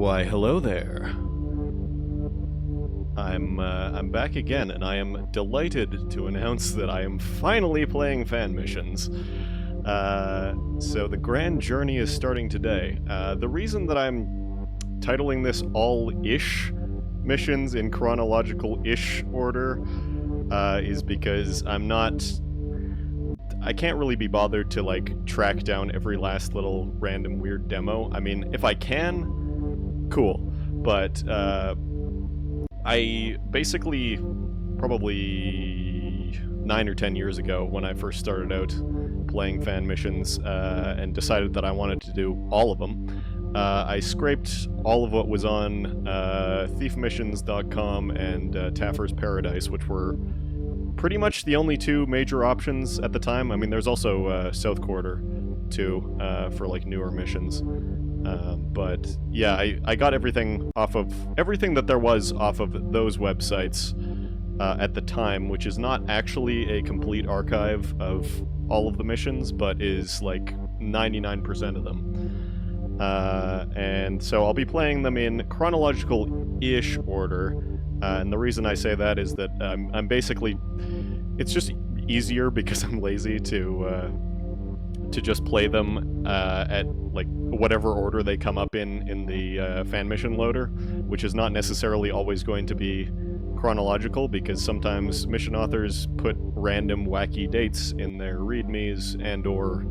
Why, hello there. I'm back again, and I am delighted to announce that I am finally playing fan missions. So the grand journey is starting today. The reason that I'm titling this all-ish missions in chronological-ish order is because I can't really be bothered to, like, track down every last little random weird demo. I mean, if I can, cool. But, I basically, probably 9 or 10 years ago, when I first started out playing fan missions, and decided that I wanted to do all of them, I scraped all of what was on thiefmissions.com and Taffer's Paradise, which were pretty much the only two major options at the time. I mean, there's also South Quarter, too, for, like, newer missions. But, yeah, I got everything that there was off of those websites at the time, which is not actually a complete archive of all of the missions, but is, like, 99% of them. And so I'll be playing them in chronological-ish order. And the reason I say that is that I'm basically... It's just easier because I'm lazy to just play them at, like, whatever order they come up in the fan mission loader, which is not necessarily always going to be chronological, because sometimes mission authors put random wacky dates in their readmes and or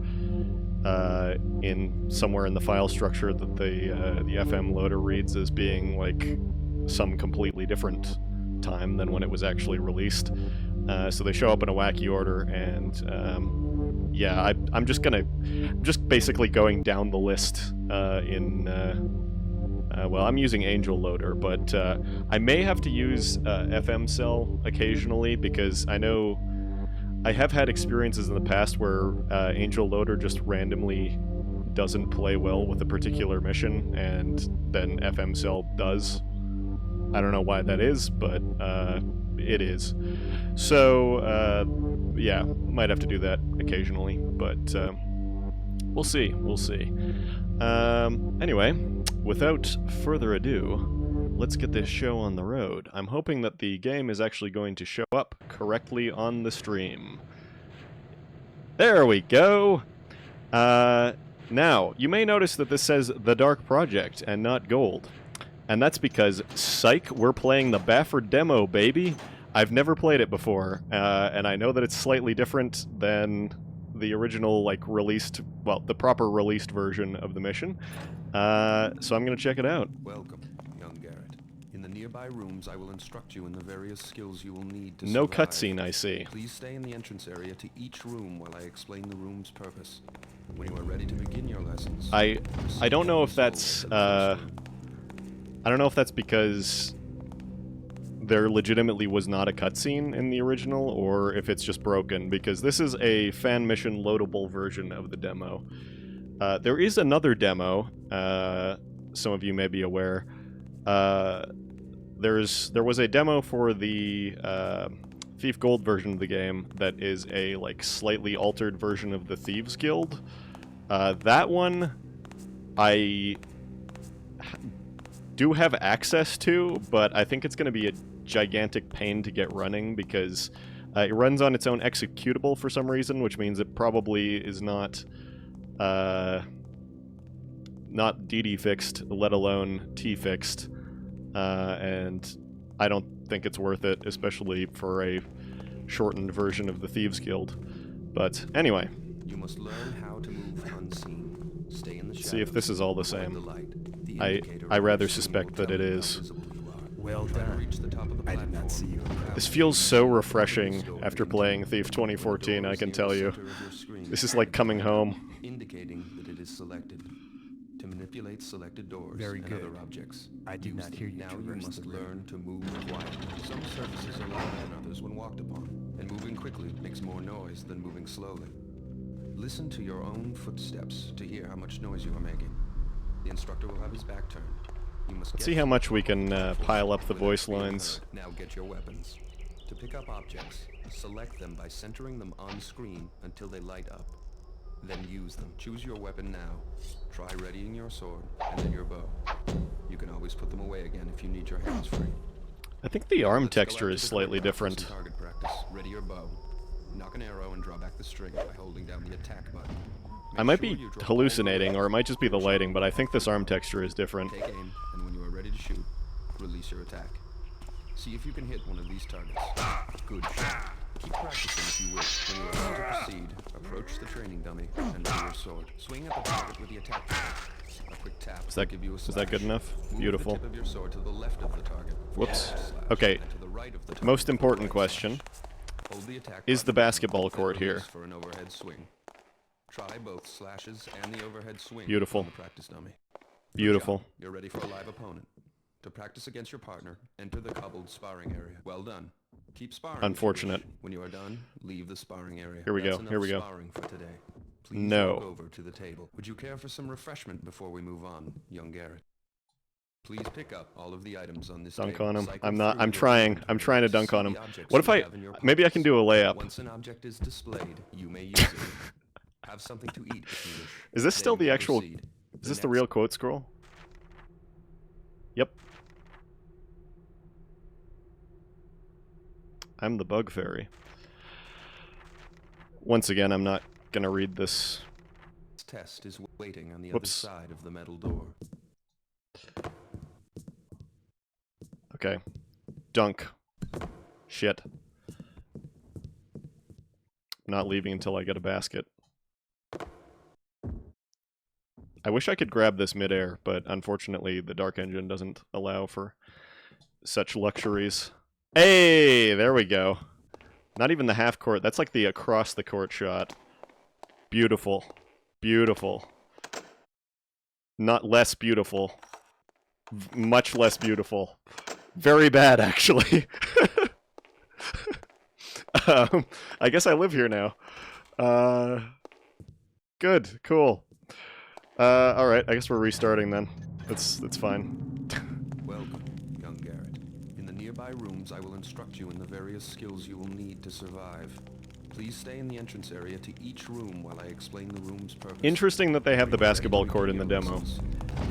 in somewhere in the file structure that the FM loader reads as being, like, some completely different time than when it was actually released. So they show up in a wacky order, and yeah, I'm just basically going down the list well, I'm using Angel Loader, but I may have to use FM Cell occasionally, because I know I have had experiences in the past where Angel Loader just randomly doesn't play well with a particular mission, and then FM Cell does. I don't know why that is, but it is. So, yeah, might have to do that occasionally, but we'll see, we'll see. Anyway, without further ado, let's get this show on the road. I'm hoping that the game is actually going to show up correctly on the stream. There we go! Now, you may notice that this says The Dark Project and not Gold. And that's because, psych, we're playing the Bafford demo, baby! I've never played it before, and I know that it's slightly different than the original, like, released, well, the proper released version of the mission. So I'm gonna check it out. Welcome, young Garrett. In the nearby rooms, I will instruct you in the various skills you will need to No survive. cutscene, I see. Please stay in the entrance area to each room while I explain the room's purpose. When you are ready to begin your lessons... I don't know if that's, I don't know if that's because there legitimately was not a cutscene in the original, or if it's just broken, because this is a fan mission loadable version of the demo. There is another demo, some of you may be aware. There was a demo for the Thief Gold version of the game that is a, like, slightly altered version of the Thieves Guild. That one I do have access to, but I think it's going to be a gigantic pain to get running, because it runs on its own executable for some reason, which means it probably is not DD fixed, let alone T fixed, and I don't think it's worth it, especially for a shortened version of the Thieves Guild. But anyway, You must learn how to move unseen. Stay in the shadows. See if this is all the same. The light. The I indicator rather of your suspect screen that will it tell you is. how visible you are. Well Try to done. reach the top of the I did not see you. This feels so refreshing after playing Thief 2014, I can tell you. This is like coming home. Indicating that it is selected. To manipulate selected doors Very and good. other objects. I did Use not them. hear you Now you traverse must the room. learn to move quietly. Some surfaces are louder than others when walked upon, and moving quickly makes more noise than moving slowly. Listen to your own footsteps to hear how much noise you are making. The instructor will have his back turned. You must Let's see how much we can pile up the voice lines. Now get your weapons. To pick up objects, select them by centering them on screen until they light up. then use them. Choose your weapon now. Try readying your sword, and then your bow. You can always put them away again if you need your hands free. I think the arm Let's go texture out is to the slightly courtyard for different. some target practice. Ready your bow. Knock an arrow and draw back the string by holding down the attack button. I might be hallucinating, or it might just be the lighting, but I think this arm texture is different. Take aim, and when you are ready to shoot, release your attack. See if you can hit one of these targets. Good shot. Keep practicing if you wish. When you are ready to proceed, approach the training dummy and ready your sword. Swing at the target with the attack button. A quick tap will give you a slash. Is that good enough? Move Beautiful. the tip of your sword to the left of the target. Whoops. Okay. And to the right of the target. Most important question. Hold the attack Is the button basketball and court here? release for an overhead swing. Try both slashes and the overhead swing. Beautiful. On the practice dummy. Beautiful. Good job. You're ready for a live opponent. To practice against your partner, enter the cobbled sparring area. Well done. Keep sparring. Unfortunate. When you are done, leave the sparring area. Here we That's go. enough Here we go. Sparring for today. Please No. walk over to the table. Would you care for some refreshment before we move on, young Garrett? Please pick up all of the items on this Dunk table. on him. Cycle I'm not. through I'm your trying. inventory I'm trying to to dunk see on him. the objects What if you I? have in your Maybe I can pockets. do a layup. Once an object is displayed, you may use it. Have something to eat if you wish. Is this still Then the actual? proceed. Is this the real quote scroll? Yep. I'm the bug fairy. Once again, I'm not gonna read this. This test is waiting on the Whoops. other side of the metal door. Okay. Dunk. Shit. Not leaving until I get a basket. I wish I could grab this midair, but unfortunately the Dark Engine doesn't allow for such luxuries. Hey! There we go. Not even the half court. That's like the across the court shot. Beautiful. Beautiful. Not less beautiful. Much less beautiful. Very bad, actually. I guess I live here now. Good. Cool. Alright, I guess we're restarting then. It's fine. Welcome, young Garrett. In the nearby rooms, I will instruct you in the various skills you will need to survive. Please stay in the entrance area to each room while I explain the room's purpose. Interesting that they have the basketball court in the demo.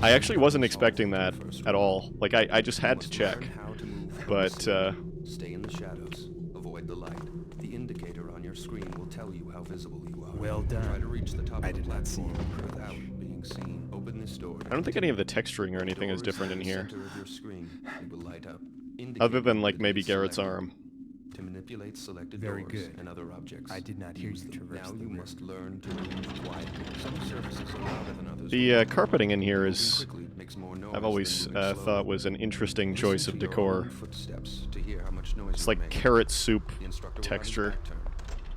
I actually wasn't expecting that at all. Like, I just had to check. But, Stay in the shadows. Avoid the light. The indicator on your screen will tell you how visible you are. Well done. Try to reach the top I of the did not see platform you without being seen. Open this door. I don't think any of the texturing or anything is different in here. Center of your screen. It will light up. Other than, like, Indicating maybe that it is Garrett's selected. arm. To manipulate selected Very doors good. and other objects. I did not hear Use you them. traverse Now the you room. must learn to move quietly. Some surfaces are louder than others. The carpeting in here Moving is, quickly makes more noise I've than always moving slowly. thought was an interesting choice Listen of to your decor. own footsteps to hear how much noise It's you are like making. carrot soup The instructor will have his texture. back turned.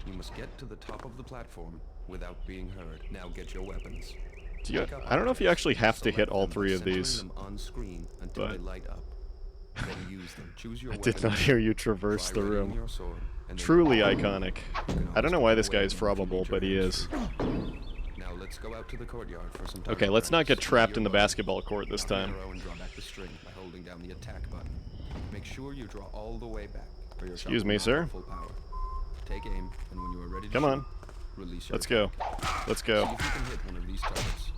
You must get to the top of the platform without being heard. Now get your weapons. Do you, Pick up I don't know if you objects. actually have to hit Select all them by three of centering these. them on screen until but- they light up. Then use them. Choose your I did weapon not now. hear you traverse Try the readying room. your sword, and then Truly you iconic. can I don't know always why put this away guy is again if you probable, need but he your is. hands free. Now let's go out to the courtyard for some Okay, target let's not get practice. trapped in the Ready your bow. basketball court this Knock an time. arrow and draw back the string by holding down the attack button. Make sure you draw all the way back. For your Excuse shot me, will sir. not have full power. Take aim, and when you are ready to Come shoot, on. release your Let's go. attack. Let's See go. if you can hit one of these targets.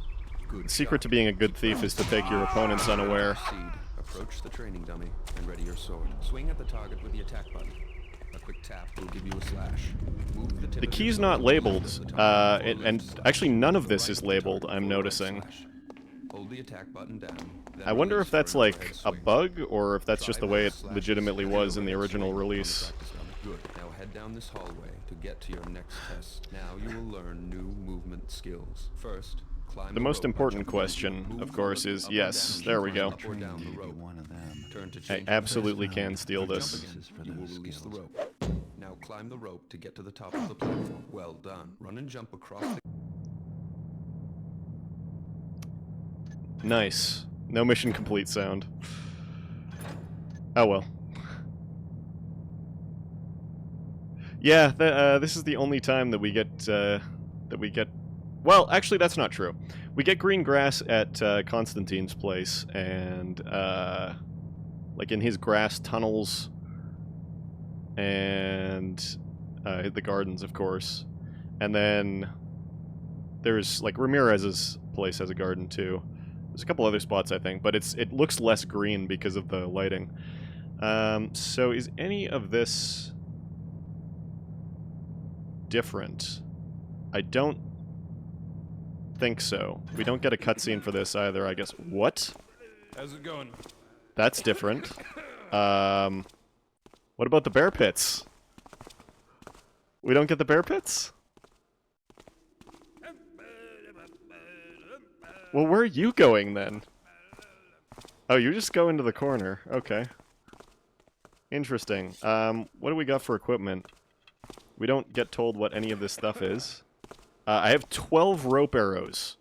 Good The secret shot. to being a good thief is to take your opponents unaware. Proceed. Approach the training dummy and ready your sword. Swing at the target with the attack button. A quick tap will give you a slash. Move the tip The of your key's sword not to the left labeled, of the target for a and left slash. actually none of To the this right is the labeled, target I'm for a right noticing. slash. Hold the attack button down. then I wonder release if for that's an like overhead a swing. bug, or if that's Try just the both way it slashes legitimately and was in the overhead original swing on the release. practice dummy. Good. Now head down this hallway to get to your next test. Now you will learn new movement skills. First, climb The most rope by important jumping question, into it. of Move course, forward, is up and yes, down. there we Climb go. up or down the rope. One of them. Turn to I change absolutely First round. can steal jump this. again. This is for You will those release the skills. rope. Now climb the rope to get to the top of the platform. Well done. Run and jump across the... Nice. No mission complete sound. Oh well. Yeah, this is the only time that we get, well, actually that's not true. We get green grass at Constantine's place, and, like in his grass tunnels, and the gardens, of course. And then there's like Ramirez's place has a garden too. There's a couple other spots I think, but it looks less green because of the lighting. So is any of this different? I don't think so. We don't get a cutscene for this either, I guess. What? How's it going? That's different. What about the bear pits? We don't get the bear pits? Well, where are you going then? Oh, you just go into the corner. Okay. Interesting. What do we got for equipment? We don't get told what any of this stuff is. I have 12 rope arrows.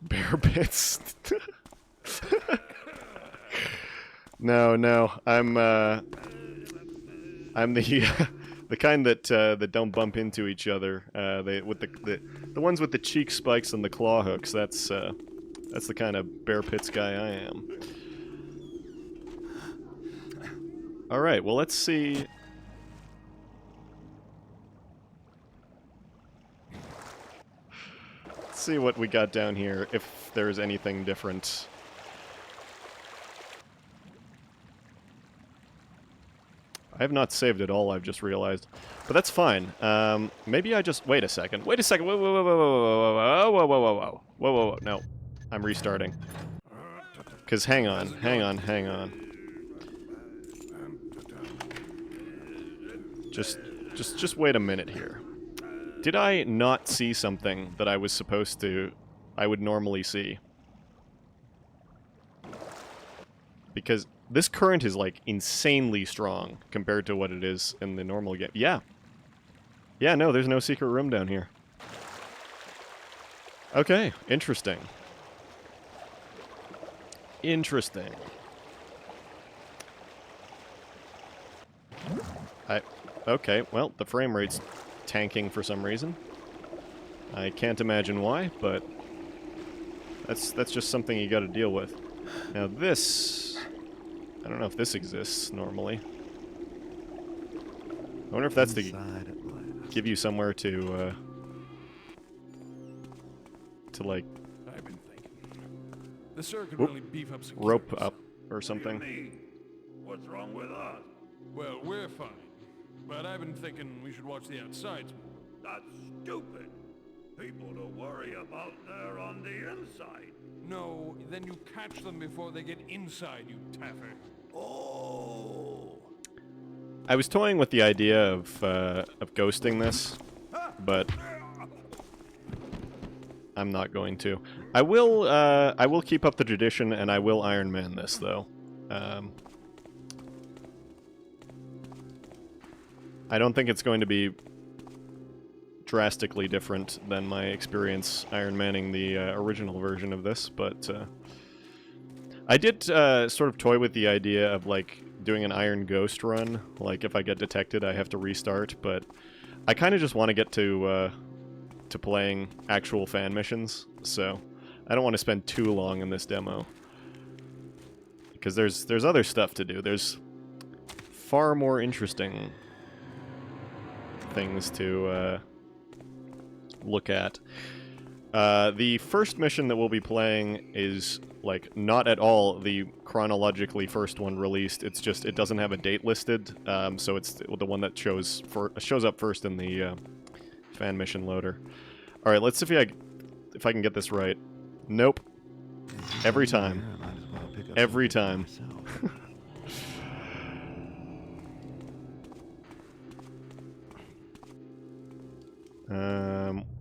Bear pits. No. I'm the the kind that don't bump into each other. They with the ones with the cheek spikes and the claw hooks. That's the kind of bear pits guy I am. All right. Well, let's see. Let's see what we got down here. If there's anything different. I have not saved at all, I've just realized. But that's fine. Maybe I just... Wait a second. Wait a second. Whoa, whoa, whoa, whoa, whoa, whoa, whoa, whoa, whoa, whoa, whoa, whoa, whoa. No. I'm restarting. Because hang on. Just wait a minute here. Did I not see something that I was supposed to... I would normally see? Because... this current is, like, insanely strong compared to what it is in the normal game. Yeah. Yeah, no, there's no secret room down here. Okay, interesting. Interesting. Okay, well, the frame rate's tanking for some reason. I can't imagine why, but... That's just something you gotta deal with. Now this... I don't know if this exists normally. I wonder if that's to give you somewhere to like I've been thinking. The sir could really beef up security. rope up or something. What do you mean? What's wrong with us? Well, we're fine. But I've been thinking we should watch the outsides. That's stupid. People to worry about there on the inside. No, then you catch them before they get inside, you taffer. Oh. I was toying with the idea of ghosting this, but I'm not going to. I will keep up the tradition, and I will Iron Man this though. I don't think it's going to be drastically different than my experience Iron Manning the original version of this, but I did sort of toy with the idea of like doing an Iron Ghost run. Like if I get detected, I have to restart. But I kind of just want to get to playing actual fan missions, so I don't want to spend too long in this demo because there's other stuff to do. There's far more interesting things to look at. The first mission that we'll be playing is, like, not at all the chronologically first one released. It's just, it doesn't have a date listed, so it's the one that shows up first in the fan mission loader. Alright, let's see if I can get this right. Nope. Every time. Every time.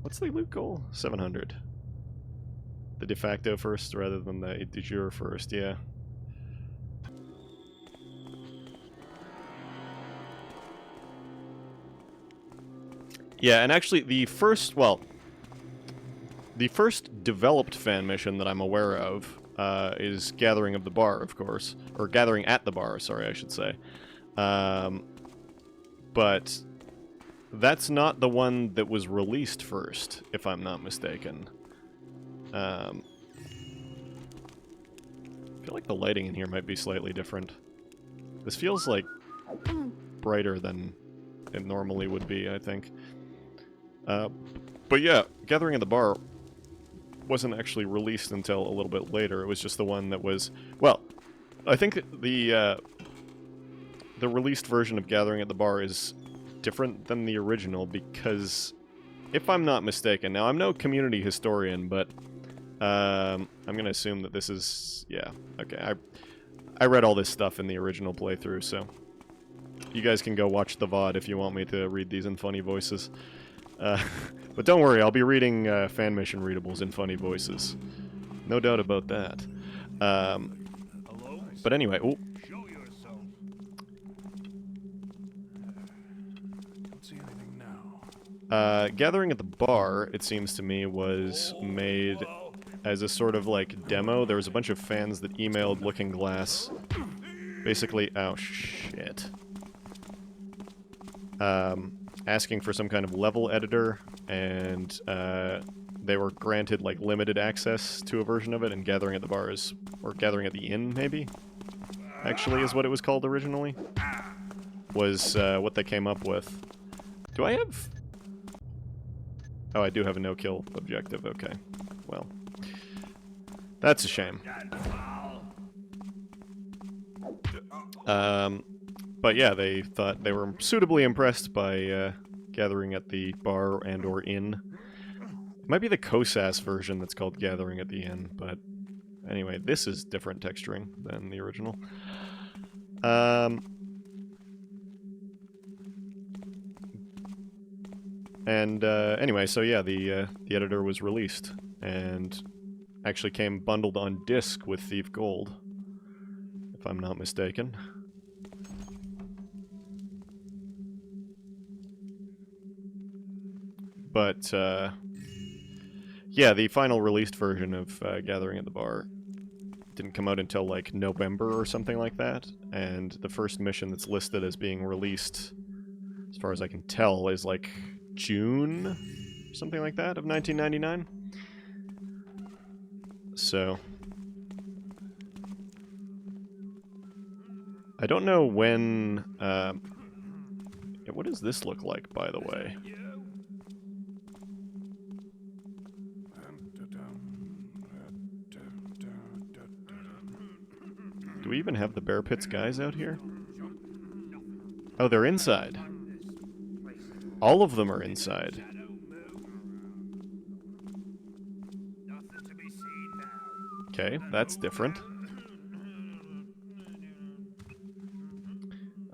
What's the loot goal? 700. The de facto first rather than the de jure first, yeah. Yeah, and actually the first developed fan mission that I'm aware of is Gathering of the Bar, of course. Or Gathering at the Bar, sorry, I should say. But that's not the one that was released first, if I'm not mistaken. I feel like the lighting in here might be slightly different. This feels like brighter than it normally would be, I think. But yeah, Gathering at the Bar wasn't actually released until a little bit later. It was just the one that was... Well, I think the released version of Gathering at the Bar is different than the original because, if I'm not mistaken, now I'm no community historian, but I'm gonna assume that this is... Yeah, okay, I read all this stuff in the original playthrough, so you guys can go watch the VOD if you want me to read these in funny voices. But don't worry, I'll be reading fan mission readables in funny voices. No doubt about that. But anyway, ooh. Show yourself. Don't see anything now. Gathering at the Bar, it seems to me, was made as a sort of like demo. There was a bunch of fans that emailed Looking Glass, basically, oh shit, asking for some kind of level editor, and they were granted like limited access to a version of it, and Gathering at the Bar is, or Gathering at the Inn maybe, actually is what it was called originally, was what they came up with. Do I have... Oh, I do have a no-kill objective, okay. Well, that's a shame. But yeah, they thought they were suitably impressed by Gathering at the Bar and or Inn. It might be the COSAS version that's called Gathering at the Inn, but anyway, this is different texturing than the original. Anyway, so yeah, the editor was released, and actually came bundled on disc with Thief Gold, if I'm not mistaken. But, yeah, the final released version of Gathering at the Bar didn't come out until, like, November or something like that, and the first mission that's listed as being released, as far as I can tell, is, like, June, something like that, of 1999. So... I don't know when, yeah, what does this look like, by the way? Do we even have the Bear Pits guys out here? Oh, they're inside. All of them are inside. Okay, that's different.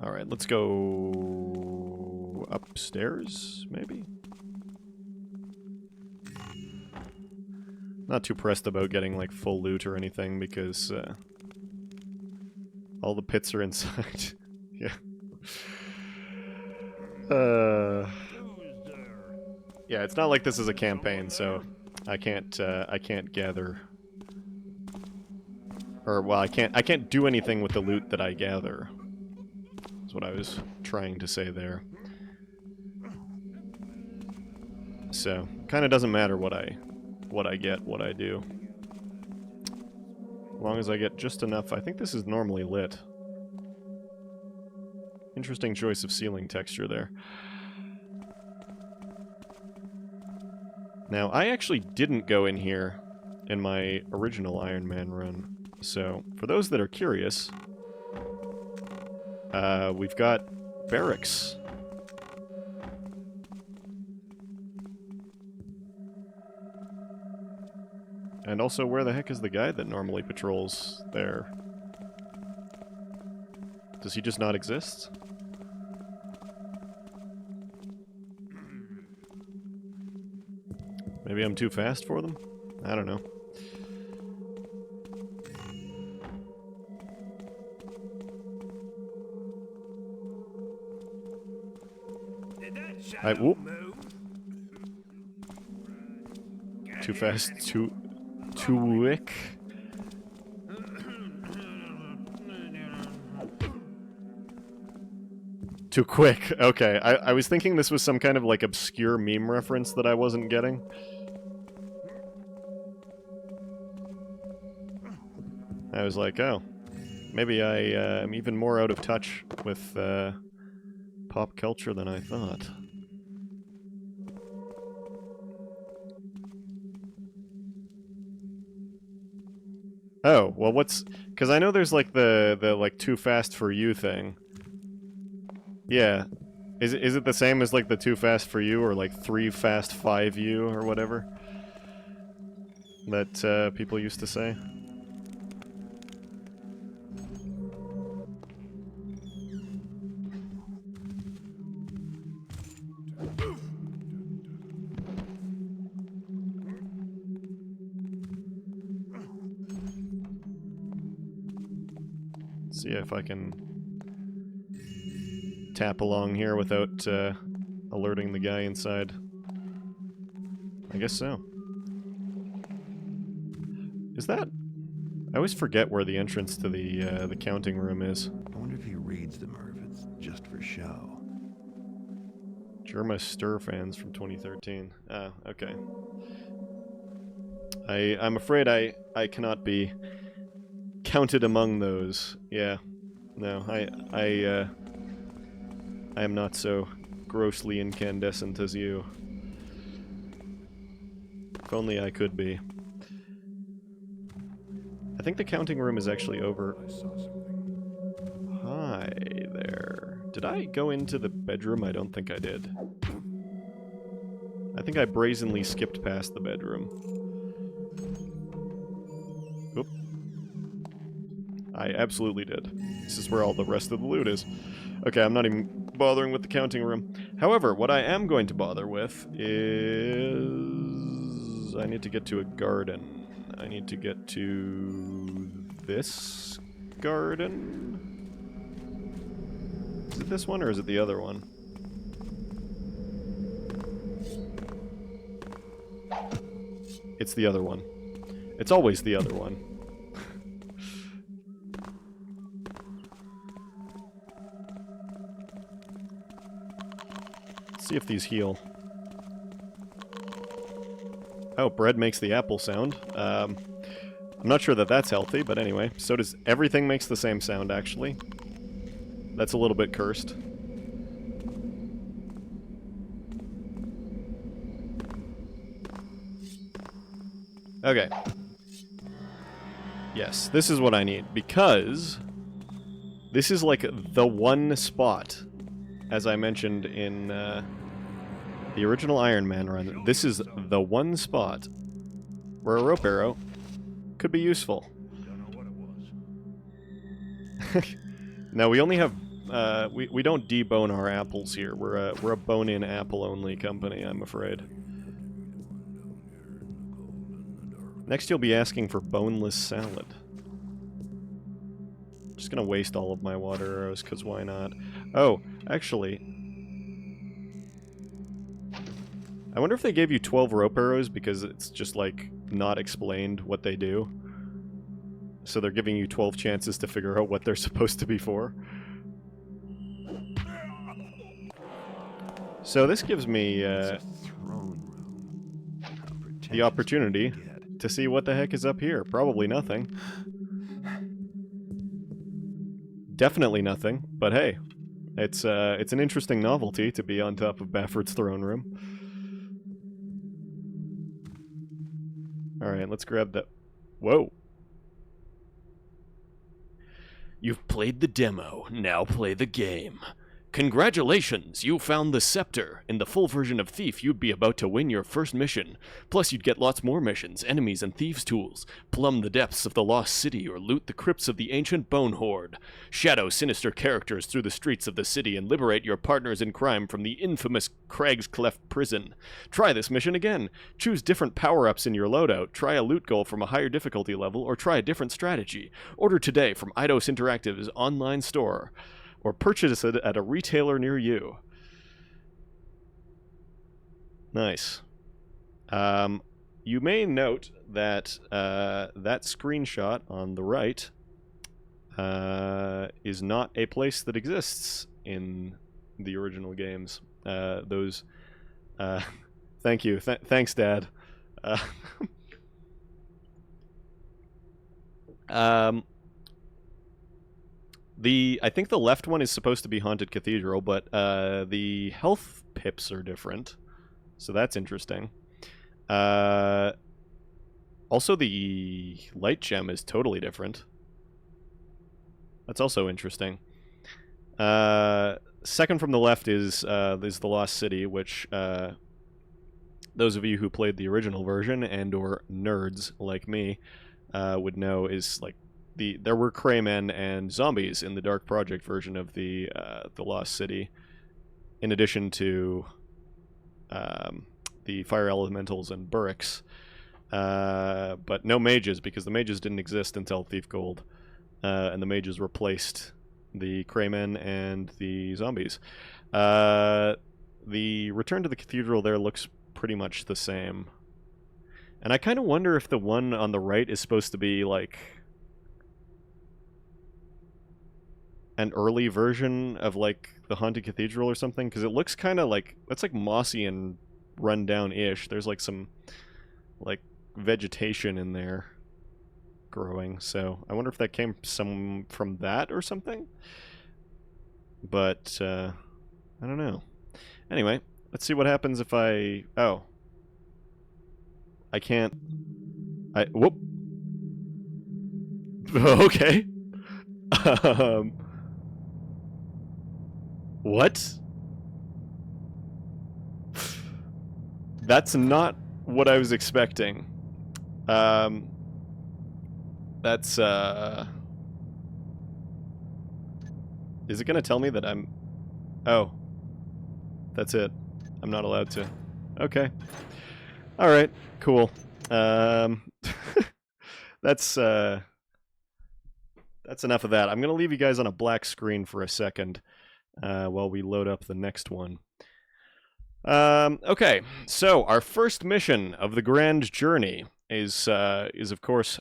Alright, let's go upstairs, maybe? Not too pressed about getting, like, full loot or anything, because, all the pits are inside. Yeah. Yeah, it's not like this is a campaign, so I can't gather... Or, well, I can't do anything with the loot that I gather. That's what I was trying to say there. So, kinda doesn't matter what I get, what I do. As long as I get just enough. I think this is normally lit. Interesting choice of ceiling texture there. Now, I actually didn't go in here in my original Iron Man run. So, for those that are curious, we've got barracks. And also, where the heck is the guy that normally patrols there? Does he just not exist? Maybe I'm too fast for them? I don't know. Whoop. Too fast, too quick. Too quick. Okay, I was thinking this was some kind of like obscure meme reference that I wasn't getting. I was like, oh, maybe I am even more out of touch with pop culture than I thought. Oh, well, what's... Because I know there's, like, the like, too fast for you thing. Yeah. Is it the same as, like, the too fast for you, or, like, 3 fast 5 you, or whatever? That, people used to say? See if I can tap along here without alerting the guy inside. I guess so. Is that... I always forget where the entrance to the counting room is. I wonder if he reads them or if it's just for show. Germa Stir fans from 2013. Ah, okay. I'm afraid I cannot be counted among those. Yeah. No, I am not so grossly incandescent as you. If only I could be. I think the counting room is actually over. I saw something. Hi there. Did I go into the bedroom? I don't think I did. I think I brazenly skipped past the bedroom. Oop. I absolutely did. This is where all the rest of the loot is. Okay, I'm not even bothering with the counting room. However, what I am going to bother with is... I need to get to a garden. I need to get to this garden? Is it this one or is it the other one? It's the other one. It's always the other one. Let's see if these heal. Oh, bread makes the apple sound. I'm not sure that that's healthy, but anyway. So does everything makes the same sound, actually. That's a little bit cursed. Okay. Yes, this is what I need, because this is like the one spot, as I mentioned in the original Iron Man run, this is the one spot where a rope arrow could be useful. Don't know what it was. Now, we only have, we don't debone our apples here. We're a bone-in apple-only company, I'm afraid. Next, you'll be asking for boneless salad. Just gonna waste all of my water arrows, because why not? Oh, actually... I wonder if they gave you 12 rope arrows because it's just, like, not explained what they do. So they're giving you 12 chances to figure out what they're supposed to be for. So this gives me It's a throne room. How pretentious the opportunity can it get? to see what the heck is up here. Probably nothing. Definitely nothing, but hey, it's an interesting novelty to be on top of Baffert's throne room. Alright, let's grab that. Whoa. You've played the demo, now play the game. Congratulations, you found the scepter. In the full version of Thief, you'd be about to win your first mission. Plus, you'd get lots more missions, enemies, and thieves' tools. Plumb the depths of the lost city or loot the crypts of the ancient bone horde. Shadow sinister characters through the streets of the city and liberate your partners in crime from the infamous Crag's Cleft prison. Try this mission again. Choose different power-ups in your loadout, try a loot goal from a higher difficulty level, or try a different strategy. Order today from Eidos Interactive's online store, or purchase it at a retailer near you. Nice. You may note that that screenshot on the right is not a place that exists in the original games. Those... thank you. Thanks, Dad. I think the left one is supposed to be Haunted Cathedral, but the health pips are different, so that's interesting. Also, the light gem is totally different. That's also interesting. Second from the left is the Lost City, which those of you who played the original version and or nerds like me would know is like there were Craymen and zombies in the Dark Project version of the Lost City, in addition to the fire elementals and burricks, but no mages, because the mages didn't exist until Thief Gold, and the mages replaced the Craymen and the zombies. The Return to the Cathedral there looks pretty much the same. And I kind of wonder if the one on the right is supposed to be, like, an early version of, like, the Haunted Cathedral or something, because it looks kind of like, it's like mossy and run-down-ish. There's, like, some, like, vegetation in there growing, so I wonder if that came from that or something? But, I don't know. Anyway, let's see what happens if I... Oh. I can't... Whoop. Okay. What? That's not what I was expecting. That's, Is it gonna tell me that I'm... Oh. That's it. I'm not allowed to. Okay. Alright, cool. That's enough of that. I'm gonna leave you guys on a black screen for a second, while we load up the next one. Okay, so our first mission of the grand journey is of course,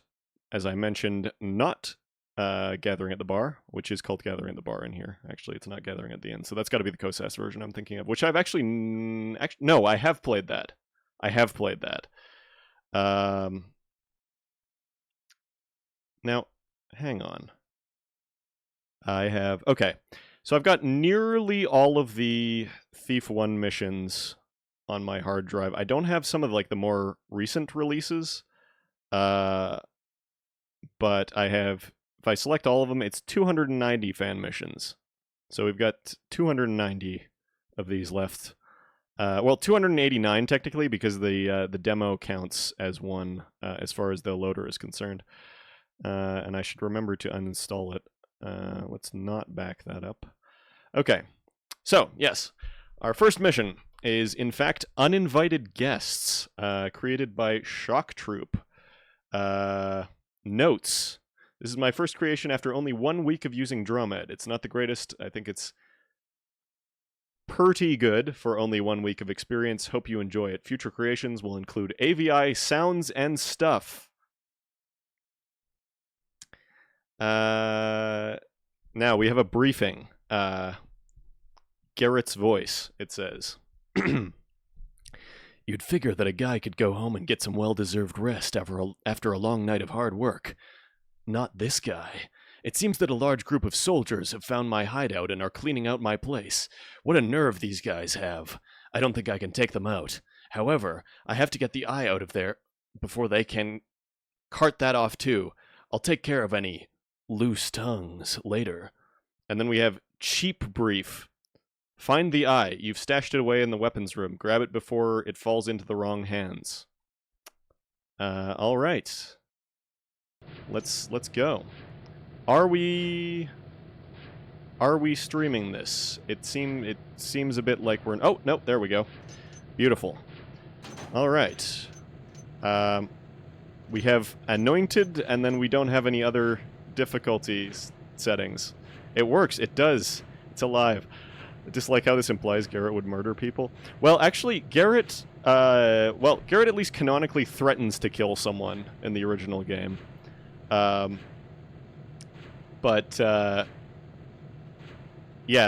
as I mentioned, not Gathering at the Bar, which is called Gathering at the Bar in here. Actually, it's not Gathering at the Inn, so that's got to be the COSAS version I'm thinking of, which I've actually... no, I have played that. I have played that. Now, hang on. I have... Okay, so I've got nearly all of the Thief 1 missions on my hard drive. I don't have some of, like, the more recent releases, but I have... If I select all of them, it's 290 fan missions. So we've got 290 of these left. Well, 289 technically, because the demo counts as one as far as the loader is concerned. And I should remember to uninstall it. Let's not back that up. Okay, so yes, our first mission is in fact Uninvited Guests, created by Shock Troop. Notes. This is my first creation after only 1 week of using Dromed. It's not the greatest. I think it's pretty good for only 1 week of experience. Hope you enjoy it. Future creations will include AVI, sounds, and stuff. Now we have a briefing. Garrett's voice, it says. You'd figure that a guy could go home and get some well-deserved rest after a long night of hard work. Not this guy. It seems that a large group of soldiers have found my hideout and are cleaning out my place. What a nerve these guys have. I don't think I can take them out. However, I have to get the eye out of there before they can cart that off too. I'll take care of any loose tongues later. And then we have Cheap Brief. Find the eye. You've stashed it away in the weapons room. Grab it before it falls into the wrong hands. All right. Let's go. Are we streaming this? It seems a bit like we're... Oh, no, there we go. Beautiful. All right. We have Anointed, and then we don't have any other difficulties settings. It works. It does. It's alive. Just like how this implies Garrett would murder people. Well, actually, Garrett at least canonically threatens to kill someone in the original game. Yeah,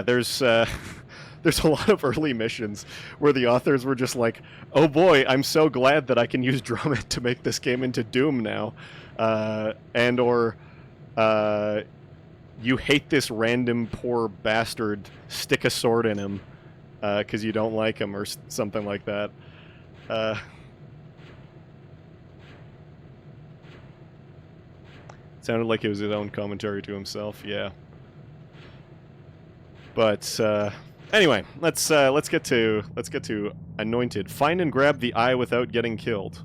there's a lot of early missions where the authors were just like, oh boy, I'm so glad that I can use Drummond to make this game into Doom now. You hate this random poor bastard, stick a sword in him, because you don't like him, or something like that. Sounded like it was his own commentary to himself, yeah. But, anyway, let's get to Anointed. Find and grab the eye without getting killed.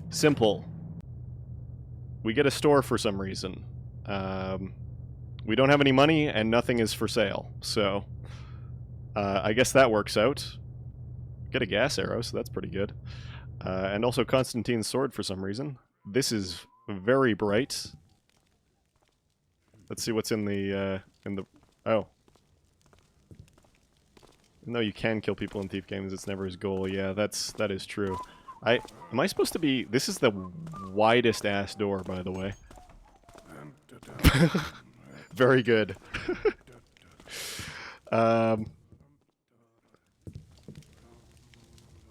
Simple. We get a store for some reason. We don't have any money, and nothing is for sale, so... I guess that works out. Get a gas arrow, so that's pretty good. And also Constantine's sword for some reason. This is very bright. Let's see what's in the... Oh. Even though you can kill people in Thief games, it's never his goal. Yeah, that is true. Am I supposed to be... This is the widest ass door, by the way. Very good.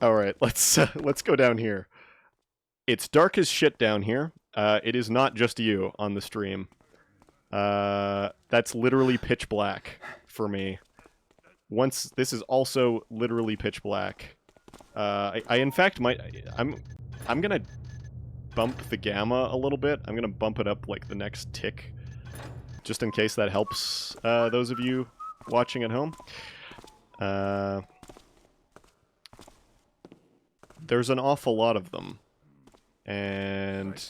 Alright, let's go down here. It's dark as shit down here. It is not just you on the stream. That's literally pitch black for me. This is also literally pitch black. I in fact might... I'm gonna bump the gamma a little bit. I'm gonna bump it up like the next tick. Just in case that helps those of you watching at home. There's an awful lot of them. And...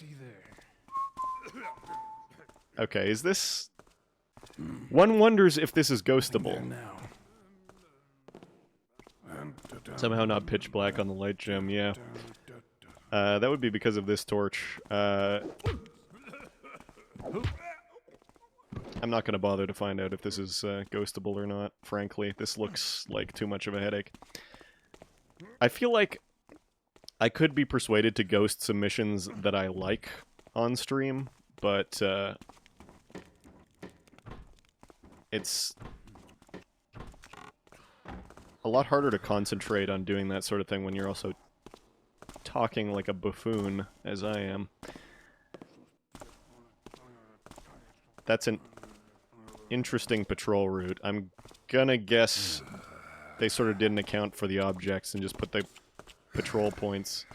Okay, is this... One wonders if this is ghostable. Somehow not pitch black on the light gem, yeah. That would be because of this torch. I'm not gonna bother to find out if this is ghostable or not, frankly. This looks like too much of a headache. I feel like I could be persuaded to ghost some missions that I like on stream, but it's a lot harder to concentrate on doing that sort of thing when you're also talking like a buffoon, as I am. That's an interesting patrol route. I'm gonna guess they sort of didn't account for the objects and just put the patrol points.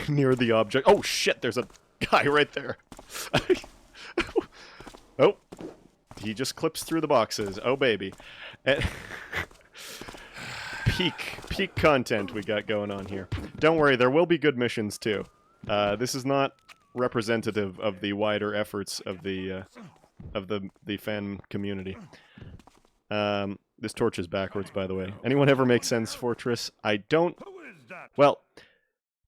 Near the object. Oh shit, there's a guy right there. Oh. He just clips through the boxes. Oh baby. Peak content we got going on here. Don't worry, there will be good missions too. This is not representative of the wider efforts of the fan community. This torch is backwards, by the way. Anyone ever make Sense Fortress? I don't... Well,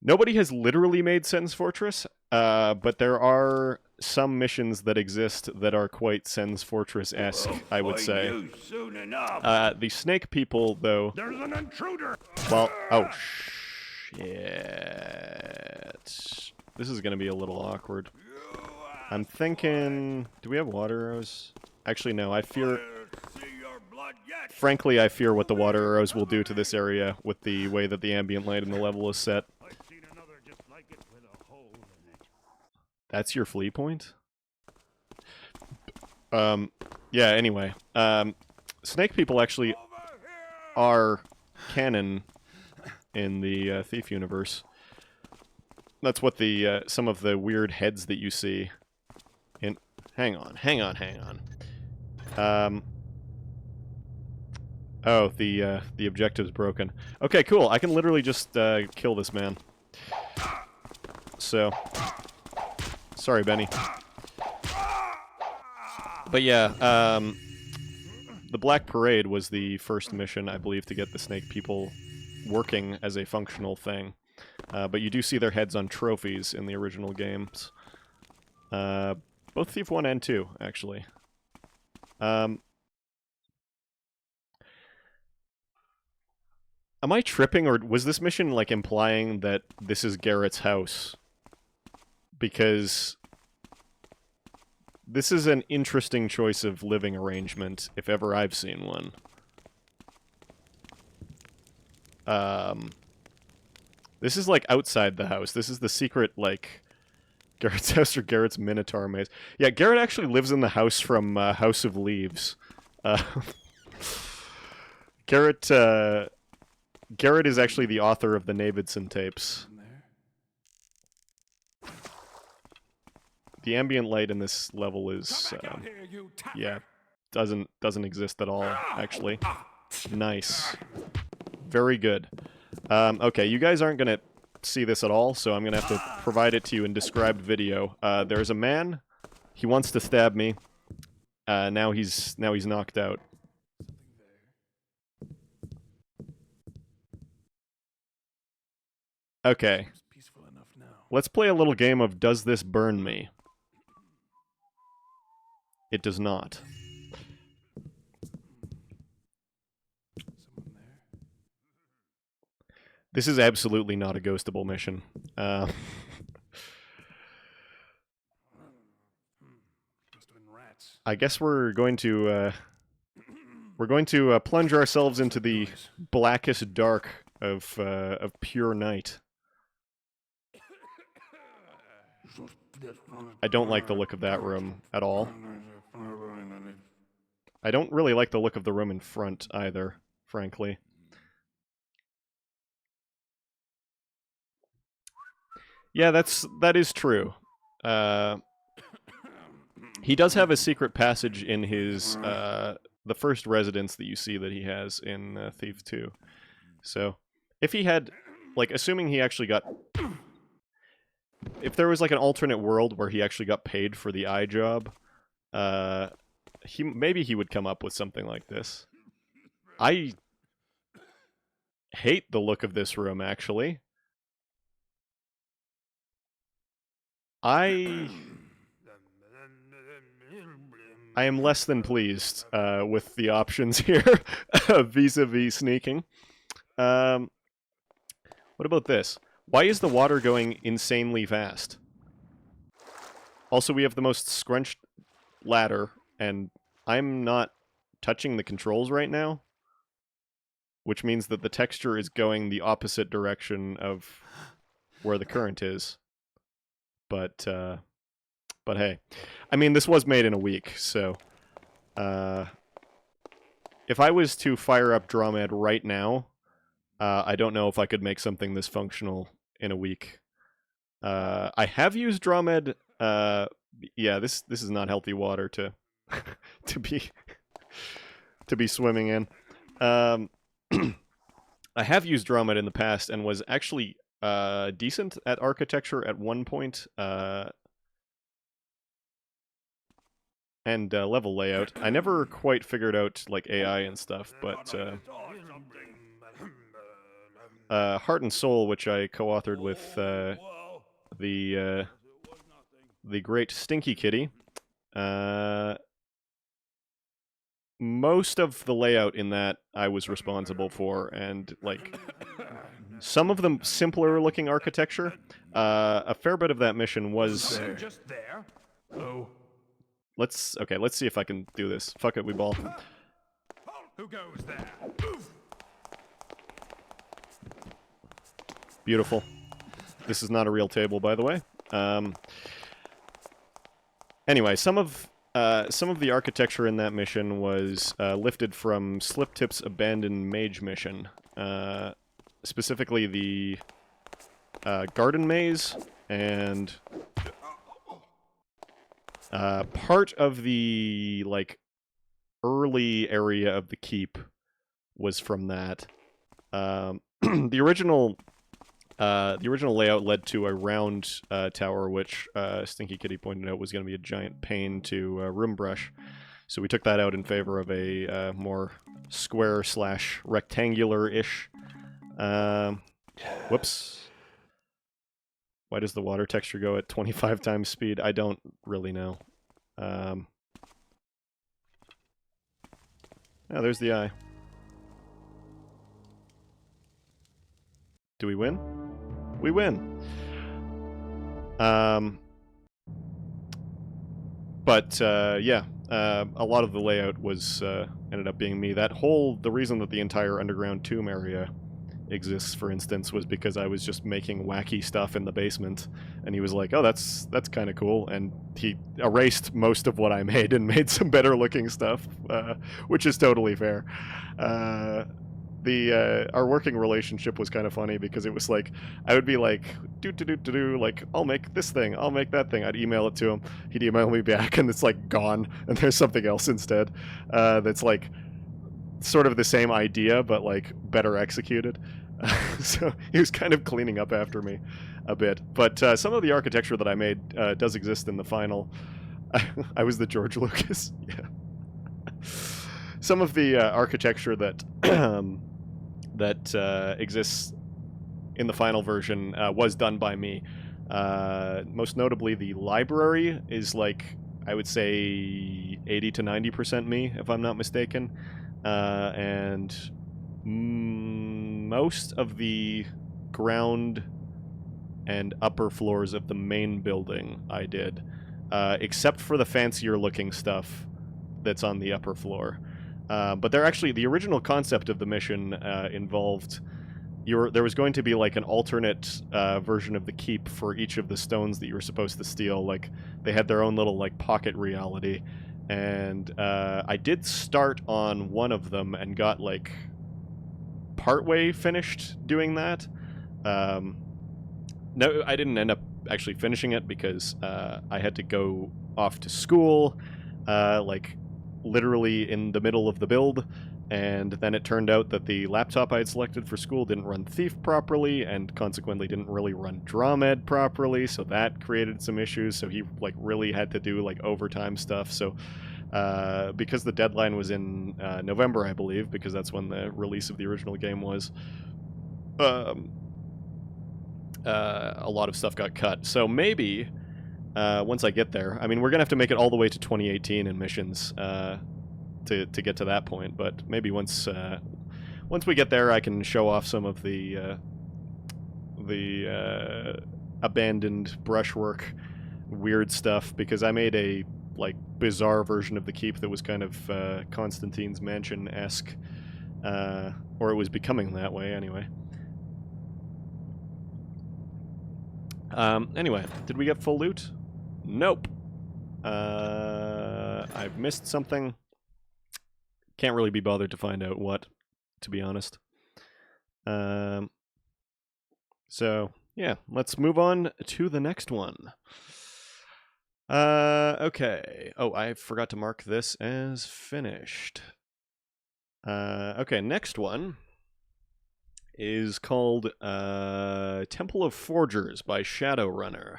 nobody has literally made Sense Fortress, but there are some missions that exist that are quite Sense Fortress-esque, I would say. The snake people, though... There's an intruder! Well, oh, shit. This is gonna be a little awkward. I'm thinking... Do we have water arrows? Actually, no, I fear... Frankly, I fear what the water arrows will do to this area with the way that the ambient light in the level is set. That's your flee point? Yeah, anyway. Snake people actually are canon in the Thief universe. That's what the, some of the weird heads that you see in... Hang on. Oh, the objective's broken. Okay, cool. I can literally just, kill this man. So... Sorry, Benny. But yeah, the Black Parade was the first mission, I believe, to get the snake people working as a functional thing. But you do see their heads on trophies in the original games. Both Thief 1 and 2, actually. Am I tripping, or was this mission, like, implying that this is Garrett's house? Because this is an interesting choice of living arrangement, if ever I've seen one. This is, like, outside the house. This is the secret, like, Garrett's house or Garrett's Minotaur maze. Yeah, Garrett actually lives in the house from House of Leaves. Garrett is actually the author of the Navidson tapes. the ambient light in this level is Come back out here, you tapper. yeah, doesn't exist at all actually. Nice, very good. Okay, you guys aren't gonna see this at all, so I'm gonna have to provide it to you in described video. There's a man. He wants to stab me. Now he's knocked out. Okay. It's peaceful enough now. Let's play a little game of Does This Burn Me? It does not. Someone there? This is absolutely not a ghostable mission. Must have been rats. I guess we're going to plunge ourselves into the blackest dark of pure night. I don't like the look of that room at all. I don't really like the look of the room in front either, frankly. Yeah, that is true. He does have a secret passage in his the first residence that you see that he has in Thief 2. So, if he had, like, assuming he actually got, if there was like an alternate world where he actually got paid for the eye job, maybe he would come up with something like this. I hate the look of this room, actually. I am less than pleased with the options here vis-a-vis sneaking. What about this? Why is the water going insanely fast? Also, we have the most scrunched ladder, and I'm not touching the controls right now, which means that the texture is going the opposite direction of where the current is. But hey, I mean, this was made in a week, so if I was to fire up DrawMed right now, I don't know if I could make something this functional in a week. I have used DrawMed. Yeah, this is not healthy water to to be swimming in. I have used DrawMed in the past and was actually decent at architecture at one point, and level layout. I never quite figured out like AI and stuff, but Heart and Soul, which I co-authored with the great Stinky Kitty. Most of the layout in that I was responsible for, and like some of the simpler looking architecture, a fair bit of that mission was Just there? Oh. let's see if I can do this. Fuck it, we ball. Who goes there? Beautiful. This is not a real table, by the way. Anyway, some of the architecture in that mission was lifted from Sliptip's abandoned mage mission. Specifically the garden maze and part of the like early area of the keep was from that. The original layout led to a round tower, which Stinky Kitty pointed out was going to be a giant pain to room brush. So we took that out in favor of a more square/rectangular-ish. Whoops. Why does the water texture go at 25 times speed? I don't really know. Oh, there's the eye. Do we win? We win. Yeah, a lot of the layout was ended up being me. The reason that the entire underground tomb area exists, for instance, was because I was just making wacky stuff in the basement, and he was like, "Oh, that's kind of cool," and he erased most of what I made and made some better looking stuff, which is totally fair. the our working relationship was kind of funny because it was like I would be like do like I'll make this thing, I'll make that thing. I'd email it to him. He'd email me back, and it's like gone, and there's something else instead. That's like sort of the same idea but like better executed. So he was kind of cleaning up after me a bit. But some of the architecture that I made does exist in the final. I was the George Lucas. Yeah. Some of the architecture that that exists in the final version was done by me. Most notably, the library is like, I would say 80 to 90% me, if I'm not mistaken. And most of the ground and upper floors of the main building I did, except for the fancier looking stuff that's on the upper floor. But they're actually, the original concept of the mission involved, there was going to be like an alternate version of the keep for each of the stones that you were supposed to steal. Like, they had their own little like pocket reality. And I did start on one of them and got like partway finished doing that. No, I didn't end up actually finishing it because I had to go off to school, like literally in the middle of the build, and then it turned out that the laptop I had selected for school didn't run Thief properly, and consequently didn't really run Drawmed properly, so that created some issues, so he like really had to do like overtime stuff. So because the deadline was in November, I believe, because that's when the release of the original game was, a lot of stuff got cut. So maybe once I get there, I mean, we're gonna have to make it all the way to 2018 in missions to get to that point. But maybe once we get there, I can show off some of the abandoned brushwork, weird stuff, because I made a like bizarre version of the keep that was kind of Constantine's Mansion-esque, or it was becoming that way anyway. Anyway, did we get full loot? Nope. I've missed something. Can't really be bothered to find out what, to be honest. So, yeah, let's move on to the next one. Okay. Oh, I forgot to mark this as finished. Okay, next one is called Temple of Forgers by Shadowrunner.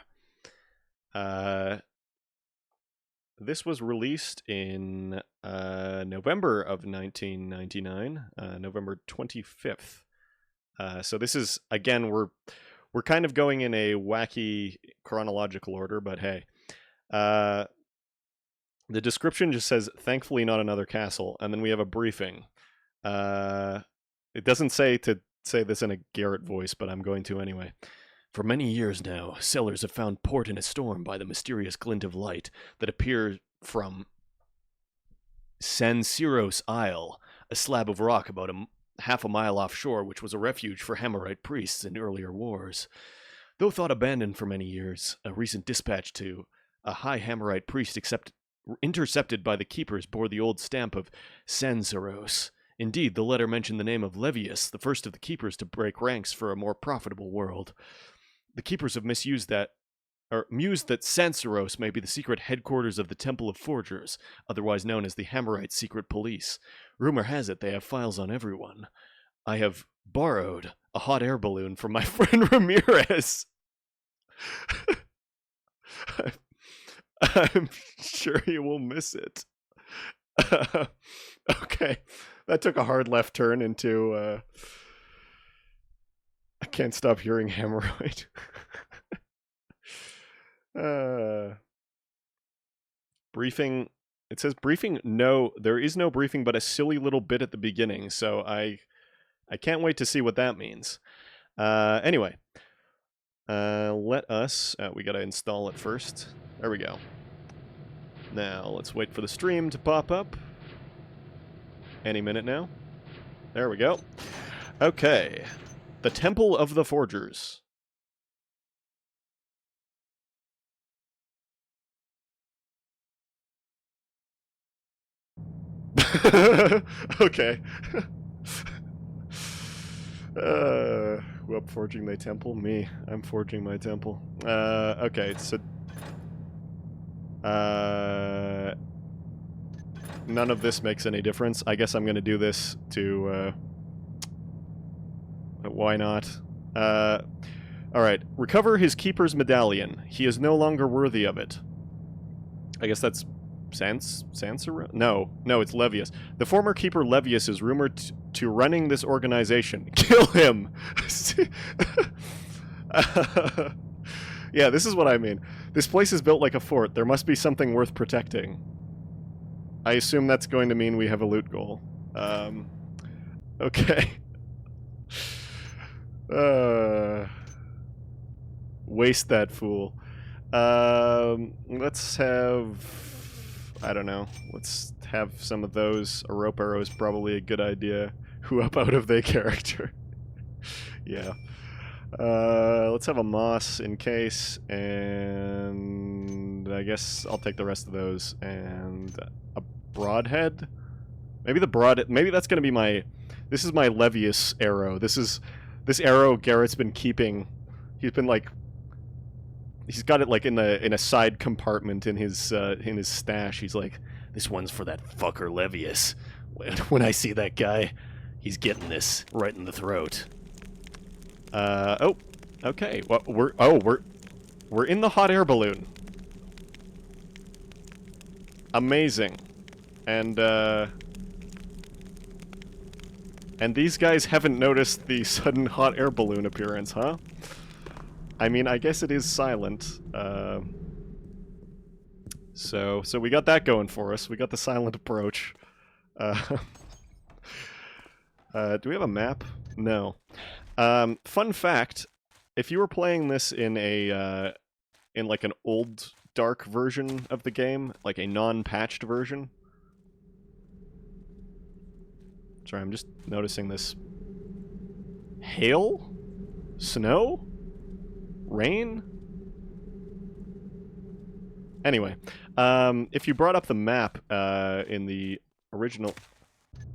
This was released in November of 1999, November 25th. So this is, again, we're kind of going in a wacky chronological order, but hey. The description just says, "Thankfully not another castle," and then we have a briefing. It doesn't say to say this in a Garrett voice, but I'm going to anyway. For many years now, sailors have found port in a storm by the mysterious glint of light that appears from San Siros Isle, a slab of rock about half a mile offshore, which was a refuge for Hammerite priests in earlier wars. Though thought abandoned for many years, a recent dispatch to a high Hammerite priest intercepted by the keepers bore the old stamp of San Siros. Indeed, the letter mentioned the name of Levius, the first of the keepers to break ranks for a more profitable world. The keepers have mused that San Siros may be the secret headquarters of the Temple of Forgers, otherwise known as the Hammerite Secret Police. Rumor has it they have files on everyone. I have borrowed a hot air balloon from my friend Ramirez. I'm sure you will miss it. Okay, that took a hard left turn into I can't stop hearing Hammerite. Briefing. It says briefing. No, there is no briefing, but a silly little bit at the beginning. So I can't wait to see what that means. Anyway, let us. We gotta install it first. There we go. Now let's wait for the stream to pop up. Any minute now. There we go. Okay. The Temple of the Forgers. Okay. Who up forging my temple? Me. I'm forging my temple. Okay, so... none of this makes any difference. I guess I'm gonna do this to, why not? Alright. Recover his keeper's medallion. He is no longer worthy of it. I guess that's... Sansara? No, it's Levius. The former keeper Levius is rumored to running this organization. Kill him! Yeah, this is what I mean. This place is built like a fort. There must be something worth protecting. I assume that's going to mean we have a loot goal. Okay. Waste that fool. Let's have... I don't know. Let's have some of those. A rope arrow is probably a good idea. Who up out of their character? Yeah. Let's have a moss in case, and I guess I'll take the rest of those, and a broadhead? Maybe that's gonna be my... This is my Levius arrow. This arrow Garrett's been keeping. He's been like... He's got it like in a side compartment in his stash. He's like, this one's for that fucker Levius. When I see that guy, he's getting this right in the throat. Oh, okay. Well, we're in the hot air balloon. Amazing. And these guys haven't noticed the sudden hot air balloon appearance, huh? I mean, I guess it is silent. So we got that going for us. We got the silent approach. Do we have a map? No. Fun fact: if you were playing this in a in like an old dark version of the game, like a non-patched version. Sorry, I'm just noticing this. Hail? Snow? Rain? Anyway, if you brought up the map in the original...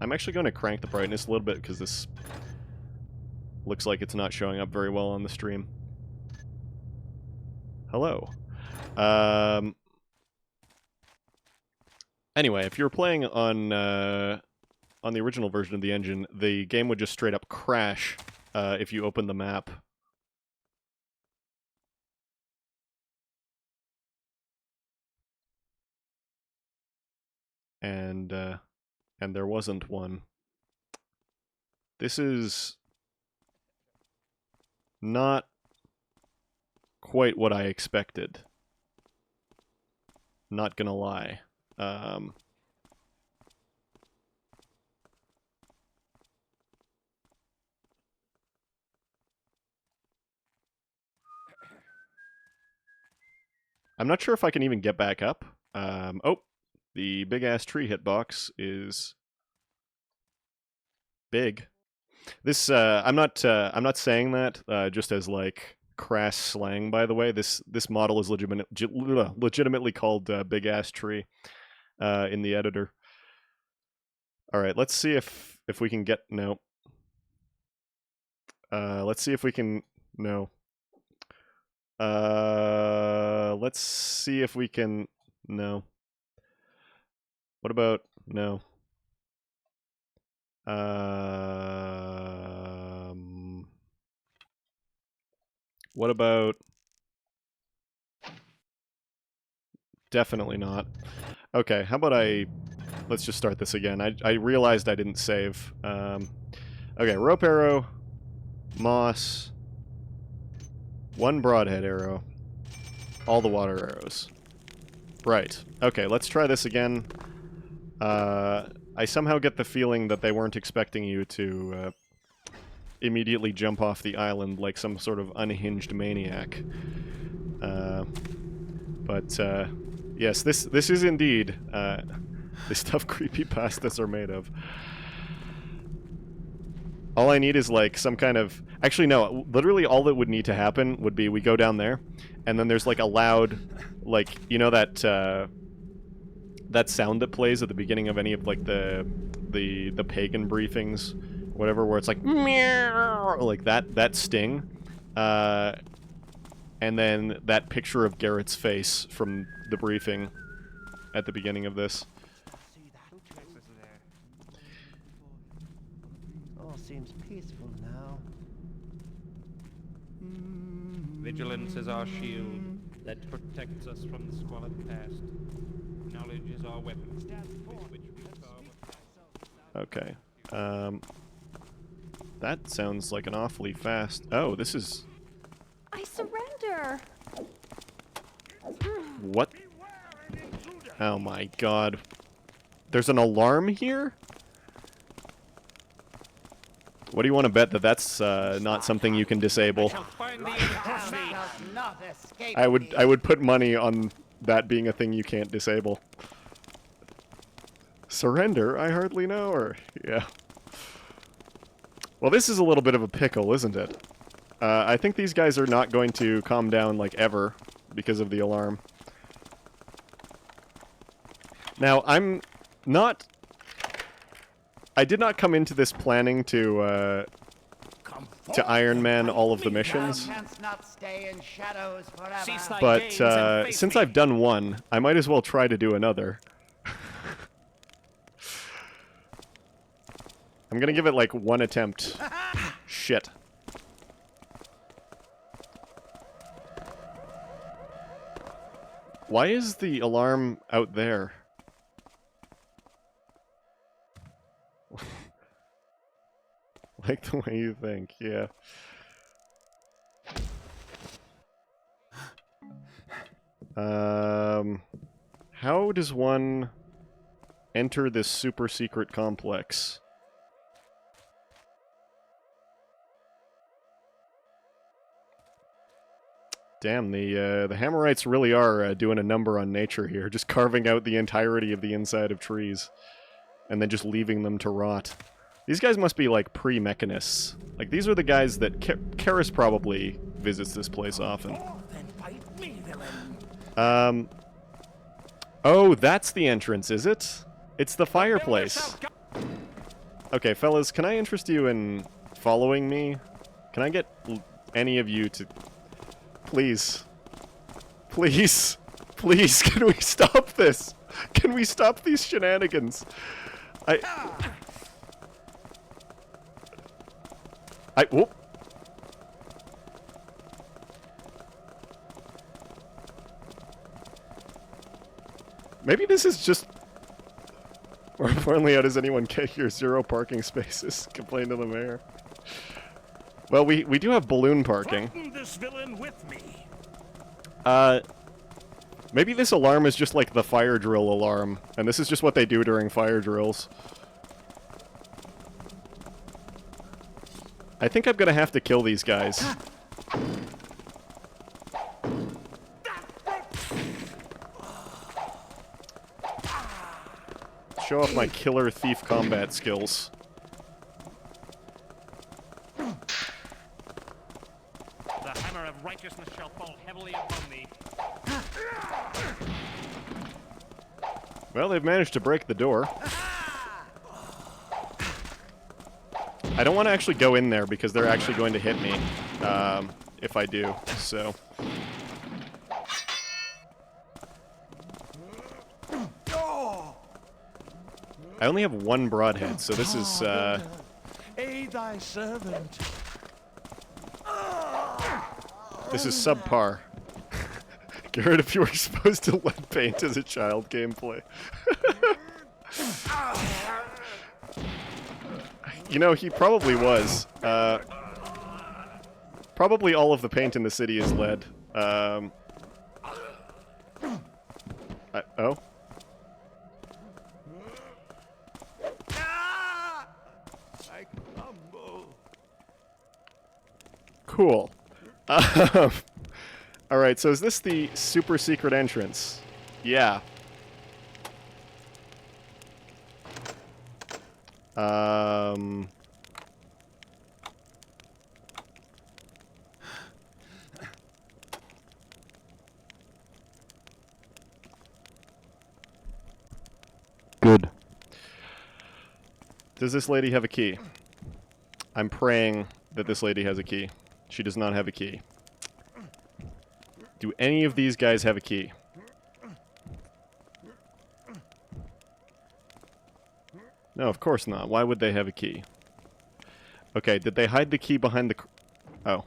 I'm actually going to crank the brightness a little bit because this looks like it's not showing up very well on the stream. Hello. Anyway, if you were playing on the original version of the engine, the game would just straight up crash if you open the map. And there wasn't one. This is not quite what I expected. Not gonna lie. I'm not sure if I can even get back up. Oh, the big-ass tree hitbox is big. This, I'm not saying that just as, like, crass slang, by the way. This model is legitimately called big-ass tree in the editor. Alright, let's see if we can get... No. Let's see if we can... No. Let's see if we can... No. What about... No. What about... Definitely not. Okay, how about let's just start this again. I realized I didn't save. Okay, rope arrow, moss, one broadhead arrow, all the water arrows. Right. Okay, let's try this again. I somehow get the feeling that they weren't expecting you to immediately jump off the island like some sort of unhinged maniac. But yes, this is indeed the stuff creepypastas are made of. All I need is like some kind of... Actually, no, literally all that would need to happen would be we go down there, and then there's like a loud, like, you know that that sound that plays at the beginning of any of like the pagan briefings whatever, where it's like meow, like that sting, and then that picture of Garrett's face from the briefing at the beginning of this. See that? All seems peaceful now. Vigilance is our shield that protects us from the squalid past. Knowledge is our weapon, with which we carve. Okay. That sounds like an awfully fast... Oh, this is... I surrender. What? Oh my god. There's an alarm here? What do you want to bet that that's not something you can disable? I would put money on that being a thing you can't disable. Surrender? I hardly know, or... Yeah. Well, this is a little bit of a pickle, isn't it? I think these guys are not going to calm down, like, ever, because of the alarm. Now, I'm not... I did not come into this planning to Iron Man all of the missions. But, since I've done one, I might as well try to do another. I'm gonna give it, like, one attempt. Shit. Why is the alarm out there? Like the way you think, yeah. How does one enter this super secret complex? Damn, the Hammerites really are doing a number on nature here, just carving out the entirety of the inside of trees, and then just leaving them to rot. These guys must be, like, pre-mechanists. Like, these are the guys that... Karis probably visits this place often. Oh, that's the entrance, is it? It's the fireplace. Okay, fellas, can I interest you in following me? Can I get any of you to... Please. Please. Please, can we stop this? Can we stop these shenanigans? Whoop. Maybe this is just... More importantly, how does anyone get here? 0 parking spaces. Complain to the mayor. Well, we do have balloon parking. This villain with me. Maybe this alarm is just like the fire drill alarm, and this is just what they do during fire drills. I think I'm gonna have to kill these guys. Show off my killer thief combat skills. The hammer of righteousness shall fall heavily upon thee. Well, they've managed to break the door. I don't want to actually go in there because they're actually going to hit me if I do, so... I only have one broadhead, so this is, Aid thy servant. this is subpar. Garrett, if you were exposed to lead paint as a child, gameplay. You know, he probably was. Probably all of the paint in the city is lead. Oh? Cool. Alright, so is this the super secret entrance? Yeah. Good. Does this lady have a key? I'm praying that this lady has a key. She does not have a key. Do any of these guys have a key? No, of course not. Why would they have a key? Okay, did they hide the key behind the... Oh.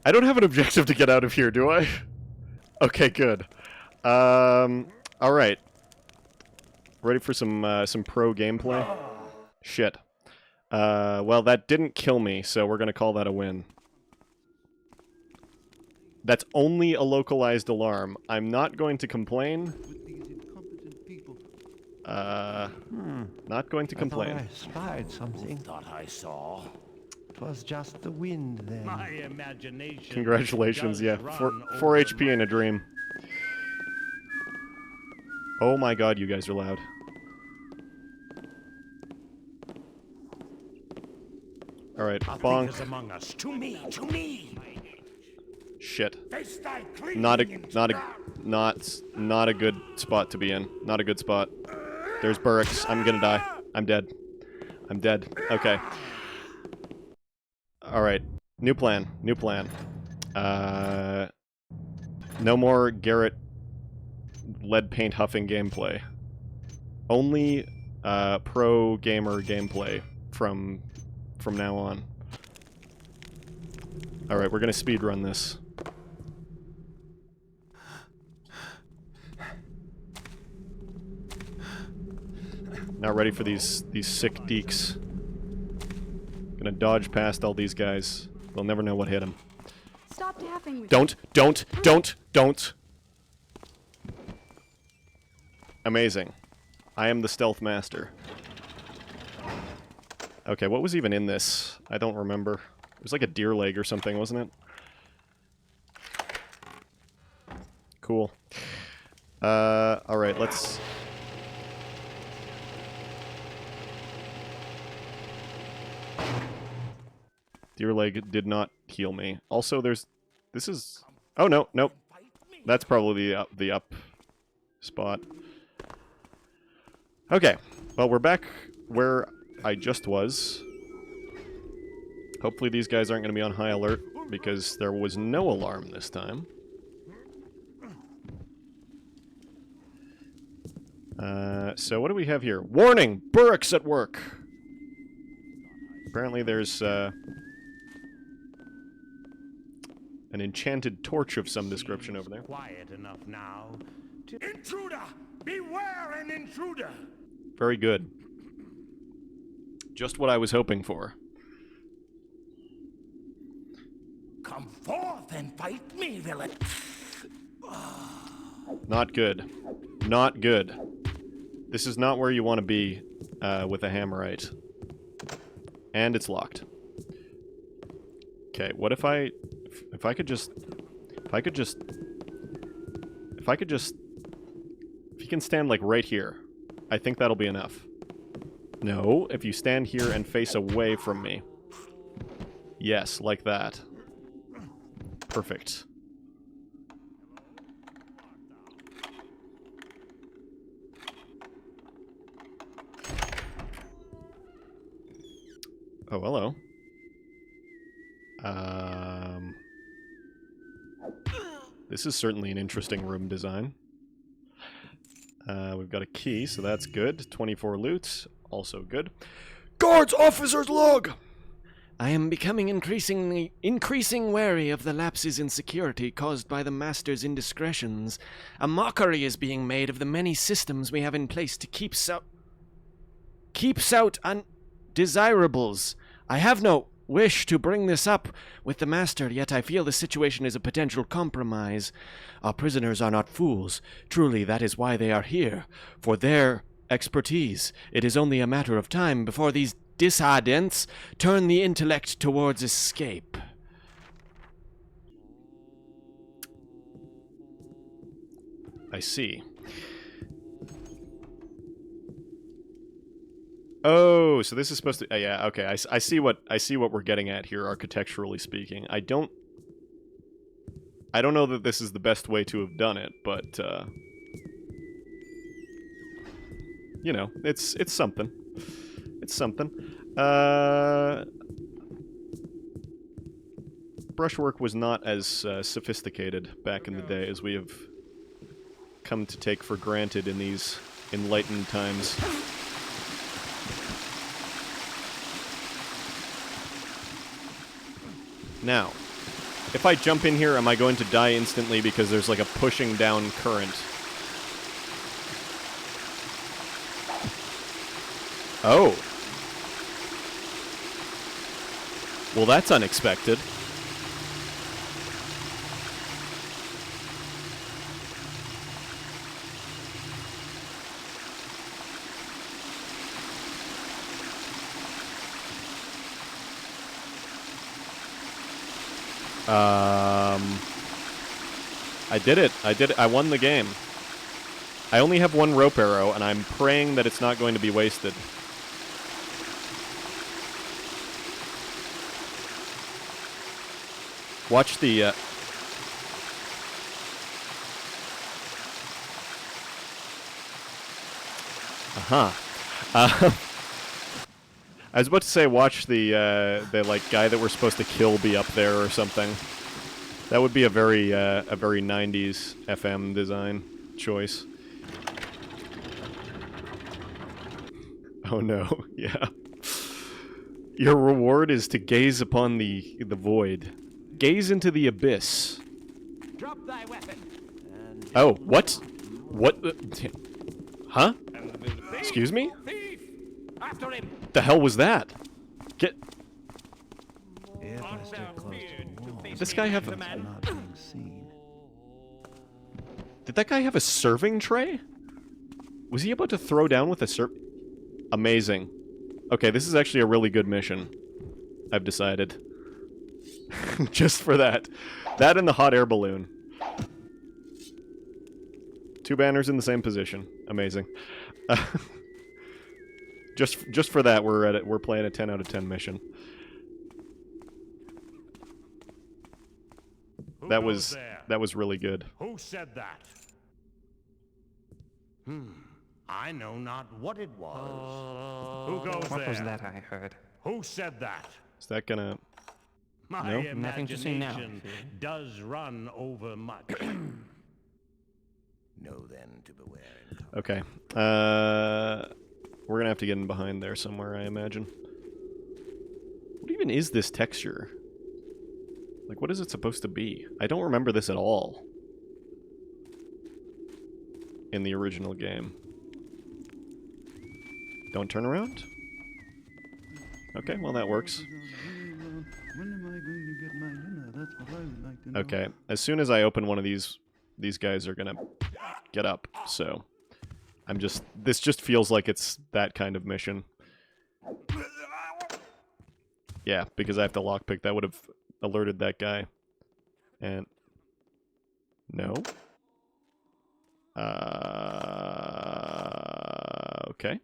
I don't have an objective to get out of here, do I? Okay, good. Alright. Ready for some pro gameplay? Shit. Well, that didn't kill me, so we're gonna call that a win. That's only a localized alarm. I'm not going to complain. Not going to complain. I spied something. Thought I saw. It was just the wind then. My imagination. Congratulations, does yeah. run 4 over HP in a dream. Oh my god, you guys are loud. Alright, bonk. Thinkers among us. To me, to me. Shit. Face thy Not a cleaning not a good spot to be in. Not a good spot. There's Burricks. I'm gonna die. I'm dead. I'm dead. Okay. Alright. New plan. New plan. No more Garrett lead paint huffing gameplay. Only pro gamer gameplay from now on. Alright, we're gonna speedrun this. Not ready for these sick deeks. Gonna dodge past all these guys. They'll never know what hit them. Stop tapping me. Don't! Amazing. I am the stealth master. Okay, what was even in this? I don't remember. It was like a deer leg or something, wasn't it? Cool. Alright, let's... Deer leg did not heal me. Also, there's... This is... Oh, no, nope. That's probably the up spot. Okay. Well, we're back where I just was. Hopefully these guys aren't going to be on high alert, because there was no alarm this time. So what do we have here? Warning! Burricks at work! Apparently there's, an enchanted torch of some description over there. Quiet enough now. Intruder! Beware an intruder! Very good. Just what I was hoping for. Come forth and fight me, villain! Not good. Not good. This is not where you want to be, with a hammerite. And it's locked. Okay, what if I could just... If you can stand, like, right here, I think that'll be enough. No, if you stand here and face away from me. Yes, like that. Perfect. Oh, hello. This is certainly an interesting room design. We've got a key, so that's good. 24 loot, also good. Guards, officers, log! I am becoming increasing wary of the lapses in security caused by the Master's indiscretions. A mockery is being made of the many systems we have in place to keep out undesirables. I have no wish to bring this up with the Master, yet I feel the situation is a potential compromise. Our prisoners are not fools. Truly, that is why they are here. For their expertise, it is only a matter of time before these dissidents turn the intellect towards escape. I see. Oh, so this is supposed to... yeah, okay. I see what we're getting at here, architecturally speaking. I don't know that this is the best way to have done it, but you know, it's something. It's something. Brushwork was not as sophisticated back in the day as we have come to take for granted in these enlightened times. Now, if I jump in here, am I going to die instantly because there's like a pushing down current? Oh. Well, that's unexpected. I did it. I did it. I won the game. I only have one rope arrow, and I'm praying that it's not going to be wasted. Watch the, I was about to say watch the like, guy that we're supposed to kill be up there or something. That would be a very 90s FM design choice. Oh no, yeah. Your reward is to gaze upon the void. Gaze into the abyss. Drop thy weapon. Oh, what? What? Huh? Excuse me? Thief! After him! The hell was that? Get... If I stay close to the wall, This guy have a... I'm not being seen. Did that guy have a serving tray? Was he about to throw down with a Amazing. Okay, this is actually a really good mission. I've decided. Just for that. That and the hot air balloon. 2 banners in the same position. Amazing. Just for that, we're playing a 10 out of 10 mission. That was really good. Who said that? I know not what it was. Who goes there? What was that I heard? Who said that? Is that gonna... My No? Nothing to see now. imagination does run over much. Know then to beware. Okay. We're gonna have to get in behind there somewhere, I imagine. What even is this texture? Like, what is it supposed to be? I don't remember this at all. In the original game. Don't turn around? Okay, well that works. Okay, as soon as I open one of these guys are gonna get up, so... this just feels like it's that kind of mission. Yeah, because I have to lockpick. That would have alerted that guy. And... No? Okay.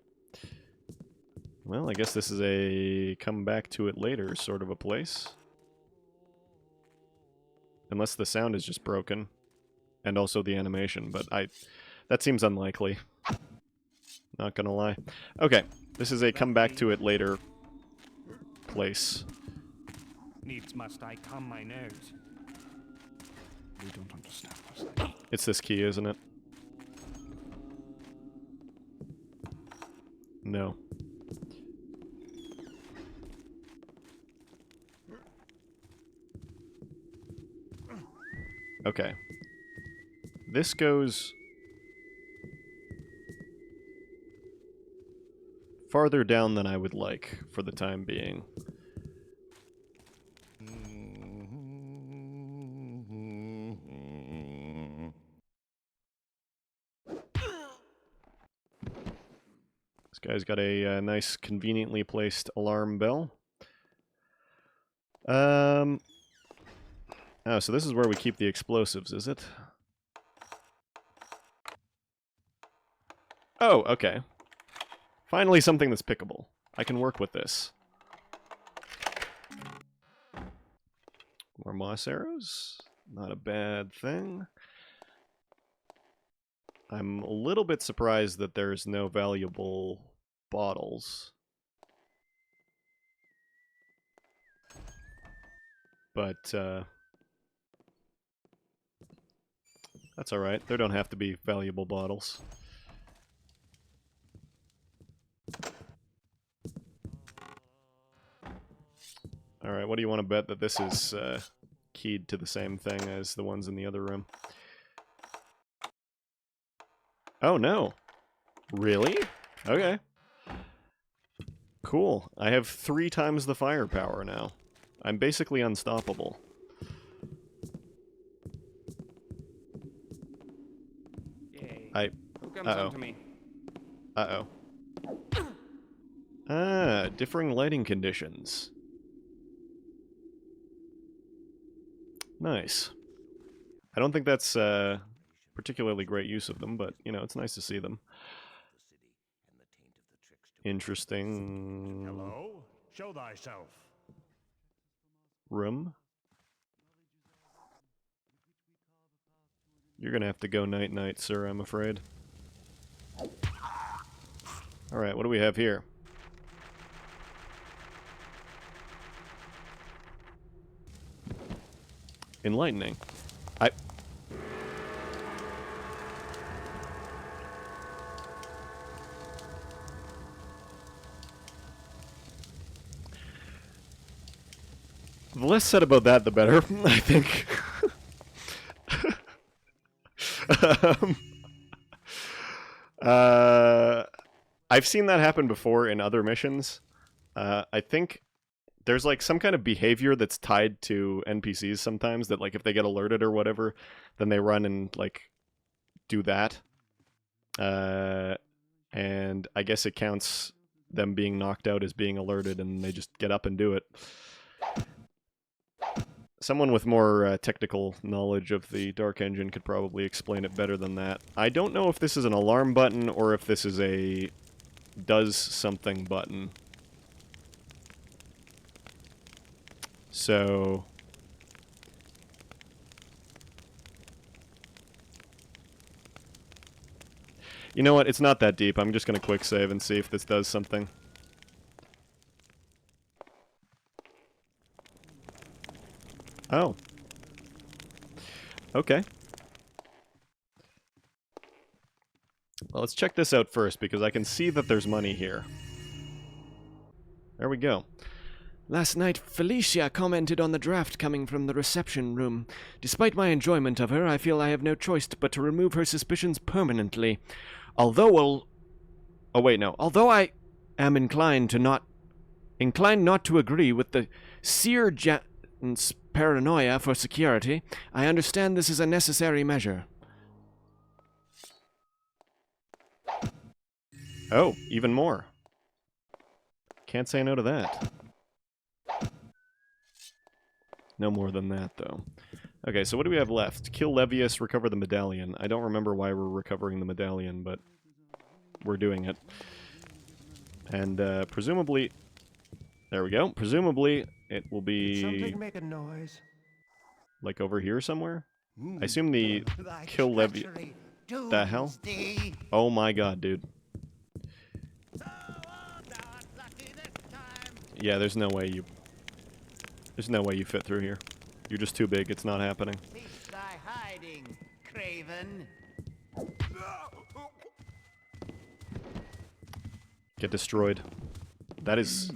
Well, I guess this is a come back to it later sort of a place. Unless the sound is just broken. And also the animation, but that seems unlikely. Not gonna lie. Okay, this is a come back to it later place. Needs must I come, my nose. We don't understand us. It's this key, isn't it? No. Okay. This goes farther down than I would like for the time being. This guy's got a nice, conveniently placed alarm bell. Oh, so this is where we keep the explosives, is it? Oh, okay. Finally something that's pickable. I can work with this. More moss arrows. Not a bad thing. I'm a little bit surprised that there's no valuable bottles. But, that's alright. There don't have to be valuable bottles. Alright, what do you want to bet that this is, keyed to the same thing as the ones in the other room? Oh, no. Really? Okay. Cool. I have 3 times the firepower now. I'm basically unstoppable. Yay. Who comes on to me? Uh-oh. Ah, differing lighting conditions. Nice. I don't think that's particularly great use of them, but, you know, it's nice to see them. Interesting. Hello? Show thyself. Room. You're gonna have to go night-night, sir, I'm afraid. Alright, what do we have here? Enlightening. The less said about that, the better, I think. um, I've seen that happen before in other missions. I think there's like some kind of behavior that's tied to NPCs sometimes that like if they get alerted or whatever, then they run and like do that. And I guess it counts them being knocked out as being alerted and they just get up and do it. Someone with more technical knowledge of the Dark Engine could probably explain it better than that. I don't know if this is an alarm button or if this is a does something button. So... You know what? It's not that deep. I'm just going to quick save and see if this does something. Oh. Okay. Well, let's check this out first, because I can see that there's money here. There we go. Last night, Felicia commented on the draft coming from the reception room. Despite my enjoyment of her, I feel I have no choice but to remove her suspicions permanently. Although I am inclined not to agree with the Seer Jan's paranoia for security, I understand this is a necessary measure. Oh, even more. Can't say no to that. No more than that, though. Okay, so what do we have left? Kill Levius, recover the medallion. I don't remember why we're recovering the medallion, but we're doing it. And, presumably... There we go. Presumably, it will be... Something make a noise. Like over here somewhere? I assume the kill Levius... The hell? Oh my god, dude. Yeah, there's no way you... There's no way you fit through here. You're just too big. It's not happening. Cease thy hiding, craven. Get destroyed. That is...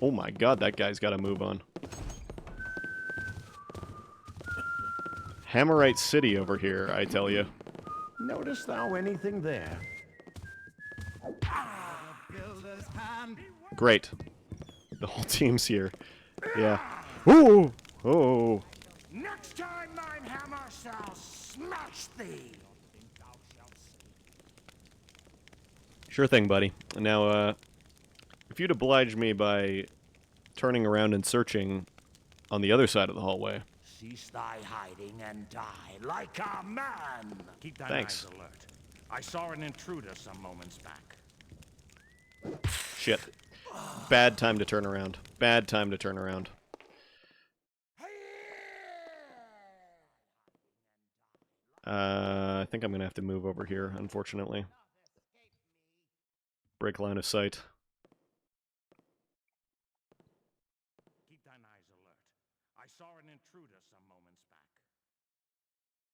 Oh my god, that guy's got to move on. Hammerite City over here, I tell you. Notice thou anything there? Builder's hand. Great. The whole team's here. Yeah. Ooh! Oh! Next time mine hammer shall smash thee. Sure thing, buddy. Now, if you'd oblige me by turning around and searching on the other side of the hallway. Cease thy hiding and die like a man. Keep thine Thanks. eyes alert. I saw an intruder some moments back. Shit. Bad time to turn around. Bad time to turn around. I think I'm gonna have to move over here, unfortunately. Break line of sight. Keep thine eyes alert. I saw an intruder some moments back.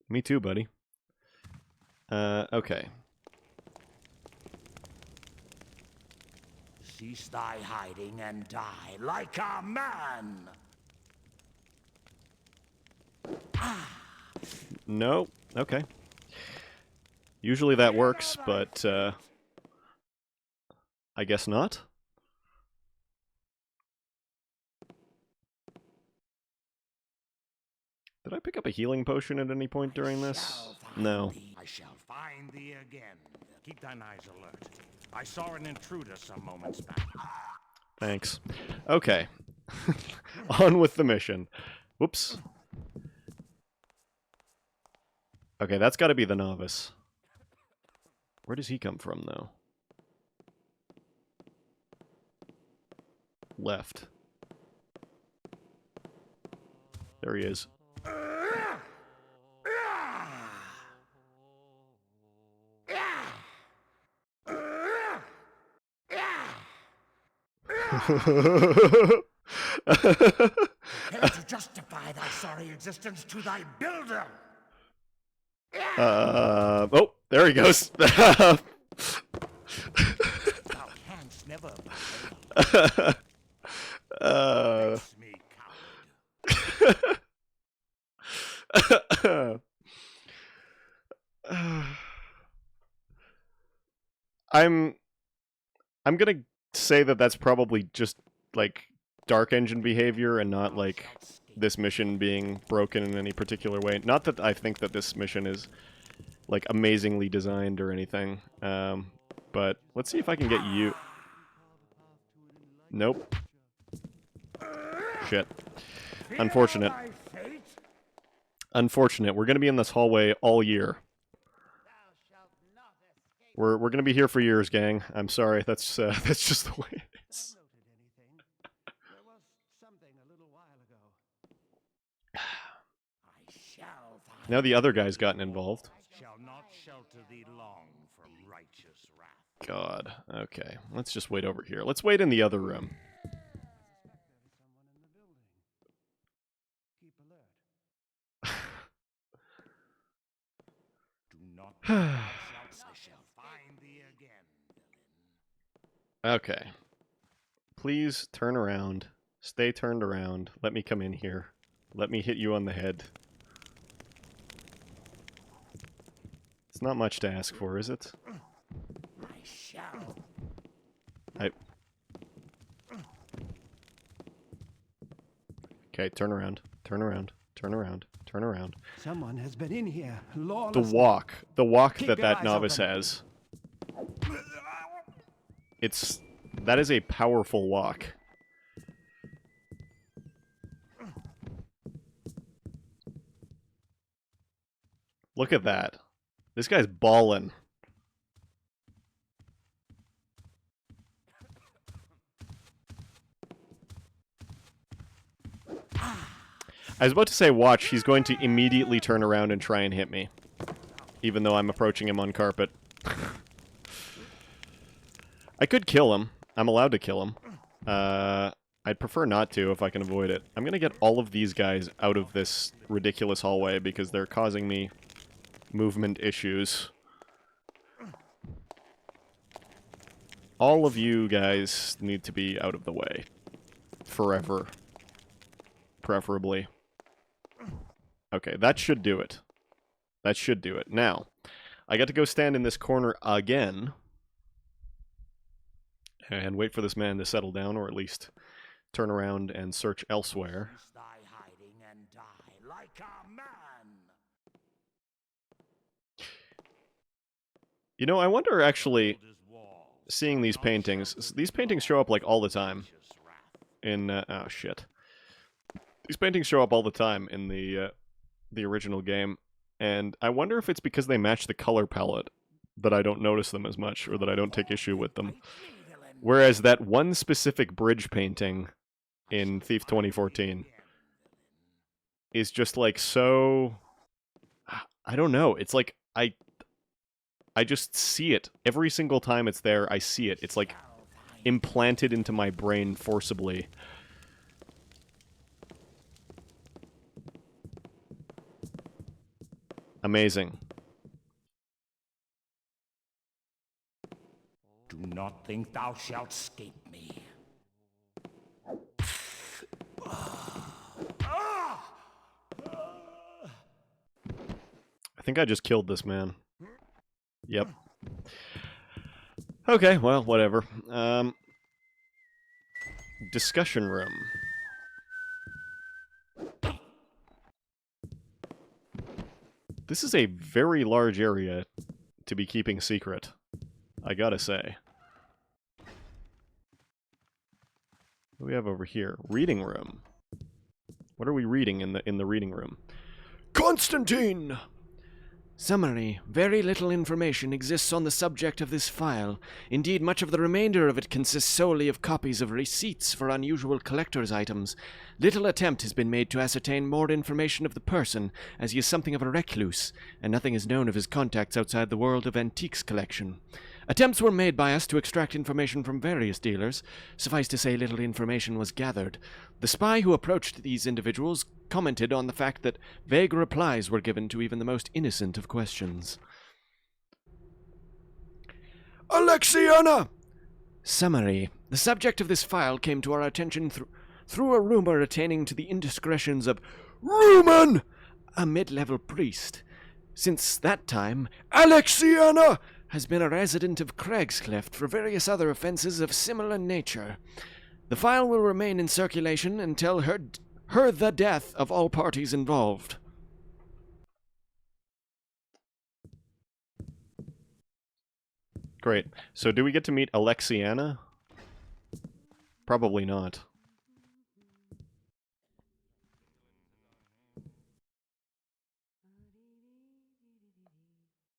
Me too, buddy. Okay. Cease thy hiding and die like a man! No. Okay. Usually that works, but, I guess not. Did I pick up a healing potion at any point during this? No. I shall find thee again. Keep thine eyes alert. I saw an intruder some moments back. Thanks. Okay. On with the mission. Whoops. Okay, that's gotta be the novice. Where does he come from, though? Left. There he is. To justify thy sorry existence to thy builder! Oh, there he goes. Thou canst never Face me, coward. I'm gonna say that that's probably just, like, Dark Engine behavior and not, like, this mission being broken in any particular way. Not that I think that this mission is, like, amazingly designed or anything. But let's see if I can get you... Nope. Shit. Unfortunate. Unfortunate. We're gonna be in this hallway all year. We're gonna be here for years, gang. I'm sorry. That's just the way it is. Now the other guy's gotten involved. Shall not shelter thee long from righteous wrath. God. Okay. Let's just wait over here. Let's wait in the other room. Do not I shall find thee again, villain. Okay. Please turn around. Stay turned around. Let me come in here. Let me hit you on the head. It's not much to ask for, is it? I shall. Okay, turn around. Turn around. Turn around. Turn around. Someone has been in here. Lawless. The walk. The walk Keep that your that eyes novice open. has. That is a powerful walk. Look at that. This guy's ballin'. I was about to say, watch, he's going to immediately turn around and try and hit me. Even though I'm approaching him on carpet. I could kill him. I'm allowed to kill him. I'd prefer not to if I can avoid it. I'm gonna get all of these guys out of this ridiculous hallway because they're causing me movement issues. All of you guys need to be out of the way. Forever. Preferably. Okay, that should do it. That should do it. Now, I got to go stand in this corner again. And wait for this man to settle down, or at least turn around and search elsewhere. Cease thy hiding and die like a man. You know, I wonder actually, seeing these paintings show up like all the time in, oh shit. These paintings show up all the time in the original game, and I wonder if it's because they match the color palette that I don't notice them as much, or that I don't take issue with them. Whereas that one specific bridge painting in Thief 2014 is just like so... I don't know. It's like I just see it. Every single time it's there, I see it. It's like implanted into my brain forcibly. Amazing. Do not think thou shalt escape me. I think I just killed this man. Yep. Okay, well, whatever. Discussion room. This is a very large area to be keeping secret, I gotta say. What do we have over here? Reading room. What are we reading in the reading room? Constantine! Summary. Very little information exists on the subject of this file. Indeed, much of the remainder of it consists solely of copies of receipts for unusual collector's items. Little attempt has been made to ascertain more information of the person, as he is something of a recluse, and nothing is known of his contacts outside the world of antiques collection. Attempts were made by us to extract information from various dealers. Suffice to say, little information was gathered. The spy who approached these individuals commented on the fact that vague replies were given to even the most innocent of questions. Alexiana! Summary. The subject of this file came to our attention through a rumor attaining to the indiscretions of Ruman! a mid-level priest. Since that time, Alexiana! has been a resident of Craigscleft for various other offenses of similar nature. The file will remain in circulation until her the death of all parties involved. Great. So do we get to meet Alexiana? Probably not.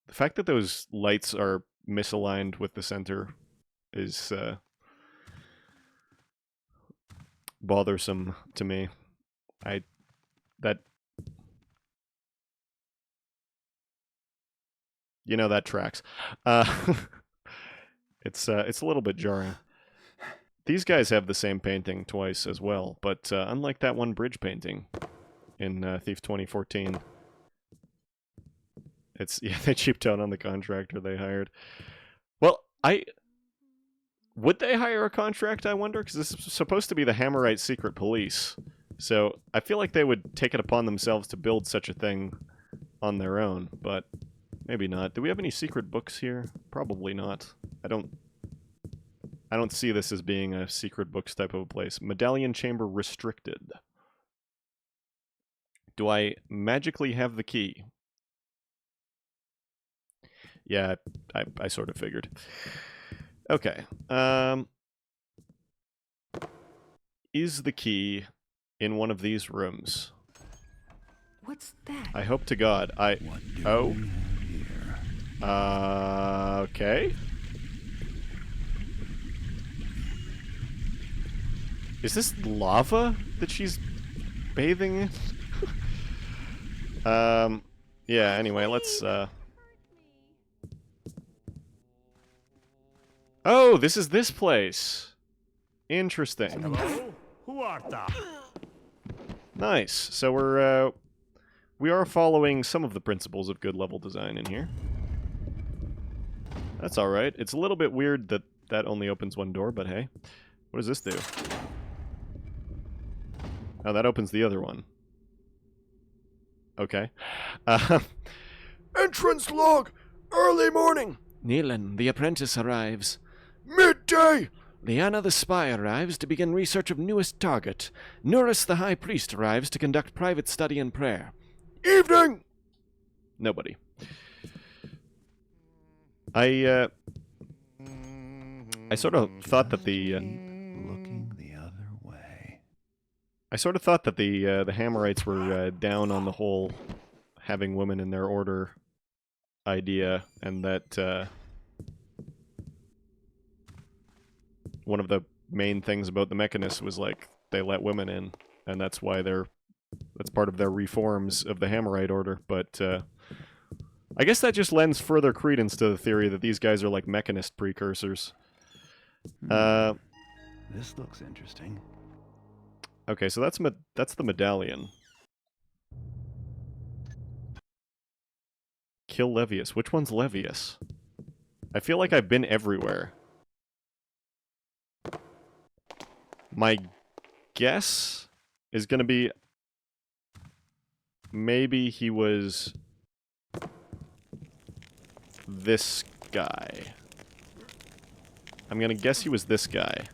The fact that those lights are misaligned with the center is bothersome to me. You know, that tracks. It's a little bit jarring. These guys have the same painting twice as well, but unlike that one bridge painting in Thief 2014, yeah, they cheaped out on the contractor they hired. Well, would they hire a contract, I wonder? Because this is supposed to be the Hammerite secret police. So I feel like they would take it upon themselves to build such a thing on their own, but maybe not. Do we have any secret books here? Probably not. I don't see this as being a secret books type of a place. Medallion chamber restricted. Do I magically have the key? Yeah, I sort of figured. Okay. Is the key in one of these rooms? What's that? I hope to God. Oh. Okay. Is this lava that she's bathing in? Yeah, anyway, let's, Oh, this is this place. Interesting. Hello? Who art thou? Nice. So we are following some of the principles of good level design in here. That's alright. It's a little bit weird that that only opens one door, but hey. What does this do? Oh, that opens the other one. Okay. Entrance log! Early morning! Neelan, the apprentice, arrives. Midday! Liana the spy arrives to begin research of newest target. Nuris the high priest arrives to conduct private study and prayer. Evening! Nobody. I sort of thought that the Looking the other way. I sort of thought that the Hammerites were down on the whole having women in their order idea, and that one of the main things about the Mechanists was like they let women in, and that's why that's part of their reforms of the Hammerite order. But I guess that just lends further credence to the theory that these guys are like mechanist precursors. This looks interesting. Okay, so that's the medallion. Kill Levius. Which one's Levius? I feel like I've been everywhere. My guess is gonna be maybe he was this guy. I'm gonna guess he was this guy.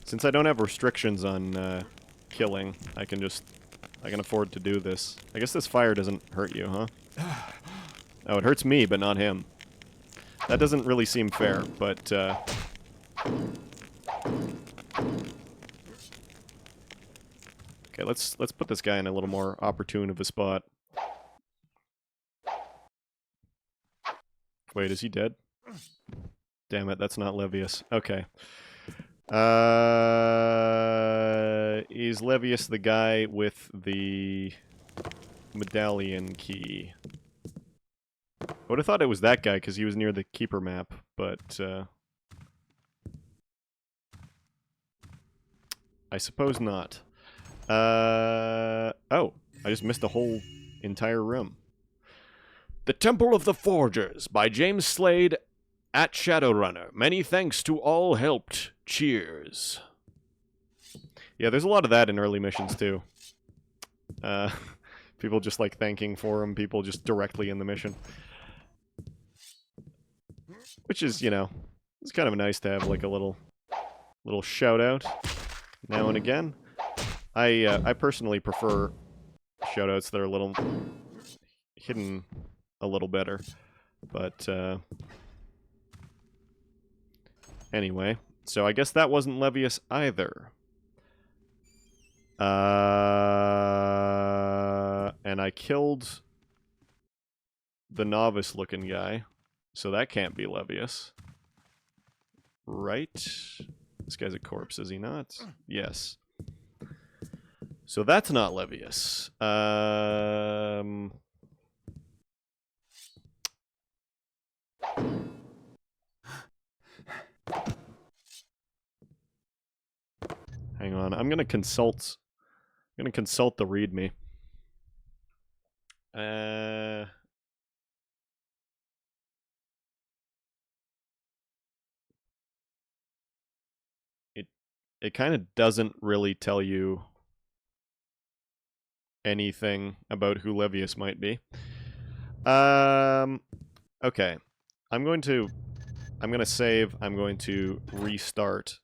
Since I don't have restrictions on killing, I can afford to do this. I guess this fire doesn't hurt you, huh? Oh, it hurts me, but not him. That doesn't really seem fair, but okay, let's put this guy in a little more opportune of a spot. Wait, is he dead? Damn it, that's not Levius. Okay. Is Levius the guy with the medallion key? I would have thought it was that guy because he was near the keeper map, but I suppose not. Oh, I just missed a whole entire room. The Temple of the Forgers by James Slade at Shadowrunner. Many thanks to all helped. Cheers. Yeah, there's a lot of that in early missions too. People just like thanking for them, people just directly in the mission. Which is, you know, it's kind of nice to have like a little shout out now and again. I personally prefer shoutouts that are a little hidden a little better. But anyway, so I guess that wasn't Levius either. And I killed the novice-looking guy, so that can't be Levius. Right? This guy's a corpse, is he not? Yes. So that's not Levius. Hang on, I'm gonna consult the README. It kind of doesn't really tell you anything about who Levius might be. Okay. I'm gonna save, I'm going to restart.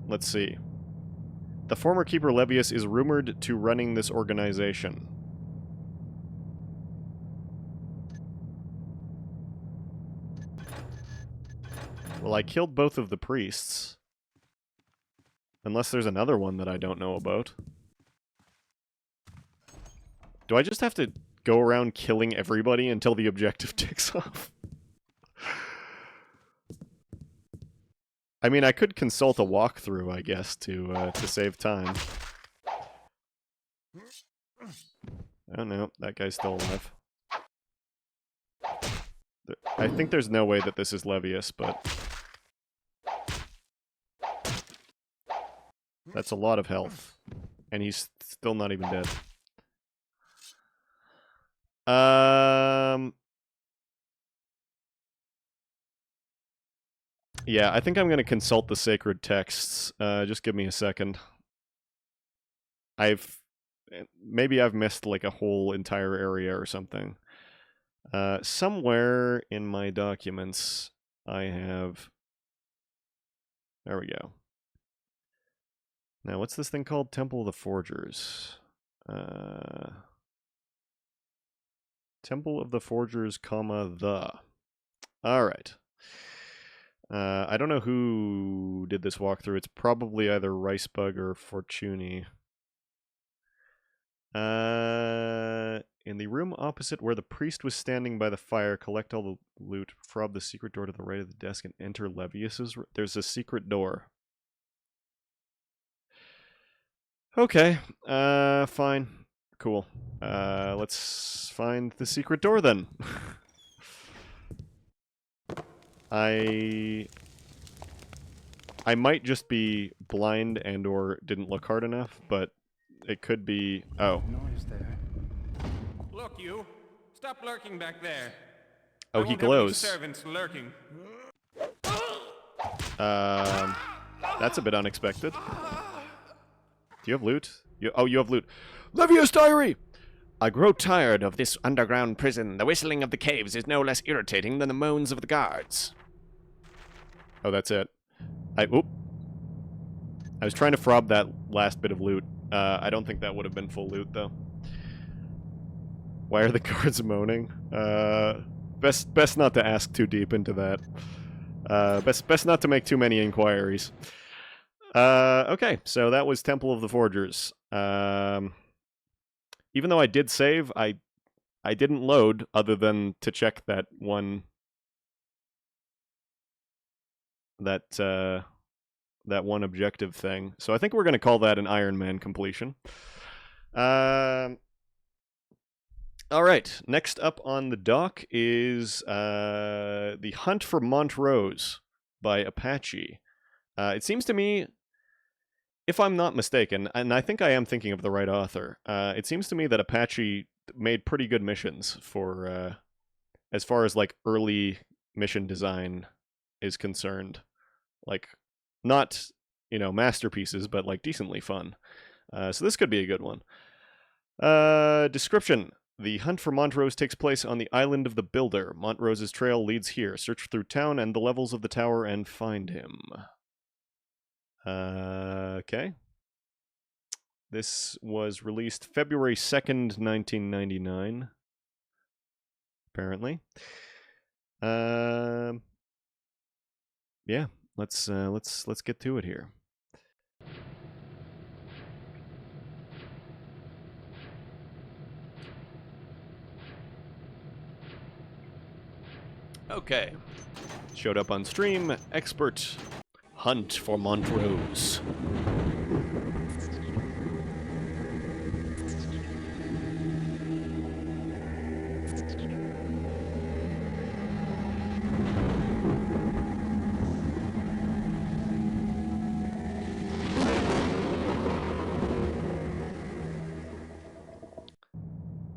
Let's see. The former Keeper Levius is rumored to running this organization. Well, I killed both of the priests. Unless there's another one that I don't know about. Do I just have to go around killing everybody until the objective ticks off? I mean, I could consult a walkthrough, I guess, to save time. Oh no, that guy's still alive. I think there's no way that this is Levius, but... That's a lot of health. And he's still not even dead. Yeah, I think I'm going to consult the sacred texts. Just give me a second. Maybe I've missed like a whole entire area or something. Somewhere in my documents, I have... There we go. Now, what's this thing called? Temple of the Forgers. Temple of the Forgers, comma, the. Alright. I don't know who did this walkthrough. It's probably either Ricebug or Fortuny. In the room opposite where the priest was standing by the fire, collect all the loot, probe the secret door to the right of the desk, and enter Levius's room. There's a secret door. Okay, fine. Cool. Let's find the secret door then. I might just be blind and or didn't look hard enough, but it could be... Oh. Noise there. Look, you! Stop lurking back there! Oh, I he won't have any glows. servants lurking. That's a bit unexpected. Do you have loot? Oh, you have loot. Levius diary! I grow tired of this underground prison. The whistling of the caves is no less irritating than the moans of the guards. Oh, that's it. Oop. I was trying to frob that last bit of loot. I don't think that would have been full loot, though. Why are the guards moaning? Best not to ask too deep into that. Best not to make too many inquiries. Okay, so that was Temple of the Forgers. Even though I did save, I didn't load other than to check that one... that one objective thing. So I think we're going to call that an Iron Man completion. Alright, next up on the dock is The Hunt for Montrose by Apache. It seems to me, if I'm not mistaken, and I think I am thinking of the right author, it seems to me that Apache made pretty good missions for, as far as, like, early mission design is concerned. Like, not, you know, masterpieces, but, like, decently fun. So this could be a good one. Description. The hunt for Montrose takes place on the island of the Builder. Montrose's trail leads here. Search through town and the levels of the tower and find him. Okay. This was released February 2nd, 1999. Apparently. Yeah, let's get to it here. Okay. Showed up on stream. Expert. Hunt for Montrose.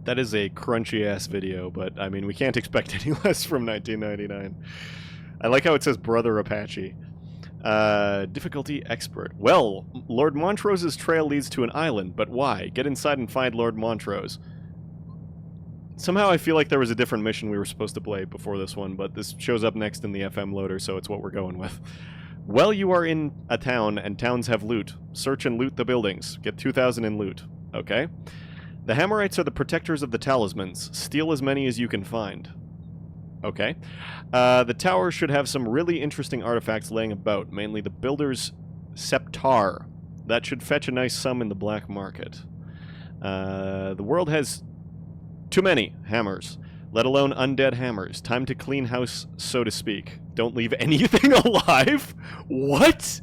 That is a crunchy-ass video, but, I mean, we can't expect any less from 1999. I like how it says Brother Apache. Difficulty Expert. Well, Lord Montrose's trail leads to an island, but why? Get inside and find Lord Montrose. Somehow I feel like there was a different mission we were supposed to play before this one, but this shows up next in the FM loader, so it's what we're going with. Well, you are in a town, and towns have loot. Search and loot the buildings. Get 2,000 in loot. Okay? The Hammerites are the protectors of the talismans. Steal as many as you can find. Okay. The tower should have some really interesting artifacts laying about, mainly the builder's scepter. That should fetch a nice sum in the black market. The world has too many hammers, let alone undead hammers. Time to clean house, so to speak. Don't leave anything alive? What?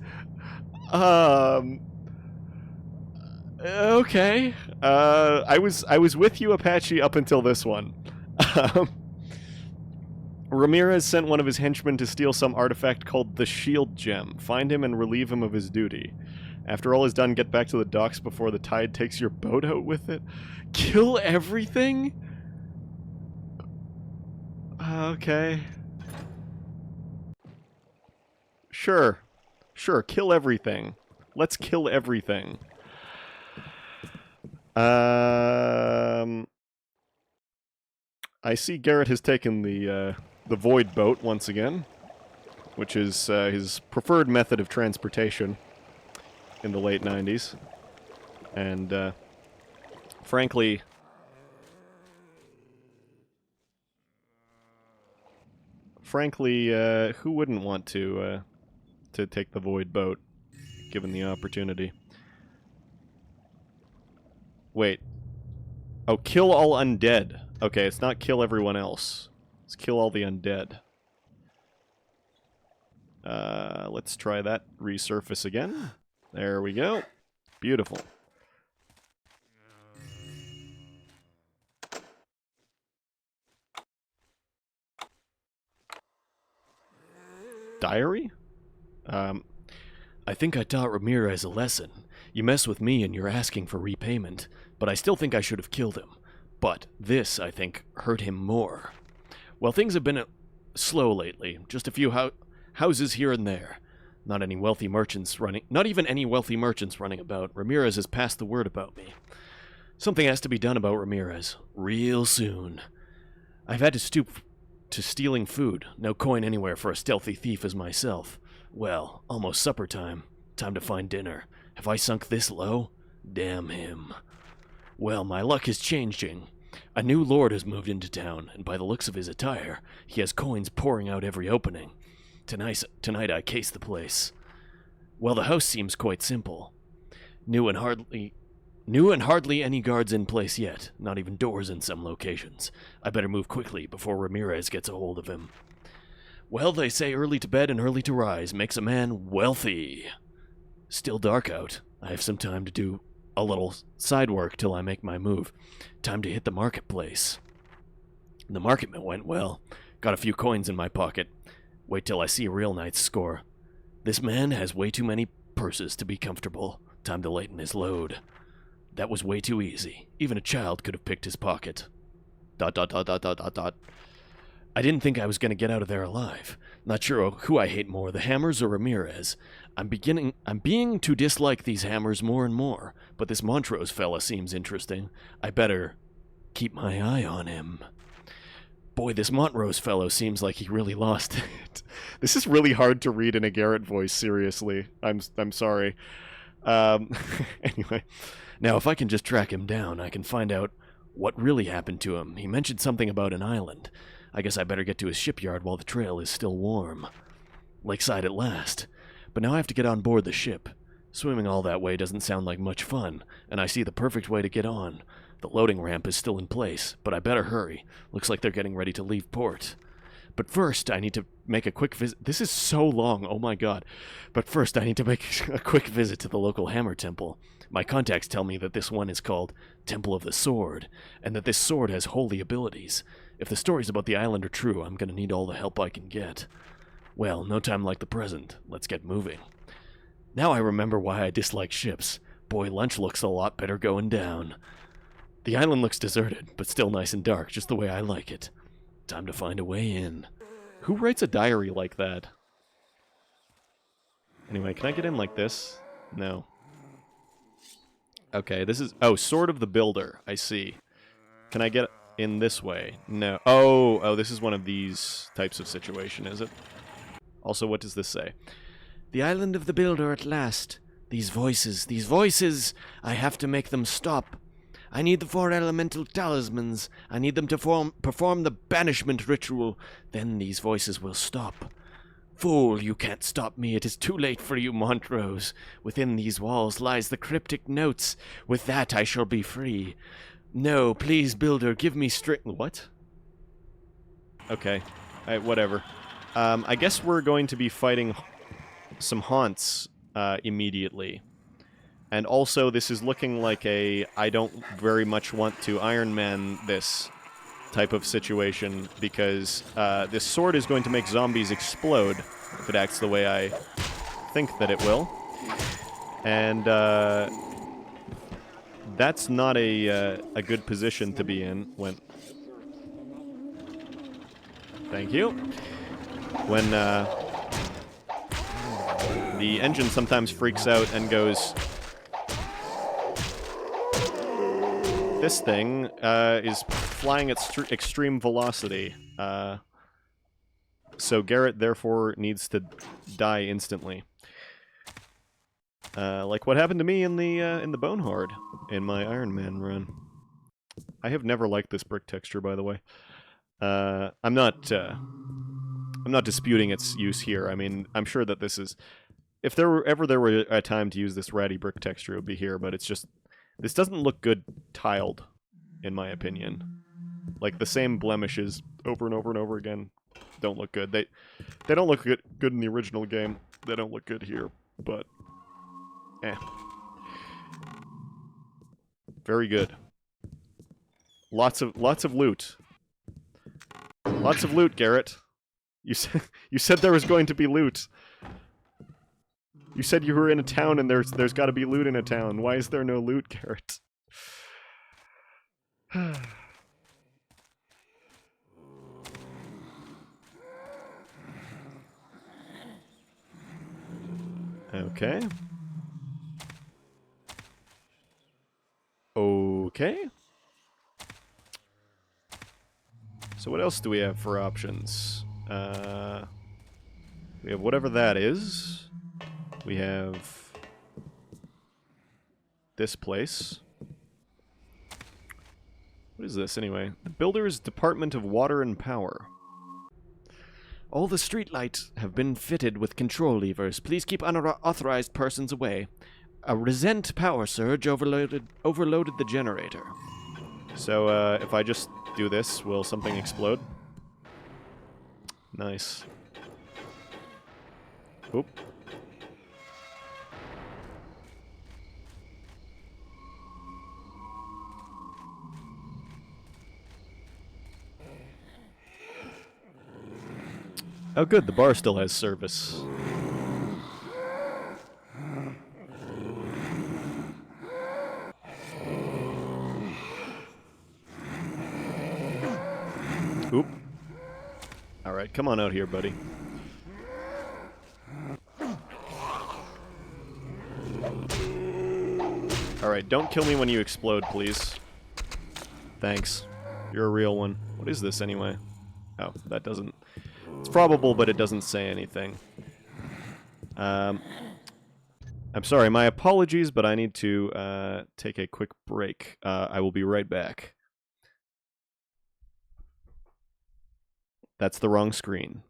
Okay. I was with you, Apache, up until this one. Ramirez sent one of his henchmen to steal some artifact called the Shield Gem. Find him and relieve him of his duty. After all is done, get back to the docks before the tide takes your boat out with it. Kill everything? Okay. Sure. Sure, kill everything. Let's kill everything. I see Garrett has taken the Void boat once again, which is his preferred method of transportation in the late 90s. And, frankly, who wouldn't want to take the Void boat, given the opportunity? Wait. Oh, kill all undead. Okay, it's not kill everyone else. Let's kill all the undead. Let's try that resurface again. There we go. Beautiful. diary? I think I taught Ramirez a lesson. You mess with me and you're asking for repayment, but I still think I should have killed him. But this, I think, hurt him more. Well, things have been slow lately. Just a few houses here and there. Not even any wealthy merchants running about. Ramirez has passed the word about me. Something has to be done about Ramirez. Real soon. I've had to stoop to stealing food. No coin anywhere for a stealthy thief as myself. Well, almost supper time. Time to find dinner. Have I sunk this low? Damn him. Well, my luck is changing. A new lord has moved into town, and by the looks of his attire, he has coins pouring out every opening. Tonight I case the place. Well, the house seems quite simple. New and hardly any guards in place yet, not even doors in some locations. I better move quickly before Ramirez gets a hold of him. Well, they say early to bed and early to rise makes a man wealthy. Still dark out. I have some time to do a little side work till I make my move. Time to hit the marketplace. The market went well. Got a few coins in my pocket. Wait till I see a real night's score. This man has way too many purses to be comfortable. Time to lighten his load. That was way too easy. Even a child could have picked his pocket. ... I didn't think I was going to get out of there alive. Not sure who I hate more, the Hammers or Ramirez. I'm beginning to dislike these Hammers more and more, but this Montrose fella seems interesting. I better keep my eye on him. Boy, this Montrose fellow seems like he really lost it. This is really hard to read in a Garrett voice, seriously. I'm sorry. Anyway, now if I can just track him down, I can find out what really happened to him. He mentioned something about an island. I guess I better get to his shipyard while the trail is still warm. Lakeside at last. But now I have to get on board the ship. Swimming all that way doesn't sound like much fun, and I see the perfect way to get on. The loading ramp is still in place, but I better hurry. Looks like they're getting ready to leave port. But first, I need to make a quick visit. This is so long, oh my god. But first, I need to make a quick visit to the local hammer temple. My contacts tell me that this one is called Temple of the Sword, and that this sword has holy abilities. If the stories about the island are true, I'm gonna need all the help I can get. Well, no time like the present. Let's get moving. Now I remember why I dislike ships. Boy, lunch looks a lot better going down. The island looks deserted, but still nice and dark, just the way I like it. Time to find a way in. Who writes a diary like that? Anyway, can I get in like this? No. Okay, this is... Oh, Sword of the Builder. I see. Can I get in this way? No. Oh, this is one of these types of situation, is it? Also, what does this say? The island of the builder at last. These voices, I have to make them stop. I need the 4 elemental talismans. I need them to perform the banishment ritual. Then these voices will stop. Fool, you can't stop me. It is too late for you, Montrose. Within these walls lies the cryptic notes. With that I shall be free. No, please, builder, give me What? Okay. Whatever. I guess we're going to be fighting some haunts immediately. And also, this is looking like I don't very much want to Iron Man this type of situation, because this sword is going to make zombies explode if it acts the way I think that it will. And that's not a good position to be in when... Thank you. When the engine sometimes freaks out and goes... This thing is flying at extreme velocity, so Garrett therefore needs to die instantly. Like what happened to me in the Bonehard in my Iron Man run. I have never liked this brick texture, by the way. I'm not disputing its use here. I mean, I'm sure that this is... If there were a time to use this ratty brick texture, it would be here, but it's just... This doesn't look good tiled, in my opinion. Like, the same blemishes over and over and over again don't look good. They don't look good in the original game. They don't look good here, but... Very good. Lots of loot. Lots of loot, Garrett. You said there was going to be loot. You said you were in a town and there's got to be loot in a town. Why is there no loot, Garrett? Okay. Okay. So what else do we have for options? We have whatever that is. We have this place. What is this, anyway? The Builder's Department of Water and Power. All the streetlights have been fitted with control levers. Please keep unauthorized persons away. A resent power surge overloaded the generator. So, if I just do this, will something explode? Nice. Oop. Oh good, the bar still has service. Oop. Alright, come on out here, buddy. Alright, don't kill me when you explode, please. Thanks. You're a real one. What is this, anyway? Oh, that doesn't... It's probable, but it doesn't say anything. I'm sorry, my apologies, but I need to take a quick break. I will be right back. That's the wrong screen.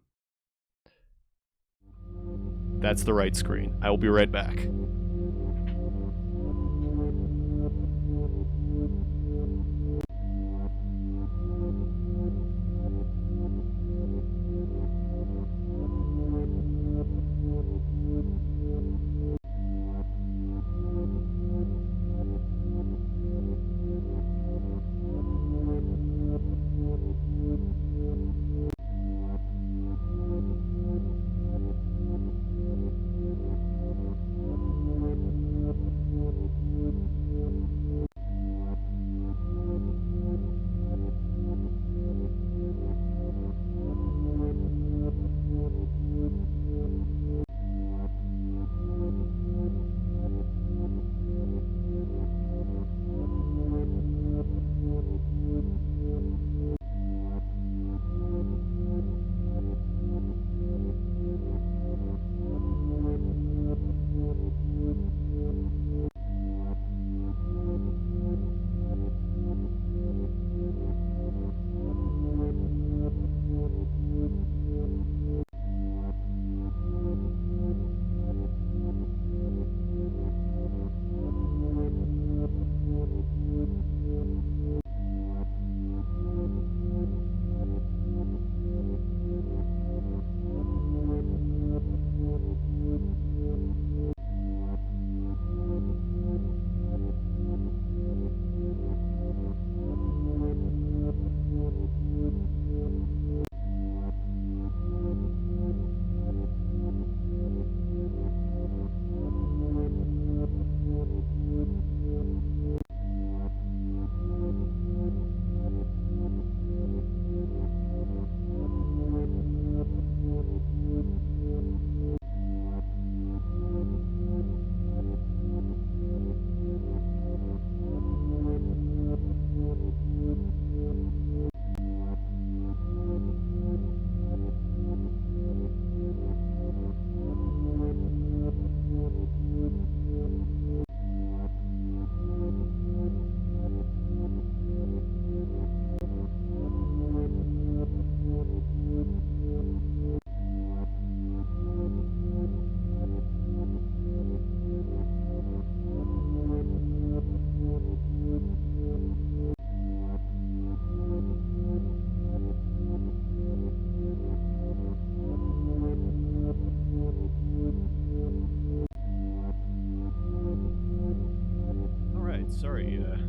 That's the right screen. I will be right back.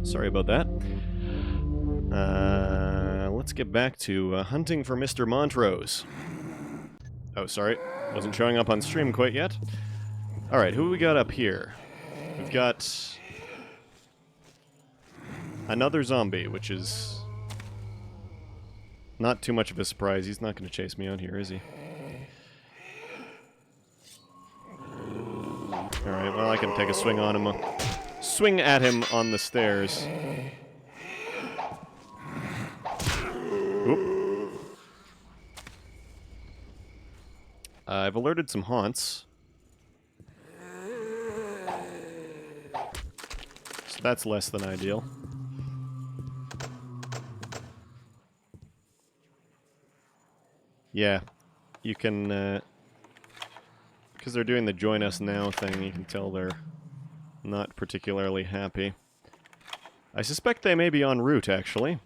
Sorry about that. Let's get back to hunting for Mr. Montrose. Oh, sorry. Wasn't showing up on stream quite yet. Alright, who we got up here? We've got another zombie, which is not too much of a surprise. He's not going to chase me out here, is he? Alright, well, I can take a swing on him. Swing at him on the stairs. Oop. I've alerted some haunts. So that's less than ideal. Yeah, you can, because they're doing the join us now thing, you can tell they're not particularly happy. I suspect they may be en route, actually.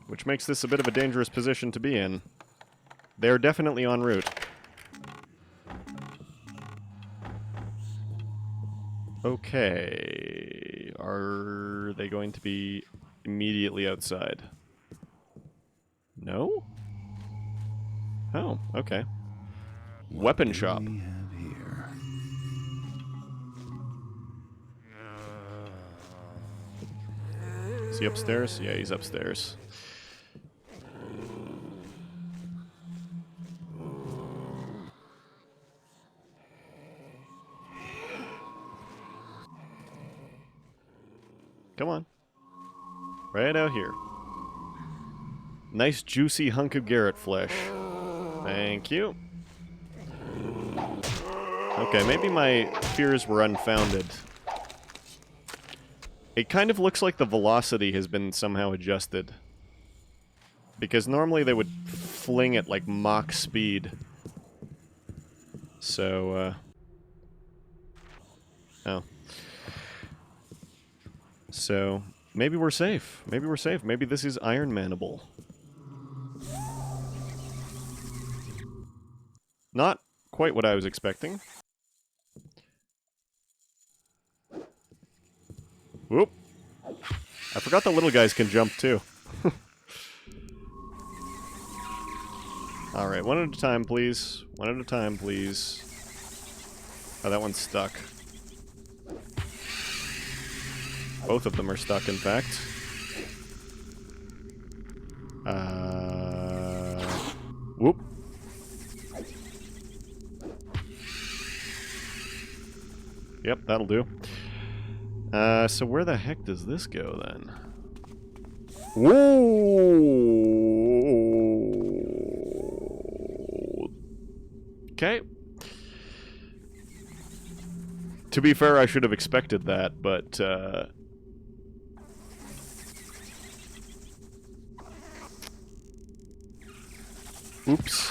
Which makes this a bit of a dangerous position to be in. They're definitely en route. Okay. Are they going to be immediately outside? No? Oh, okay. Weapon shop. We have here. Is he upstairs? Yeah, he's upstairs. Come on. Right out here. Nice juicy hunk of Garrett flesh. Thank you. Okay, maybe my fears were unfounded. It kind of looks like the velocity has been somehow adjusted. Because normally they would fling at like Mach speed. So, oh. So, maybe we're safe. Maybe we're safe. Maybe this is Iron Man-able. Not quite what I was expecting. Whoop. I forgot the little guys can jump too. Alright, one at a time, please. One at a time, please. Oh, that one's stuck. Both of them are stuck, in fact. Whoop. Yep, that'll do. So where the heck does this go, then? Whoa! Okay. To be fair, I should have expected that, but, oops.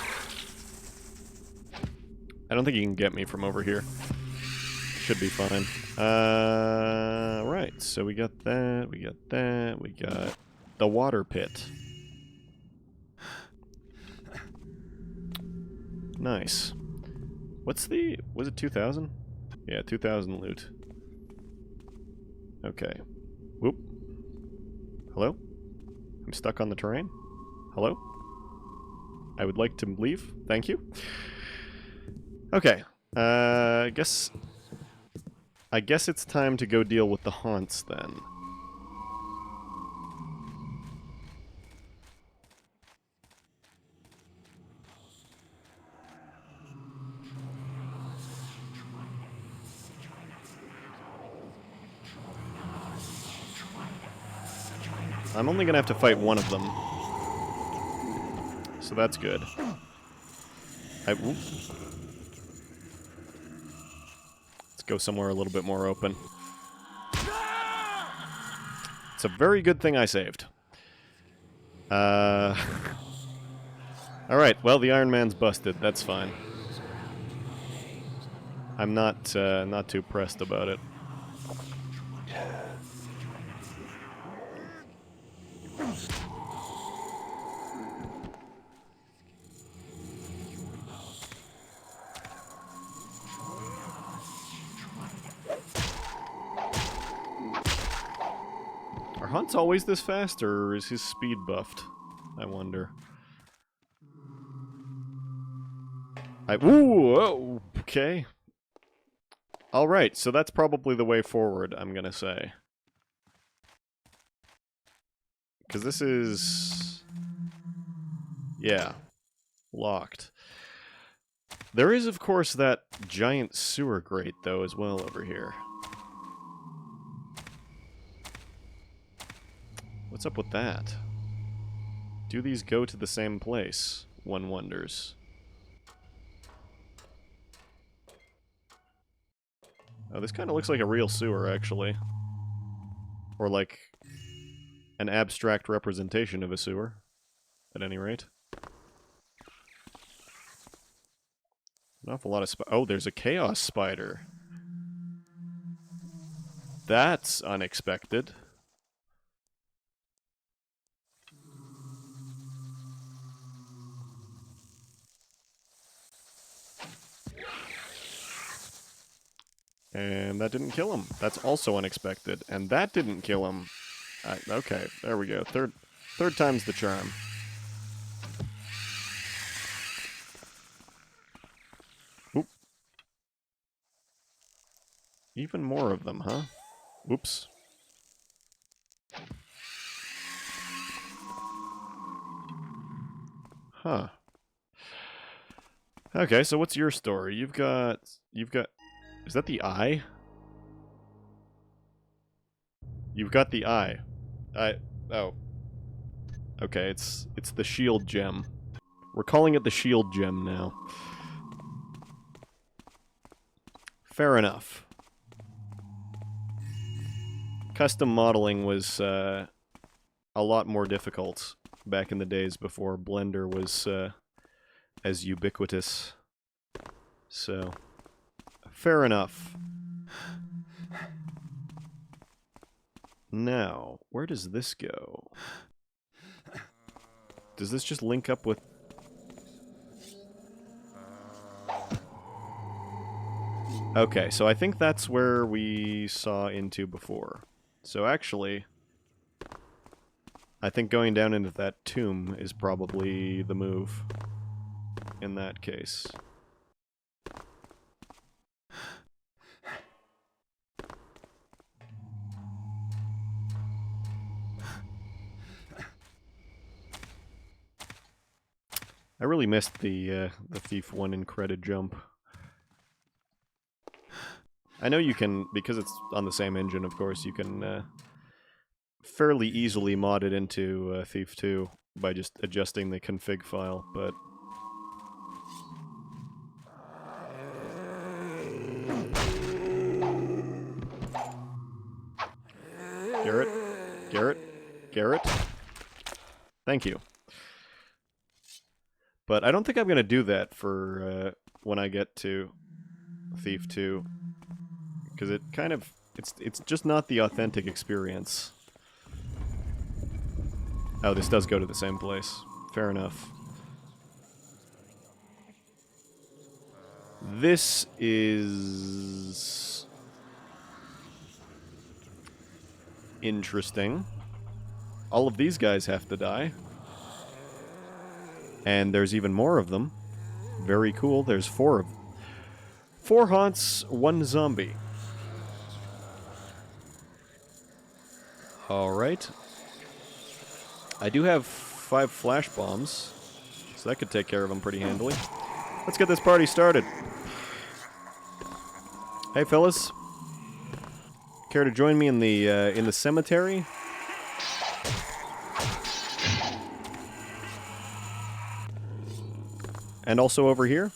I don't think you can get me from over here. Should be fine. Right, so we got that, we got that, we got the water pit. Nice. What's the... was it 2,000? Yeah, 2,000 loot. Okay. Whoop. Hello? I'm stuck on the terrain? Hello? I would like to leave. Thank you. Okay. I guess it's time to go deal with the haunts, then. I'm only gonna have to fight one of them. So that's good. Oop. Let's go somewhere a little bit more open. It's a very good thing I saved. Alright, well, the Iron Man's busted. That's fine. I'm not too pressed about it. Are hunts always this fast, or is his speed buffed? I wonder. Ooh, oh, okay. Alright, so that's probably the way forward, I'm gonna say. Because this is... yeah. Locked. There is, of course, that giant sewer grate, though, as well over here. What's up with that? Do these go to the same place? One wonders. Oh, this kind of looks like a real sewer, actually. Or like an abstract representation of a sewer, at any rate. An awful lot of oh, there's a chaos spider. That's unexpected. And that didn't kill him. That's also unexpected. And that didn't kill him. Okay, there we go. Third time's the charm. Oop. Even more of them, huh? Whoops. Huh. Okay, so what's your story? You've got... Is that the eye? You've got the eye. Oh. Okay, it's the shield gem. We're calling it the shield gem now. Fair enough. Custom modeling was a lot more difficult back in the days before Blender was as ubiquitous. So, fair enough. Now, where does this go? Does this just link up with... Okay, so I think that's where we saw into before. So actually, I think going down into that tomb is probably the move in that case. I really missed the Thief 1 in credit jump. I know you can, because it's on the same engine, of course, you can fairly easily mod it into Thief 2 by just adjusting the config file, but... Garrett? Garrett? Garrett? Thank you. But I don't think I'm going to do that for when I get to Thief 2. Because it kind of... It's just not the authentic experience. Oh, this does go to the same place. Fair enough. This is... interesting. All of these guys have to die. And there's even more of them. Very cool. There's 4 of them. 4 haunts, 1 zombie. Alright. I do have 5 flash bombs, so that could take care of them pretty handily. Let's get this party started. Hey, fellas. Care to join me in the cemetery? And also over here?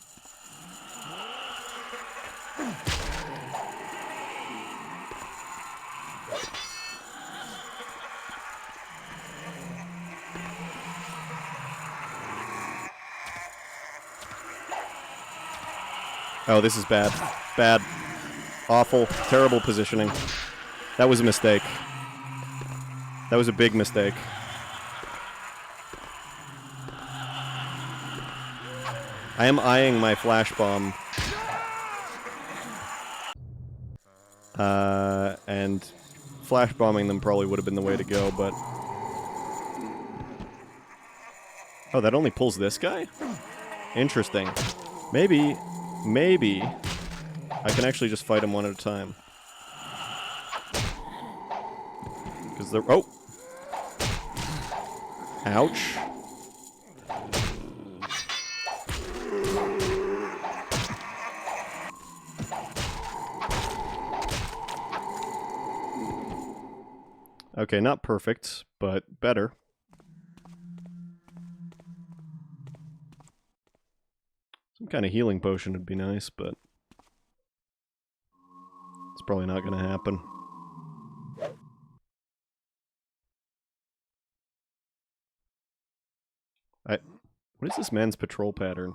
Oh, this is bad. Bad. Awful. Terrible positioning. That was a mistake. That was a big mistake. I am eyeing my flash bomb. And flash bombing them probably would have been the way to go, but... Oh, that only pulls this guy? Interesting. Maybe I can actually just fight them one at a time. Because they're... Oh! Ouch. Okay, not perfect, but better. Some kind of healing potion would be nice, but it's probably not going to happen. What is this man's patrol pattern?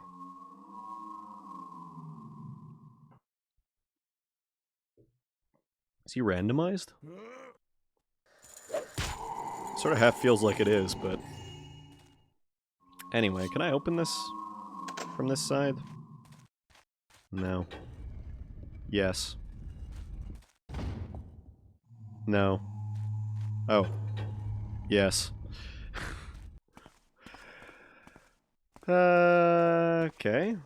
Is he randomized? Sort of half feels like it is, but... Anyway, can I open this from this side? No. Yes. No. Oh. Yes. Okay.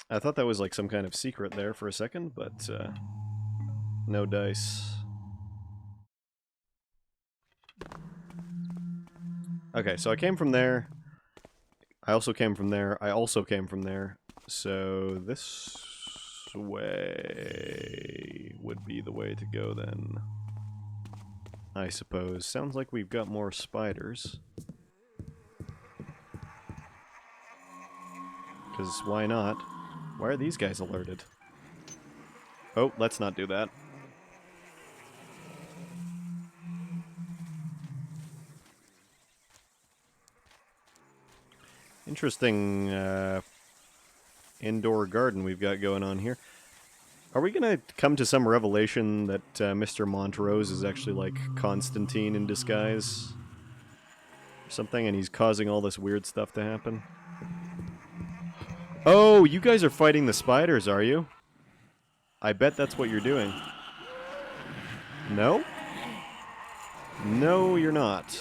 I thought that was like some kind of secret there for a second, but no dice. Okay, so I came from there. I also came from there. I also came from there. So this way would be the way to go then. I suppose. Sounds like we've got more spiders. Because why not? Why are these guys alerted? Oh, let's not do that. Interesting indoor garden we've got going on here. Are we going to come to some revelation that Mr. Montrose is actually like Constantine in disguise? Or something, and he's causing all this weird stuff to happen? Oh, you guys are fighting the spiders, are you? I bet that's what you're doing. No? No, you're not.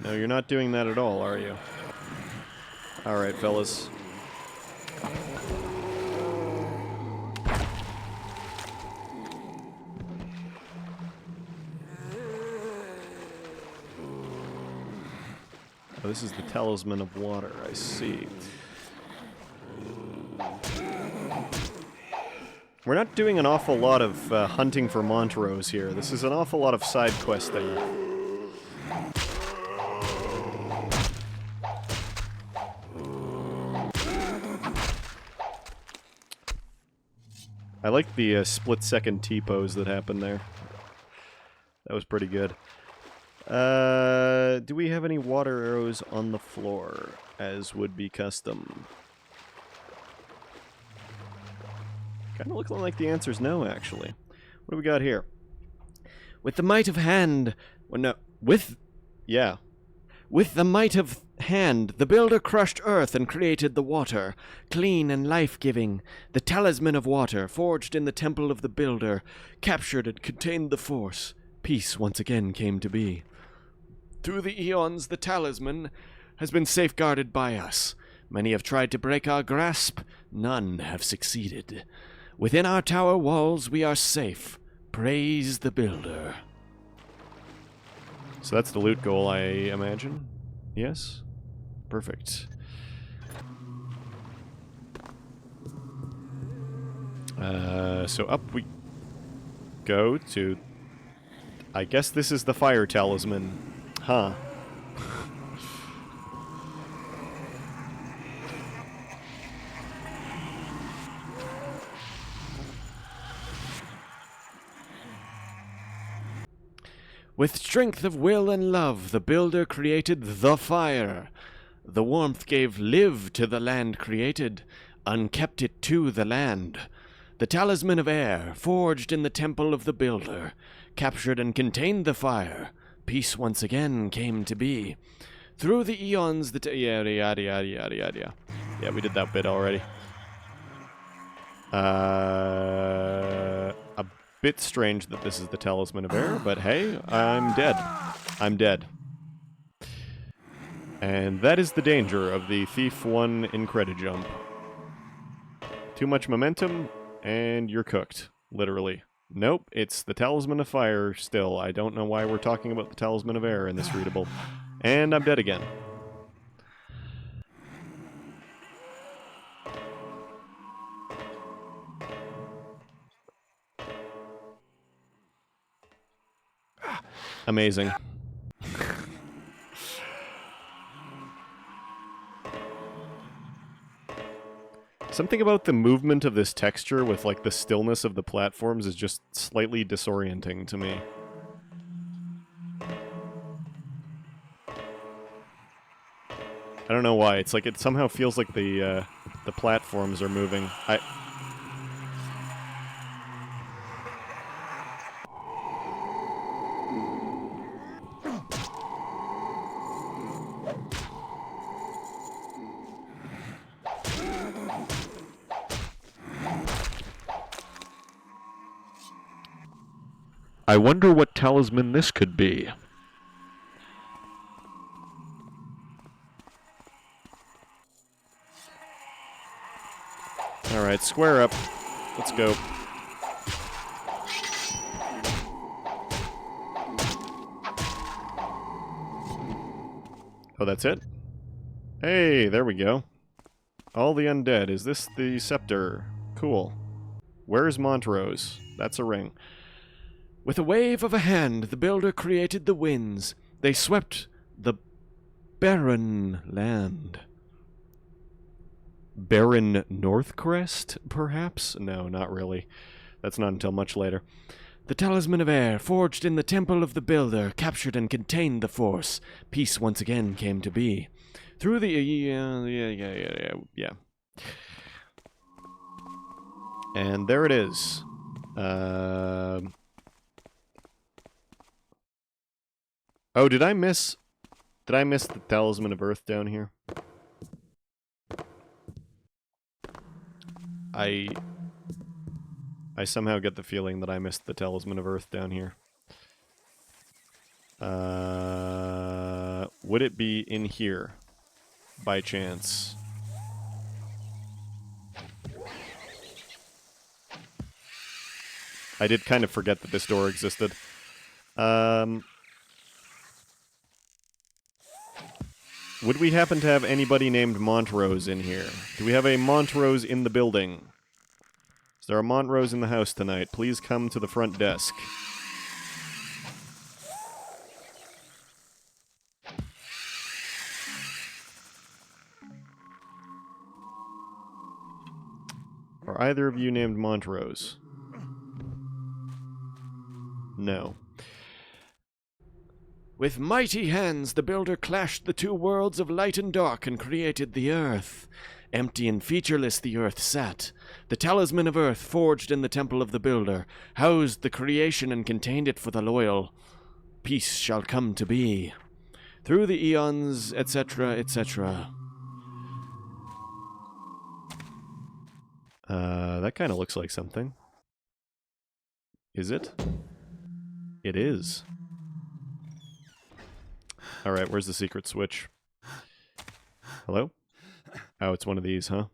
No, you're not doing that at all, are you? Alright, fellas. Oh, this is the Talisman of Water, I see. We're not doing an awful lot of hunting for Montrose here. This is an awful lot of side questing. I like the split-second T-pose that happened there. That was pretty good. Do we have any water arrows on the floor, as would be custom? Kind of looking like the answer's no, actually. What do we got here? With the might of hand... Well, no, with... Yeah. With the might of hand, the builder crushed earth and created the water, clean and life-giving. The talisman of water, forged in the temple of the builder, captured and contained the force. Peace once again came to be. Through the eons, the talisman has been safeguarded by us. Many have tried to break our grasp. None have succeeded. Within our tower walls, we are safe. Praise the builder. So that's the loot goal, I imagine? Yes? Perfect. So up we go to... I guess this is the fire talisman. Huh. With strength of will and love, the builder created the fire. The warmth gave live to the land created, unkept it to the land. The talisman of air, forged in the temple of the builder, captured and contained the fire. Peace once again came to be. Through the eons, yada yada yada yada yada. Yeah, we did that bit already. A bit strange that this is the Talisman of Air, but hey, I'm dead. I'm dead. And that is the danger of the Thief 1 Incredijump. Too much momentum, and you're cooked. Literally. Nope, it's the Talisman of Fire still. I don't know why we're talking about the Talisman of Air in this readable. And I'm dead again. Amazing. Something about the movement of this texture with, like, the stillness of the platforms is just slightly disorienting to me. I don't know why. It's like it somehow feels like the platforms are moving. I wonder what talisman this could be. Alright, square up. Let's go. Oh, that's it? Hey, there we go. All the undead. Is this the scepter? Cool. Where's Montrose? That's a ring. With a wave of a hand, the builder created the winds. They swept the barren land. Barren Northcrest, perhaps? No, not really. That's not until much later. The Talisman of Air, forged in the temple of the builder, captured and contained the force. Peace once again came to be. Through the... yeah. And there it is. Oh, did I miss the Talisman of Earth down here? I somehow get the feeling that I missed the Talisman of Earth down here. Would it be in here, by chance? I did kind of forget that this door existed. Would we happen to have anybody named Montrose in here? Do we have a Montrose in the building? Is there a Montrose in the house tonight? Please come to the front desk. Are either of you named Montrose? No. With mighty hands, the builder clashed the two worlds of light and dark and created the earth. Empty and featureless the earth sat. The Talisman of Earth, forged in the temple of the builder, housed the creation and contained it for the loyal. Peace shall come to be. Through the eons, etc., etc. That kind of looks like something. Is it? It is. Alright, where's the secret switch? Hello? Oh, it's one of these, huh?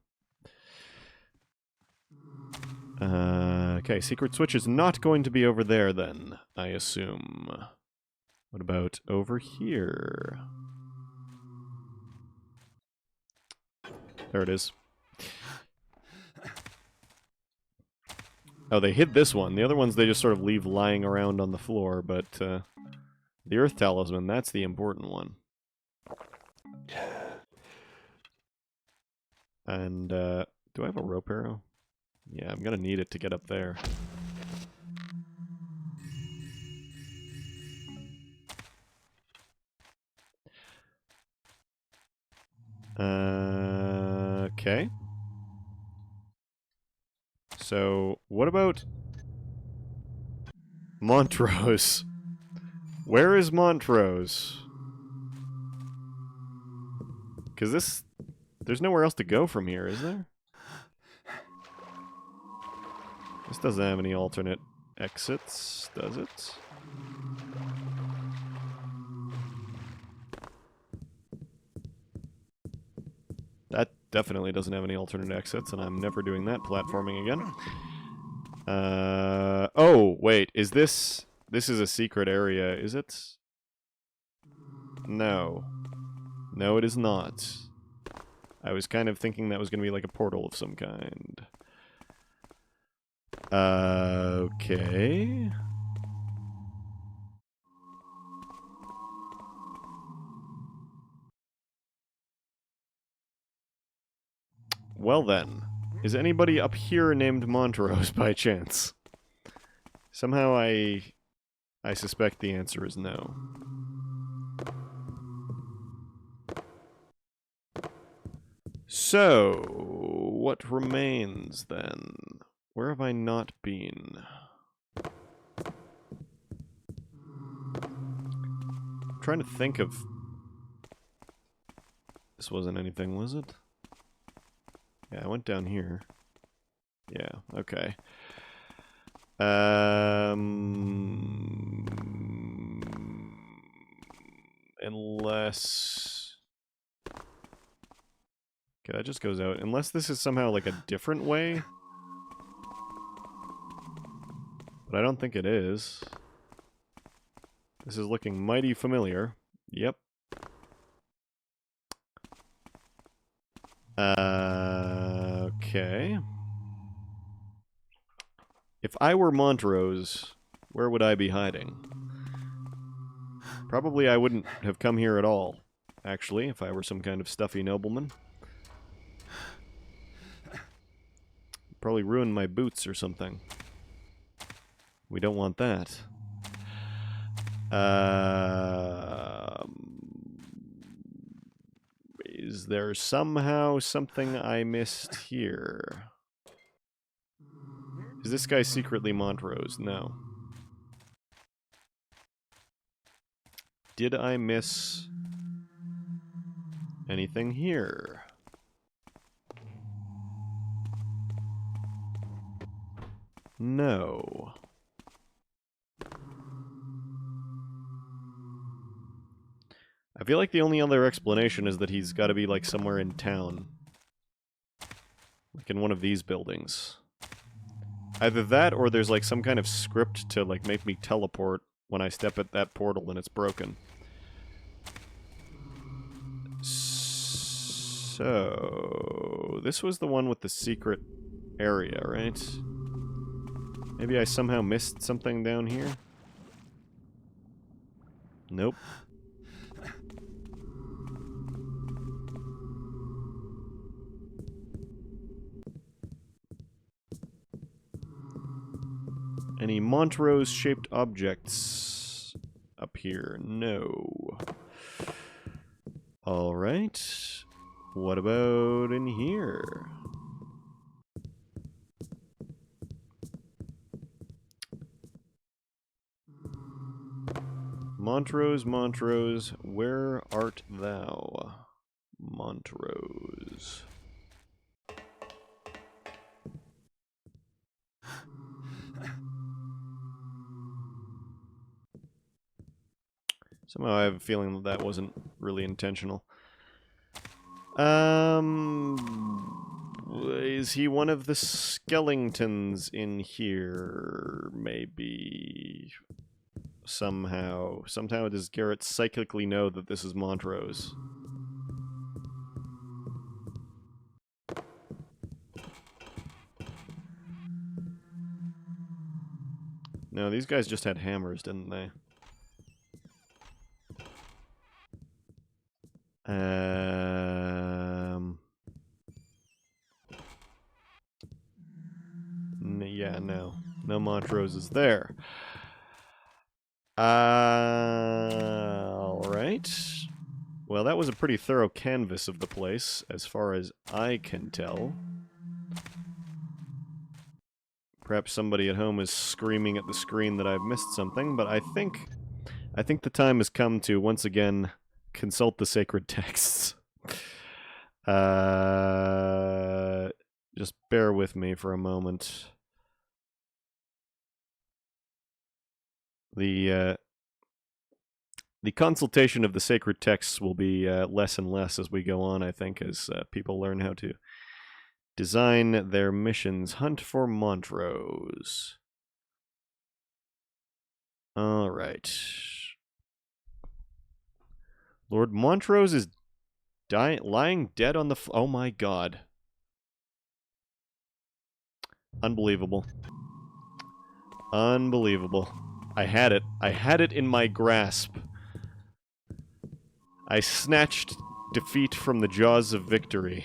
Okay, secret switch is not going to be over there, then, I assume. What about over here? There it is. Oh, they hid this one. The other ones they just sort of leave lying around on the floor, but the Earth Talisman, that's the important one. And, do I have a rope arrow? Yeah, I'm gonna need it to get up there. Okay. So, what about Montrose? Where is Montrose? Because there's nowhere else to go from here, is there? This doesn't have any alternate exits, does it? definitely doesn't have any alternate exits, and I'm never doing that platforming again. Oh, wait, is this... This is a secret area, is it? No. No, it is not. I was kind of thinking that was going to be like a portal of some kind. Okay. Well then, is anybody up here named Montrose by chance? Somehow I suspect the answer is no. So, what remains then? Where have I not been? I'm trying to think of... This wasn't anything, was it? Yeah, I went down here. Yeah, okay. Unless... Okay, that just goes out. Unless this is somehow like a different way. But I don't think it is. This is looking mighty familiar. Yep. Okay. If I were Montrose, where would I be hiding? Probably I wouldn't have come here at all, actually, if I were some kind of stuffy nobleman. Probably ruin my boots or something. We don't want that. Is there somehow something I missed here? Is this guy secretly Montrose? No. Did I miss anything here? No. I feel like the only other explanation is that he's got to be, like, somewhere in town. Like, in one of these buildings. Either that, or there's, like, some kind of script to, like, make me teleport when I step at that portal and it's broken. So... This was the one with the secret area, right? Maybe I somehow missed something down here? Nope. Any Montrose-shaped objects up here? No. Alright. What about in here? Montrose, Montrose, where art thou? Montrose. Somehow I have a feeling that that wasn't really intentional. Is he one of the skeletons in here? Maybe. Somehow. Somehow does Garrett psychically know that this is Montrose? No, these guys just had hammers, didn't they? Yeah, no. No Montrose is there. Alright. Well, that was a pretty thorough canvas of the place, as far as I can tell. Perhaps somebody at home is screaming at the screen that I've missed something, but I think the time has come to, once again, consult the sacred texts. Just bear with me for a moment. The The consultation of the sacred texts will be less and less as we go on, I think, as people learn how to design their missions. Hunt for Montrose. All right. Lord Montrose is lying dead on the... oh my god. Unbelievable. Unbelievable. I had it. I had it in my grasp. I snatched defeat from the jaws of victory.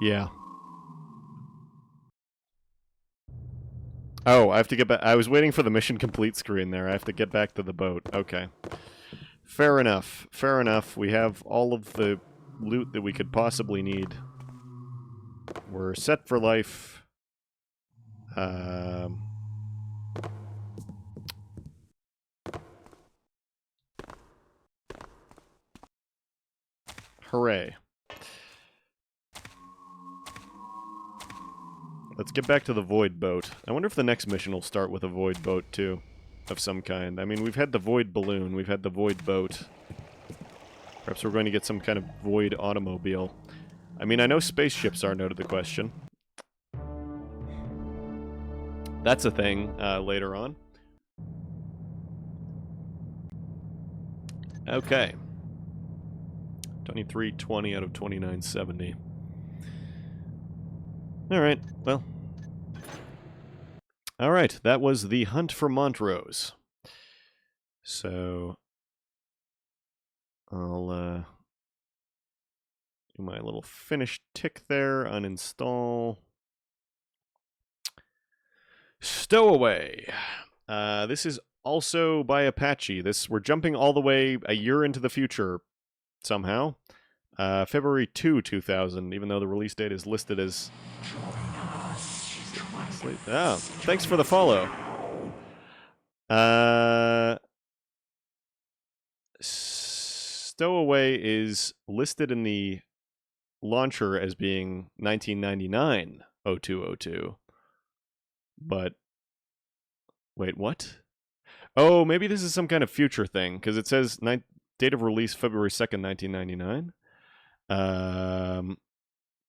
Yeah. Oh, I have to get back. I was waiting for the mission complete screen there. I have to get back to the boat. Okay. Fair enough. Fair enough. We have all of the loot that we could possibly need. We're set for life. Hooray. Let's get back to the Void Boat. I wonder if the next mission will start with a Void Boat, too. Of some kind. I mean, we've had the Void Balloon, we've had the Void Boat. Perhaps we're going to get some kind of Void Automobile. I mean, I know spaceships aren't out of the question. That's a thing, later on. Okay. 2320 out of 2970. Alright, well. Alright, that was the Hunt for Montrose. So, I'll do my little finish tick there, uninstall. Stowaway. This is also by Apache. We're jumping all the way a year into the future, somehow. February 2, 2000, even though the release date is listed as... oh, thanks for the follow. Stowaway is listed in the launcher as being 1999 0202. But... wait, what? Oh, maybe this is some kind of future thing, because it says date of release February 2nd, 1999.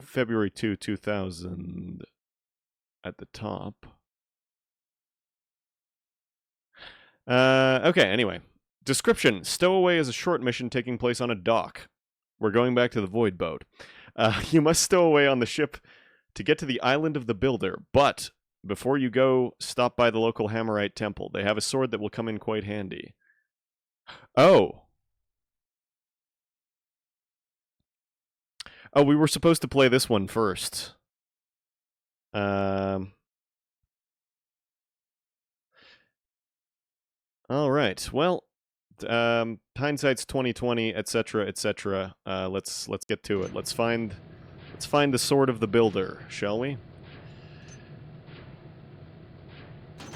February 2, 2000 at the top. Okay, anyway. Description. Stowaway is a short mission taking place on a dock. We're going back to the Void Boat. You must stow away on the ship to get to the island of the Builder, but before you go, stop by the local Hammerite temple. They have a sword that will come in quite handy. Oh! Oh, we were supposed to play this one first. Alright, well, hindsight's 2020, etc., etc. Let's get to it. Let's find the sword of the Builder, shall we?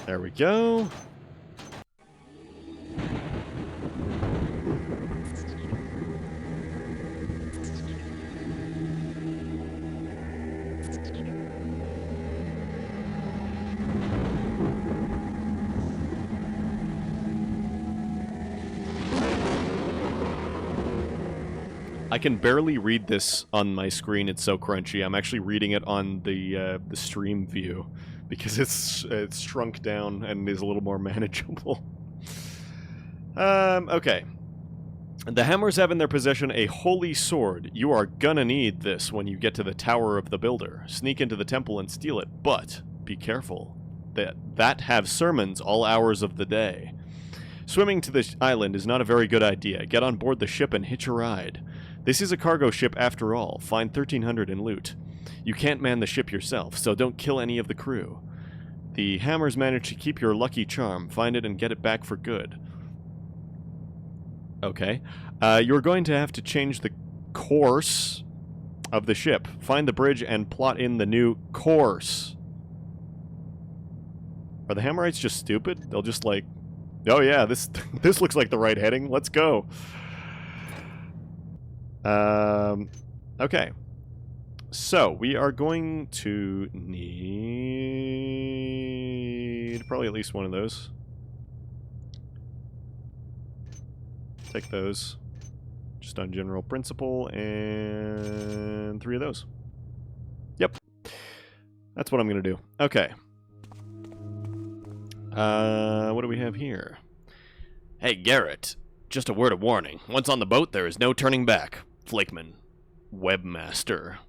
There we go. I can barely read this on my screen, it's so crunchy. I'm actually reading it on the stream view, because it's shrunk down and is a little more manageable. Okay. The Hammers have in their possession a holy sword. You are gonna need this when you get to the Tower of the Builder. Sneak into the temple and steal it, but be careful. That have sermons all hours of the day. Swimming to this island is not a very good idea. Get on board the ship and hitch a ride. This is a cargo ship after all. Find 1,300 in loot. You can't man the ship yourself, so don't kill any of the crew. The Hammers managed to keep your lucky charm. Find it and get it back for good. Okay. You're going to have to change the course of the ship. Find the bridge and plot in the new course. Are the Hammerites just stupid? They'll just, like, Oh yeah, this this looks like the right heading. Let's go. Okay. So, we are going to need probably at least one of those. Take those. Just on general principle, and 3 of those. Yep. That's what I'm going to do. Okay. What do we have here? Hey, Garrett. Just a word of warning. Once on the boat, there is no turning back. Flakeman. Webmaster.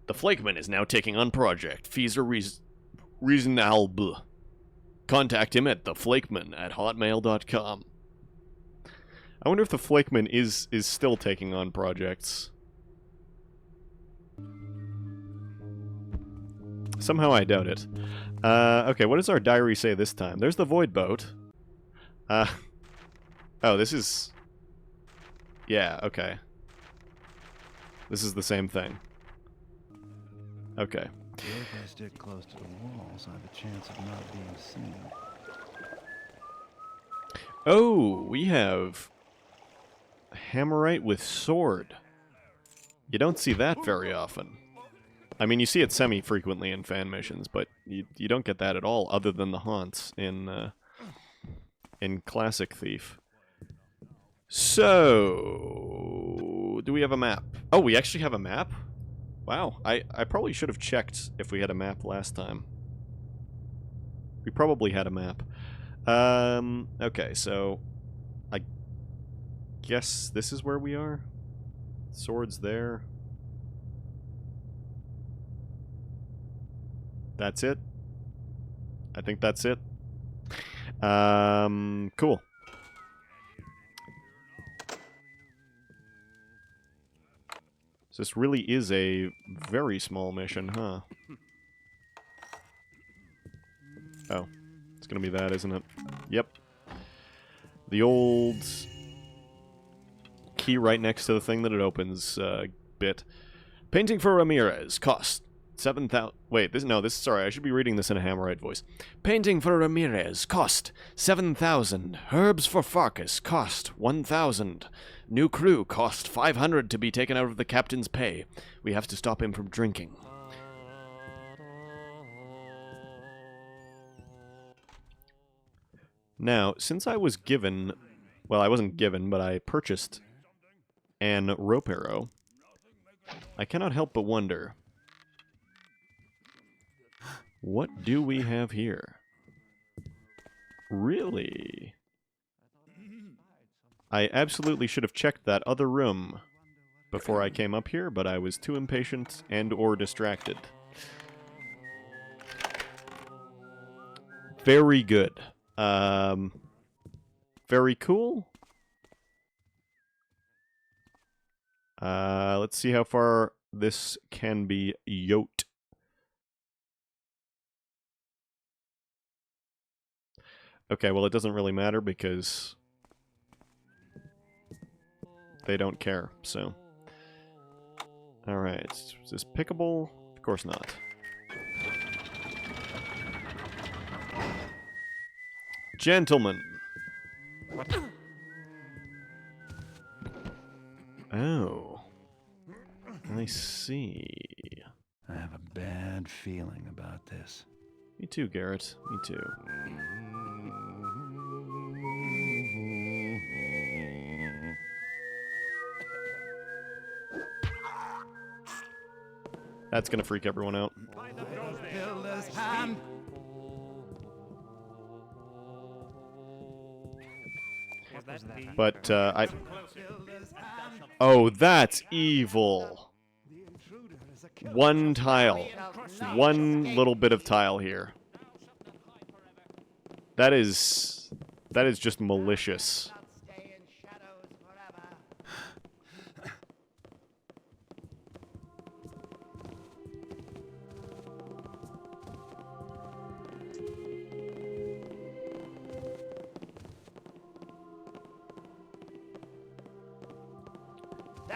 The Flakeman is now taking on project. Fees are reasonable. Contact him at theflakeman@hotmail.com. I wonder if the Flakeman is still taking on projects. Somehow I doubt it. Okay, what does our diary say this time? There's the Void Boat. Oh, this is... Yeah, okay. This is the same thing. Okay. If I stick close to the walls, I have a chance of not being seen. Oh, we have... Hammerite with sword. You don't see that very often. I mean, you see it semi-frequently in fan missions, but you don't get that at all, other than the haunts in Classic Thief. So, do we have a map? Oh, we actually have a map? Wow, I probably should have checked if we had a map last time. We probably had a map. Okay, so I guess this is where we are. Swords there. That's it. I think that's it. Cool. So this really is a very small mission, huh? Oh. It's gonna be that, isn't it? Yep. The old key right next to the thing that it opens bit. Painting for Ramirez. Cost 7,000... Wait, sorry, I should be reading this in a Hammerite voice. Painting for Ramirez. Cost 7,000. Herbs for Farkas. Cost 1,000. New crew. Cost 500 to be taken out of the captain's pay. We have to stop him from drinking. Now, since I was given... Well, I wasn't given, but I purchased an rope arrow, I cannot help but wonder... What do we have here? Really? I absolutely should have checked that other room before I came up here, but I was too impatient and or distracted. Very good. Very cool. Let's see how far this can be yoked. Okay, well, it doesn't really matter because they don't care, so. Alright, is this pickable? Of course not. Gentlemen. Oh. I see. I have a bad feeling about this. Me too, Garrett. Me too. That's gonna freak everyone out. But, Oh, that's evil. One tile. One little bit of tile here. That is just malicious.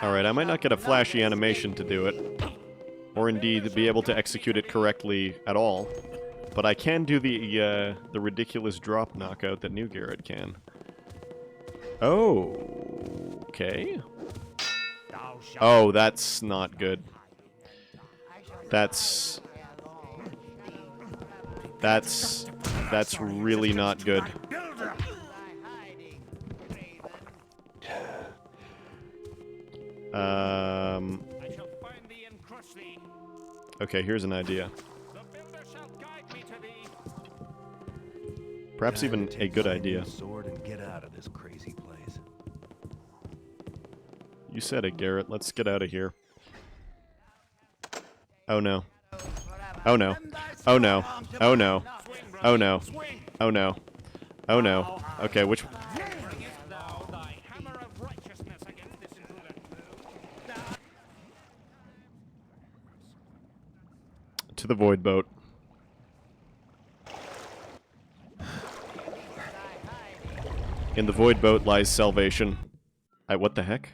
Alright, I might not get a flashy animation to do it. Or indeed, be able to execute it correctly at all. But I can do the ridiculous drop knockout that New Garrett can. Oh, okay. Oh, that's not good. That's really not good. Okay, here's an idea. Perhaps even a good idea. Sword and get out of this crazy place. You said it, Garrett. Let's get out of here. Oh no. Oh no. Oh no. Oh no. Oh no. Oh no. Oh no. Okay, which... To the void boat. In the void boat lies salvation. What the heck?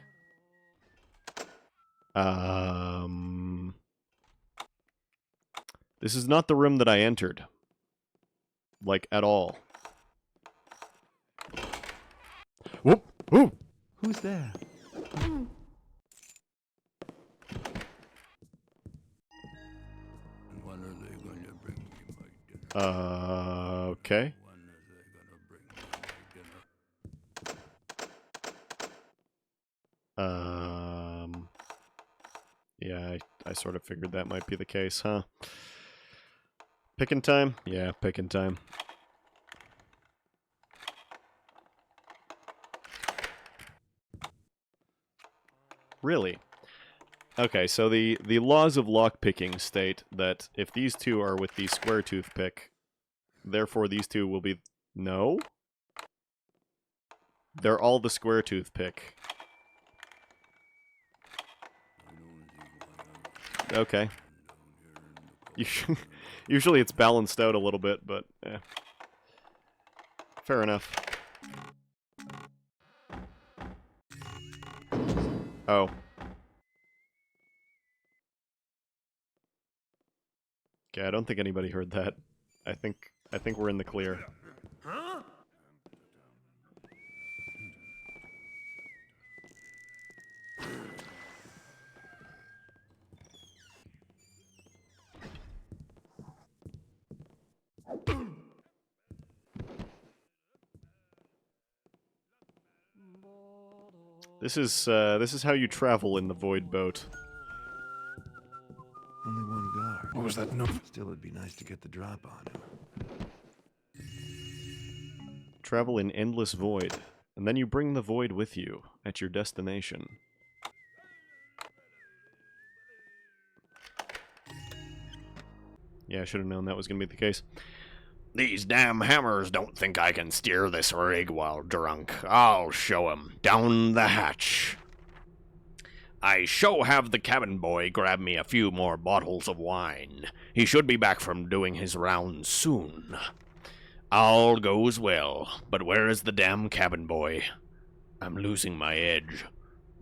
This is not the room that I entered. Like, at all. Whoop! Whoop! Who's there? Okay. Yeah, I sort of figured that might be the case, huh? Picking time? Yeah, picking time. Really? Okay, so the laws of lockpicking state that if these two are with the square toothpick, therefore these two will be... No? They're all the square toothpick. Okay. Usually it's balanced out a little bit, but eh. Fair enough. Oh. Okay, I don't think anybody heard that. I think we're in the clear. Huh? This is how you travel in the void boat. Only one guard. What was that number? Still, it'd be nice to get the drop on him. Travel in endless void, and then you bring the void with you at your destination. Yeah, I should have known that was going to be the case. These damn hammers don't think I can steer this rig while drunk. I'll show 'em. Down the hatch. I sure have the cabin boy grab me a few more bottles of wine. He should be back from doing his rounds soon. All goes well, but where is the damn cabin boy? I'm losing my edge.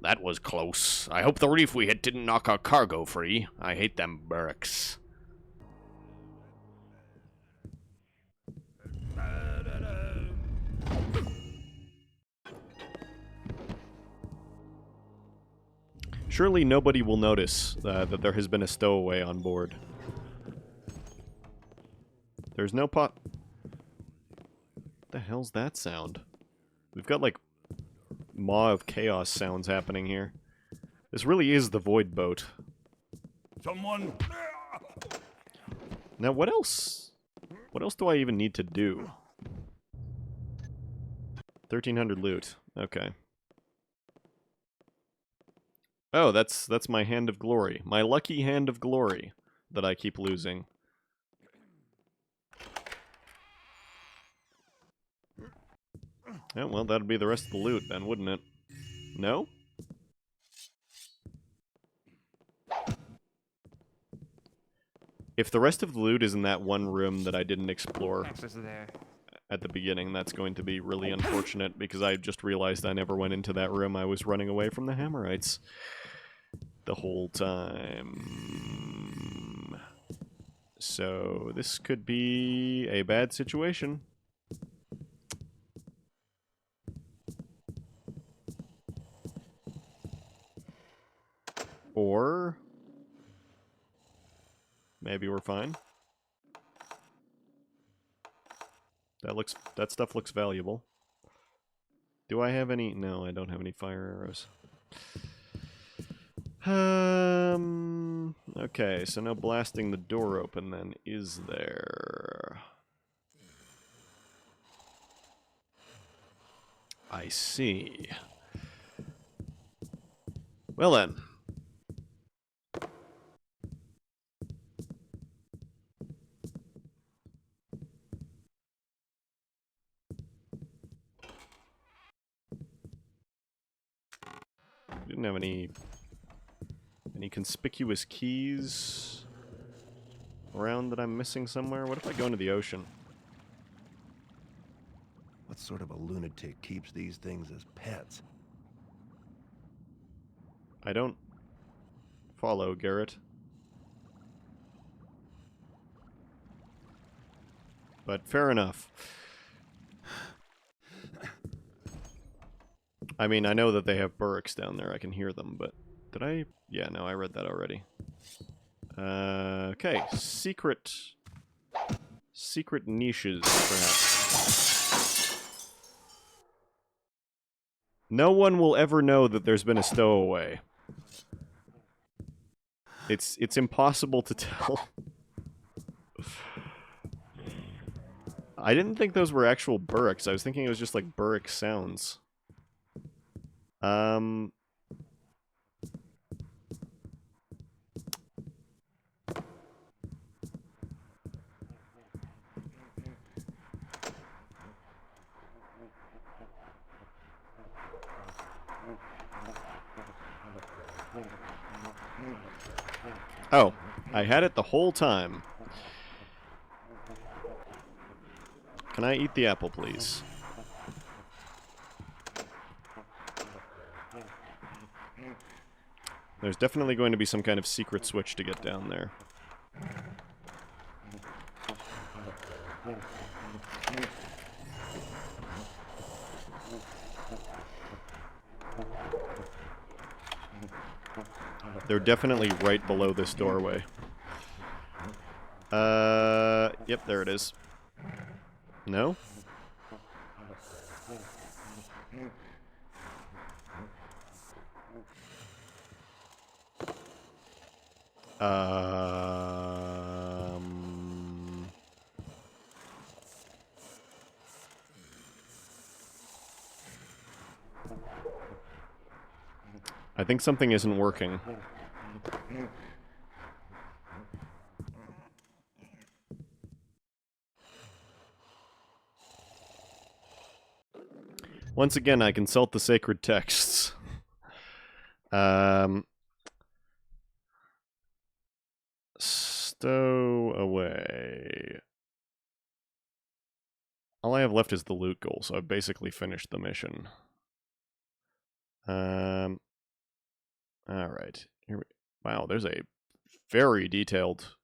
That was close. I hope the reef we hit didn't knock our cargo free. I hate them barracks. Surely nobody will notice that there has been a stowaway on board. There's no pot... What the hell's that sound? We've got, like, Maw of Chaos sounds happening here. This really is the void boat. Someone... Now, what else? What else do I even need to do? 1,300 loot. Okay. Oh, that's my hand of glory. My lucky hand of glory that I keep losing. Yeah, well, that'd be the rest of the loot then, wouldn't it? No? If the rest of the loot is in that one room that I didn't explore at the beginning, that's going to be really unfortunate, because I just realized I never went into that room. I was running away from the Hammerites the whole time. So this could be a bad situation. Or maybe we're fine. That stuff looks valuable. Do I have any? No, I don't have any fire arrows. Okay, so no blasting the door open then, is there? I see. Well then. Didn't have any conspicuous keys around that I'm missing somewhere? What if I go into the ocean? What sort of a lunatic keeps these things as pets? I don't follow, Garrett. But fair enough. I mean, I know that they have burricks down there. I can hear them, but did I? Yeah, no, I read that already. Okay, secret niches, perhaps. No one will ever know that there's been a stowaway. It's impossible to tell. I didn't think those were actual burricks. I was thinking it was just like burrick sounds. Oh, I had it the whole time. Can I eat the apple, please? There's definitely going to be some kind of secret switch to get down there. They're definitely right below this doorway. Yep, there it is. No? I think something isn't working. Once again, I consult the sacred texts. Stow away. All I have left is the loot goal, so I've basically finished the mission. Alright. Wow, there's a very detailed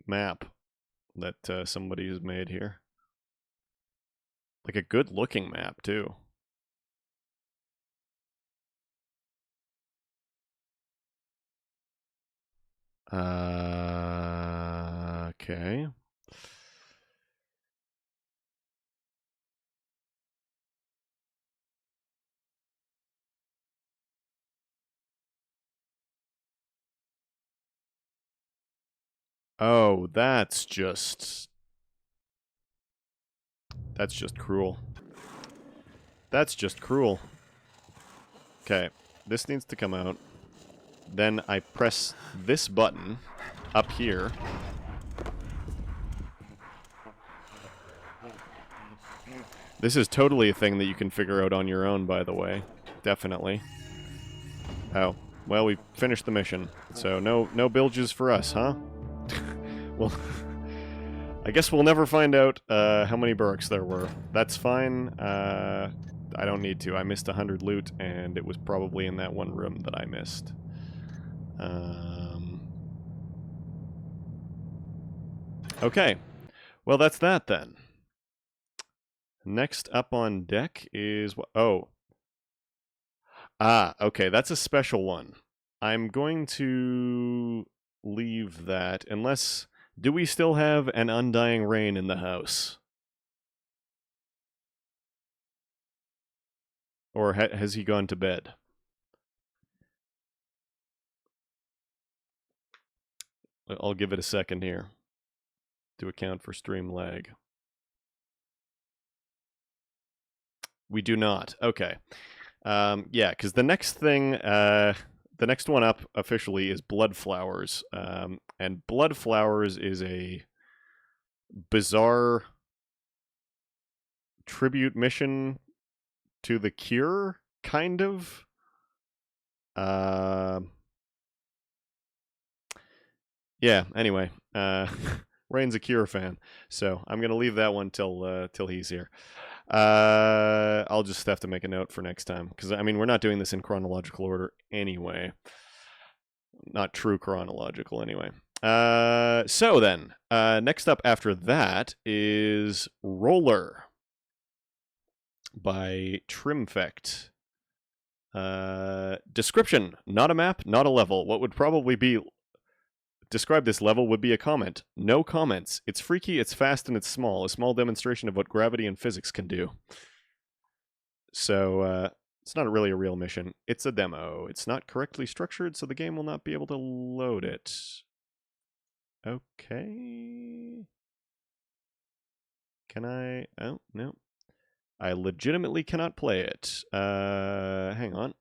map that somebody has made here. Like a good-looking map, too. Okay. Oh, that's just cruel. That's just cruel. Okay, this needs to come out. Then I press this button up here. This is totally a thing that you can figure out on your own, by the way. Definitely. Oh, well, we finished the mission. So no bilges for us, huh? Well, I guess we'll never find out how many burricks there were. That's fine. I don't need to. I missed 100 loot, and it was probably in that one room that I missed. Okay. Well, that's that then. Next up on deck is... Oh. Ah, okay. That's a special one. I'm going to leave that unless... Do we still have an Undying Rain in the house? Or has he gone to bed? I'll give it a second here to account for stream lag. We do not. Okay. Yeah, because the next thing, the next one up officially is Blood Flowers. And Blood Flowers is a bizarre tribute mission to the Cure, kind of. Yeah, anyway. Rain's a Cure fan, so I'm going to leave that one till he's here. I'll just have to make a note for next time, because, I mean, we're not doing this in chronological order anyway. Not true chronological, anyway. So then, next up after that is Roller by Trimfect. Description: not a map, not a level. What would probably be... Describe this level would be a comment. No comments. It's freaky, it's fast, and it's small. A small demonstration of what gravity and physics can do. So, it's not really a real mission. It's a demo. It's not correctly structured, so the game will not be able to load it. Okay. Can I... Oh, no. I legitimately cannot play it. Hang on.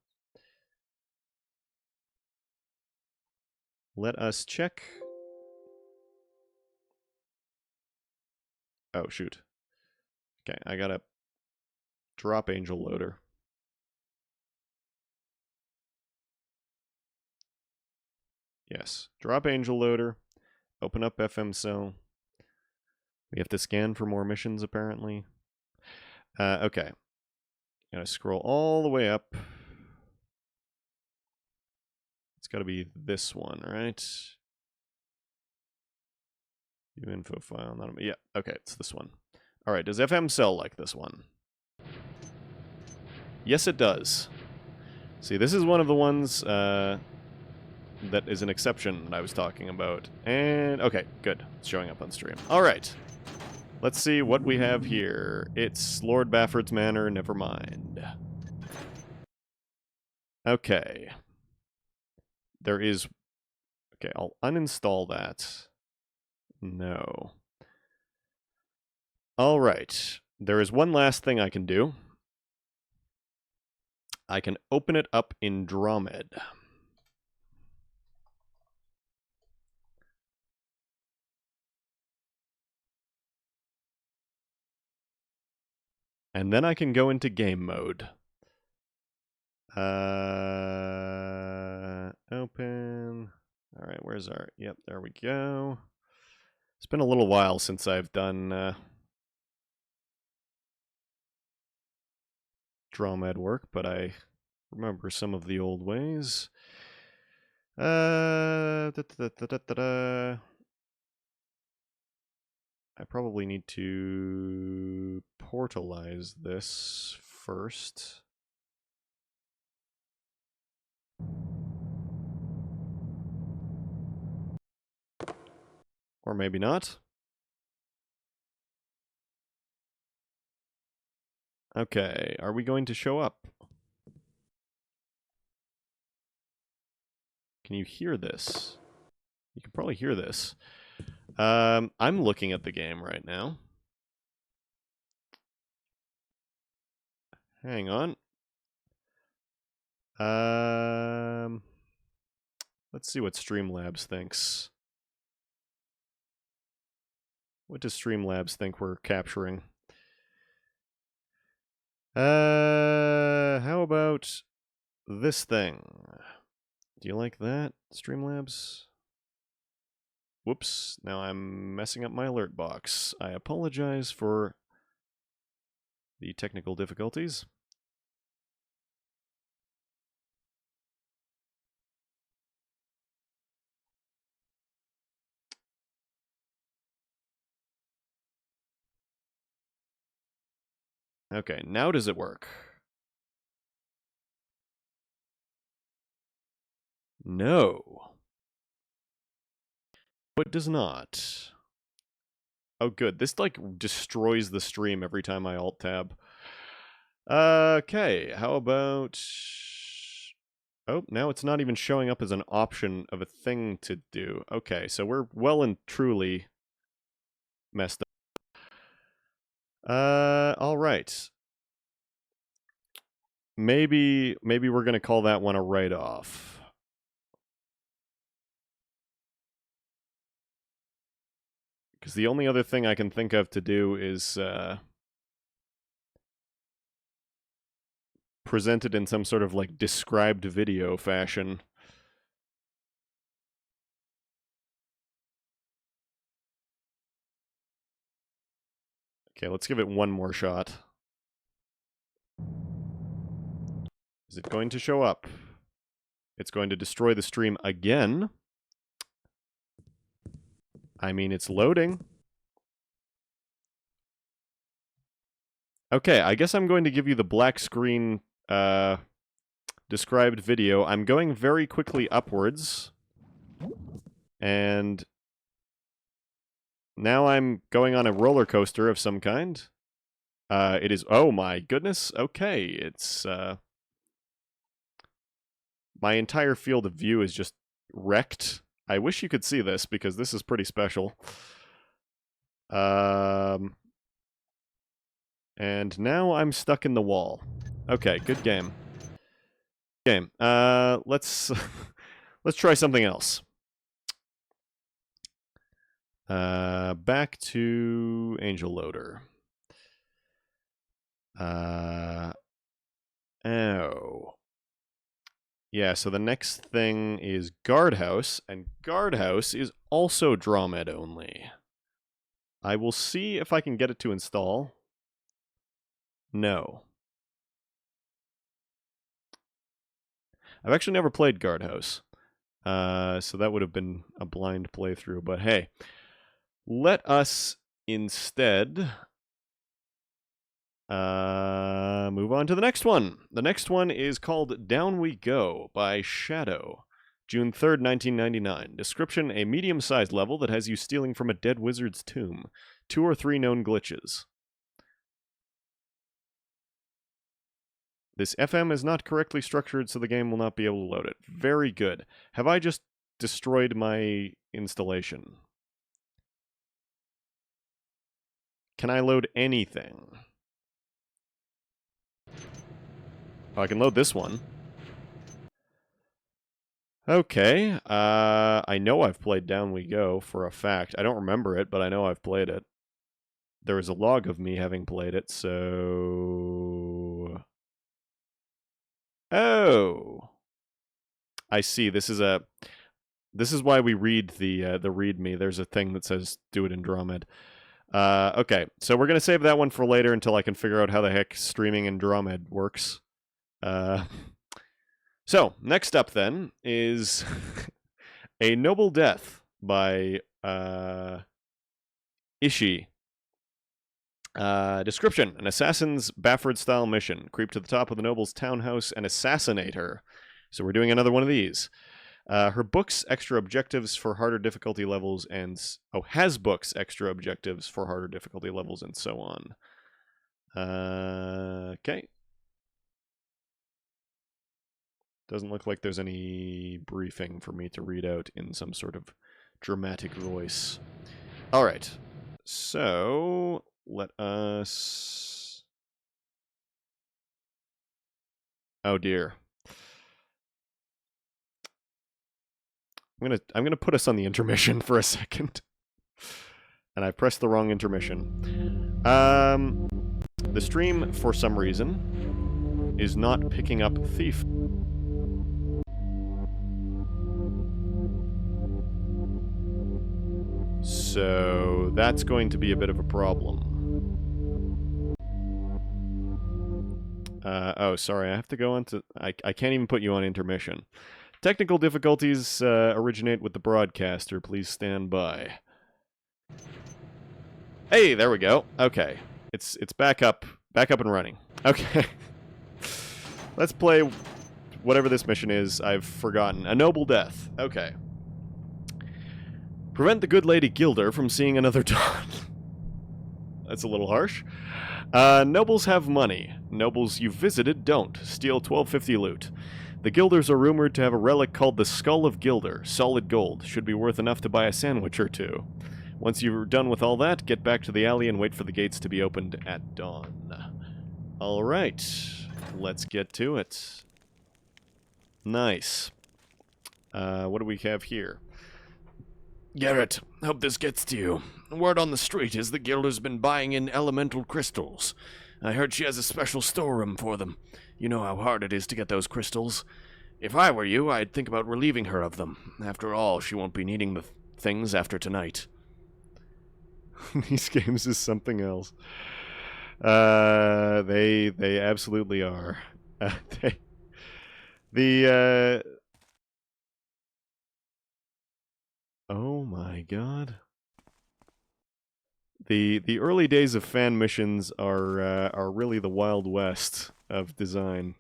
Let us check. Oh, shoot. Okay, I gotta drop Angel Loader. Yes, drop Angel Loader. Open up FM Cell. We have to scan for more missions, apparently. Okay. Gotta scroll all the way up. It's gotta be this one, right? View info file. Not a, yeah, okay, it's this one. Alright, does FM Cell like this one? Yes, it does. See, this is one of the ones that is an exception that I was talking about. And, okay, good. It's showing up on stream. Alright. Let's see what we have here. It's Lord Bafford's Manor, never mind. Okay. There is... Okay, I'll uninstall that. No. Alright. There is one last thing I can do. I can open it up in Dromed. And then I can go into game mode. Open. Alright, where's our... Yep, there we go. It's been a little while since I've done Dromed work, but I remember some of the old ways. I probably need to portalize this first. Or maybe not. Okay, are we going to show up? Can you hear this? You can probably hear this. I'm looking at the game right now. Hang on. Let's see what Streamlabs thinks. What does Streamlabs think we're capturing? How about this thing? Do you like that, Streamlabs? Whoops, now I'm messing up my alert box. I apologize for the technical difficulties. Okay, now does it work? No. It does not. Oh, good. This, like, destroys the stream every time I alt-tab. Okay, how about... Oh, now it's not even showing up as an option of a thing to do. Okay, so we're well and truly messed up. Alright. Maybe we're gonna call that one a write-off. Because the only other thing I can think of to do is, presented in some sort of, like, described video fashion. Okay, let's give it one more shot. Is it going to show up? It's going to destroy the stream again. I mean, it's loading. Okay, I guess I'm going to give you the black screen, described video. I'm going very quickly upwards. And now I'm going on a roller coaster of some kind. It is... Oh my goodness. Okay, it's... My entire field of view is just wrecked. I wish you could see this, because this is pretty special. And now I'm stuck in the wall. Okay, good game. Game. Let's let's try something else. Back to Angel Loader. Oh. Yeah, so the next thing is Guardhouse, and Guardhouse is also Drawmed only. I will see if I can get it to install. No. I've actually never played Guardhouse, so that would have been a blind playthrough, but hey. Let us instead move on to the next one. The next one is called Down We Go by Shadow. June 3rd, 1999. Description: a medium-sized level that has you stealing from a dead wizard's tomb. 2 or 3 known glitches. This FM is not correctly structured, so the game will not be able to load it. Very good. Have I just destroyed my installation? Can I load anything? Oh, I can load this one. Okay, I know I've played Down We Go for a fact. I don't remember it, but I know I've played it. There is a log of me having played it, so... Oh! I see, this is why we read the README. There's a thing that says, do it in Drawmed. Okay, so we're gonna save that one for later until I can figure out how the heck streaming in Drawmed works. So, next up then is A Noble Death by Ishii. Description: an assassin's Bafford-style mission. Creep to the top of the noble's townhouse and assassinate her. So we're doing another one of these. Her books extra objectives for harder difficulty levels and... has books extra objectives for harder difficulty levels and so on. Okay. Doesn't look like there's any briefing for me to read out in some sort of dramatic voice. Alright. So, let us... Oh dear. I'm gonna put us on the intermission for a second. And I pressed the wrong intermission. The stream, for some reason, is not picking up Thief. So that's going to be a bit of a problem. Oh, sorry, I have to go on to... I can't even put you on intermission. Technical difficulties originate with the broadcaster. Please stand by. Hey, there we go. Okay. It's back up Back up and running. Okay. Let's play whatever this mission is. I've forgotten. A noble death. Okay. Prevent the good lady Gilder from seeing another dawn. That's a little harsh. Nobles have money. Nobles you've visited don't. Steal 1250 loot. The Gilders are rumored to have a relic called the Skull of Gilder. Solid gold. Should be worth enough to buy a sandwich or two. Once you're done with all that, get back to the alley and wait for the gates to be opened at dawn. Alright. Let's get to it. Nice. What do we have here? Garrett, hope this gets to you. Word on the street is the Gilder's been buying in elemental crystals. I heard she has a special storeroom for them. You know how hard it is to get those crystals. If I were you, I'd think about relieving her of them. After all, she won't be needing the things after tonight. These games is something else. They absolutely are. Oh my god. The early days of fan missions are really the Wild West of design.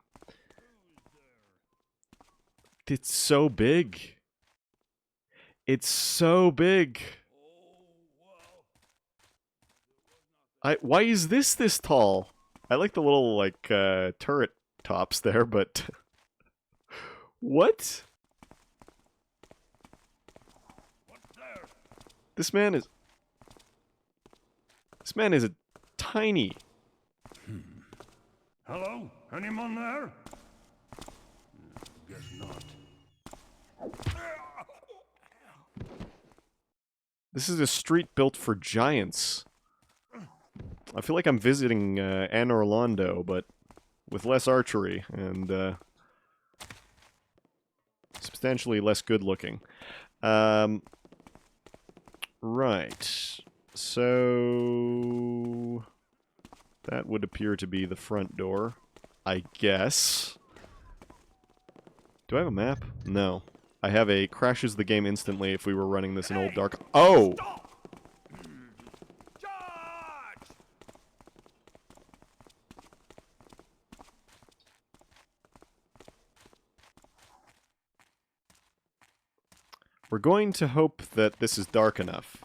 It's so big. It's so big. Why is this tall? I like the little, like, turret tops there, but... What? This man is a tiny... Hello? Anyone there? Guess not. This is a street built for giants. I feel like I'm visiting Anne Orlando, but with less archery and substantially less good looking. Right. So that would appear to be the front door, I guess. Do I have a map? No. I have a crashes the game instantly if we were running this in Old Dark. Oh! We're going to hope that this is dark enough.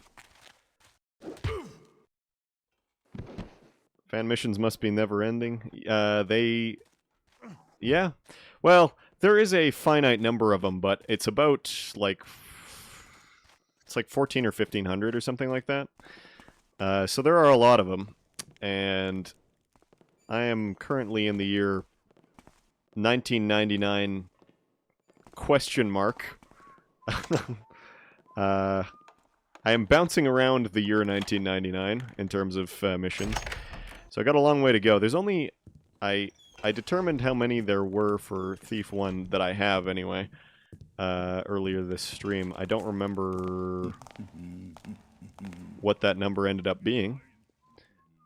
Fan missions must be never-ending. Yeah. Well, there is a finite number of them, but it's about, like... It's like 14 or 1500 or something like that. So there are a lot of them. And I am currently in the year 1999 question mark. I am bouncing around the year 1999 in terms of missions. So I got a long way to go. There's only... I determined how many there were for Thief 1 that I have, anyway, earlier this stream. I don't remember what that number ended up being.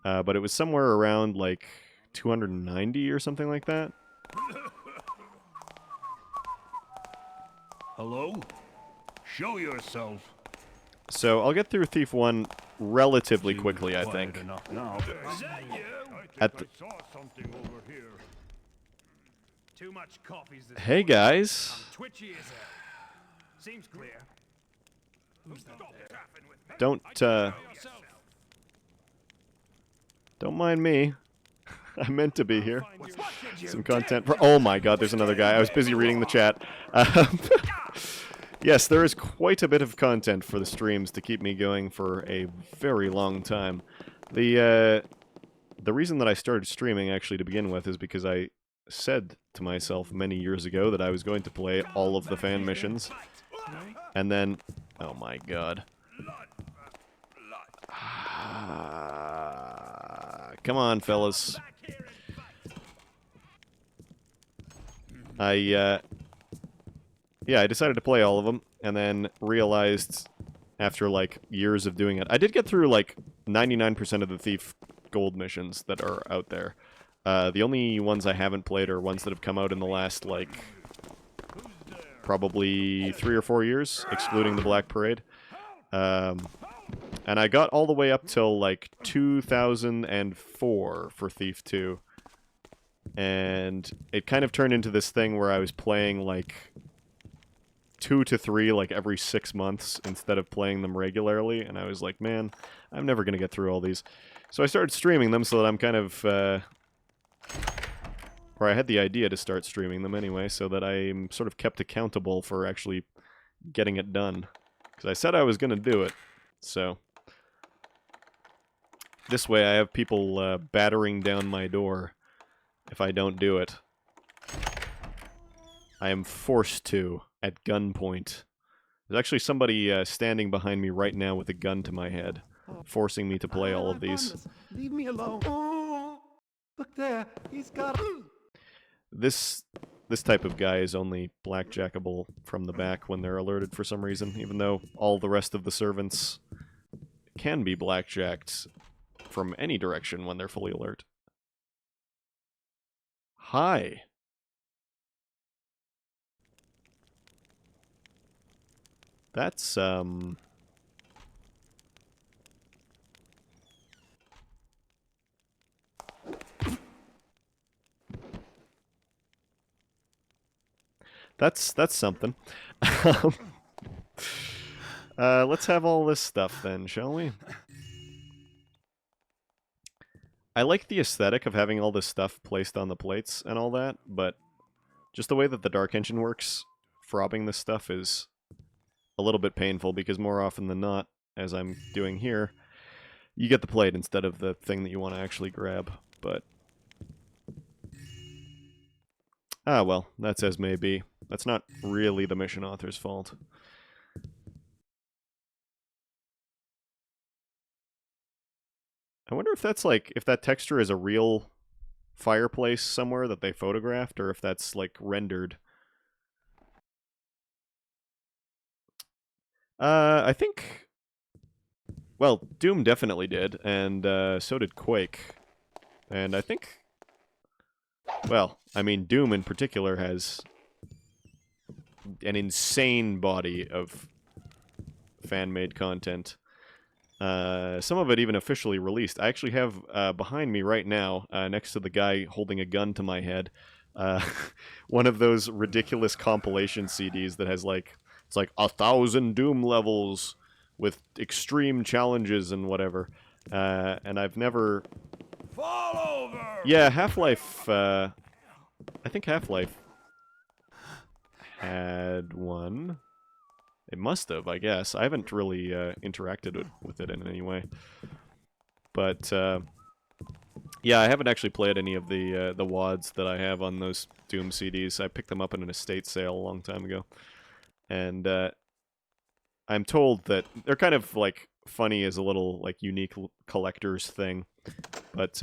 But it was somewhere around, like, 290 or something like that. Hello? Show yourself. So I'll get through Thief 1 relatively quickly, I think. Now. Is that you? At I saw something over here. Too much coffee's this Hey, guys. I'm twitchy as hell. Seems clear. Who's that there? Don't mind me. I meant to be here. Some content. Oh my god, there's another guy. I was busy reading the chat. Yes, there is quite a bit of content for the streams to keep me going for a very long time. The reason that I started streaming, actually, to begin with, is because I said to myself many years ago that I was going to play all of the fan missions. And then... Oh my god. Come on, fellas. Yeah, I decided to play all of them, and then realized after, like, years of doing it... I did get through, like, 99% of the Thief Gold missions that are out there. The only ones I haven't played are ones that have come out in the last, like, probably 3 or 4 years, excluding the Black Parade. And I got all the way up till, like, 2004 for Thief 2. And it kind of turned into this thing where I was playing, like, 2 to 3, like, every 6 months instead of playing them regularly. And I was like, man, I'm never going to get through all these. So I started streaming them so that I'm kind of, or I had the idea to start streaming them anyway, so that I'm sort of kept accountable for actually getting it done. Because I said I was going to do it, so... This way I have people battering down my door if I don't do it. I am forced to, at gunpoint. There's actually somebody standing behind me right now with a gun to my head, forcing me to play all of these. Leave me alone. Look there, he's got. This type of guy is only blackjackable from the back when they're alerted for some reason, even though all the rest of the servants can be blackjacked from any direction when they're fully alert. Hi. That's, That's something. Let's have all this stuff then, shall we? I like the aesthetic of having all this stuff placed on the plates and all that, but just the way that the Dark Engine works, frobbing this stuff is a little bit painful, because more often than not, as I'm doing here, you get the plate instead of the thing that you want to actually grab, but... Ah, well, that's as may be. That's not really the mission author's fault. I wonder if that's like, if that texture is a real fireplace somewhere that they photographed, or if that's like rendered. I think, well, Doom definitely did, and so did Quake. And I think, well, I mean, Doom in particular has an insane body of fan-made content. Some of it even officially released. I actually have behind me right now, next to the guy holding a gun to my head, one of those ridiculous compilation CDs that has like, it's like 1,000 Doom levels with extreme challenges and whatever. And I've never... Fall over! Yeah, Half-Life, I think Half-Life had one. It must have, I guess. I haven't really interacted with it in any way. But, yeah, I haven't actually played any of the WADs that I have on those Doom CDs. I picked them up in an estate sale a long time ago. And I'm told that they're kind of, like, funny as a little, like, unique collector's thing. But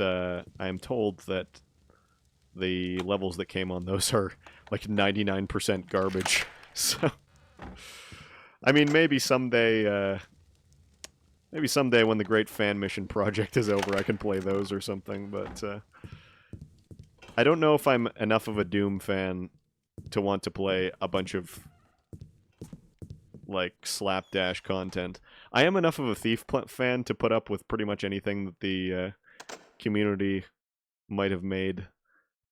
I'm told that the levels that came on those are, like, 99% garbage. So... I mean, maybe someday when the Great Fan Mission project is over, I can play those or something, but, I don't know if I'm enough of a Doom fan to want to play a bunch of, like, slapdash content. I am enough of a Thief fan to put up with pretty much anything that the, community might have made,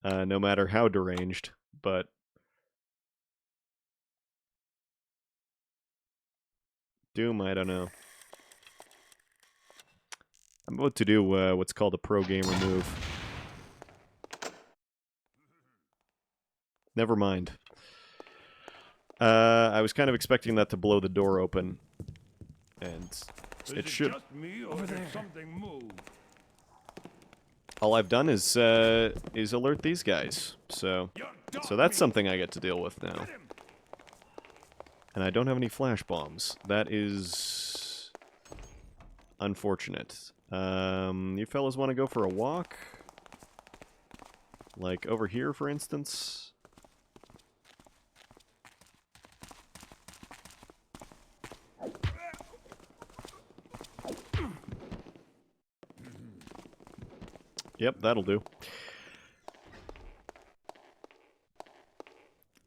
no matter how deranged, but... Doom, I don't know. I'm about to do what's called a pro gamer move. Never mind. I was kind of expecting that to blow the door open, and it should. Just me, or did something move? All I've done is alert these guys, so that's something I get to deal with now. And I don't have any flash bombs. That is unfortunate. You fellas want to go for a walk? Like over here, for instance? Yep, that'll do.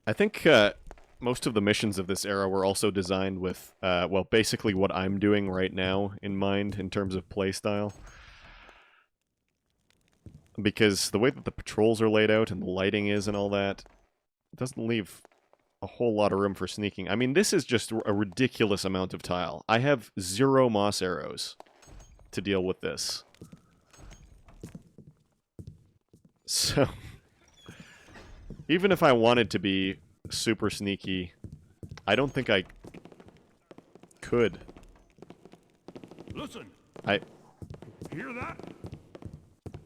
I think most of the missions of this era were also designed with, well, basically what I'm doing right now in mind in terms of playstyle. Because the way that the patrols are laid out and the lighting is and all that, it doesn't leave a whole lot of room for sneaking. I mean, this is just a ridiculous amount of tile. I have 0 moss arrows to deal with this. So, even if I wanted to be super sneaky, I don't think I could. Listen, hear that?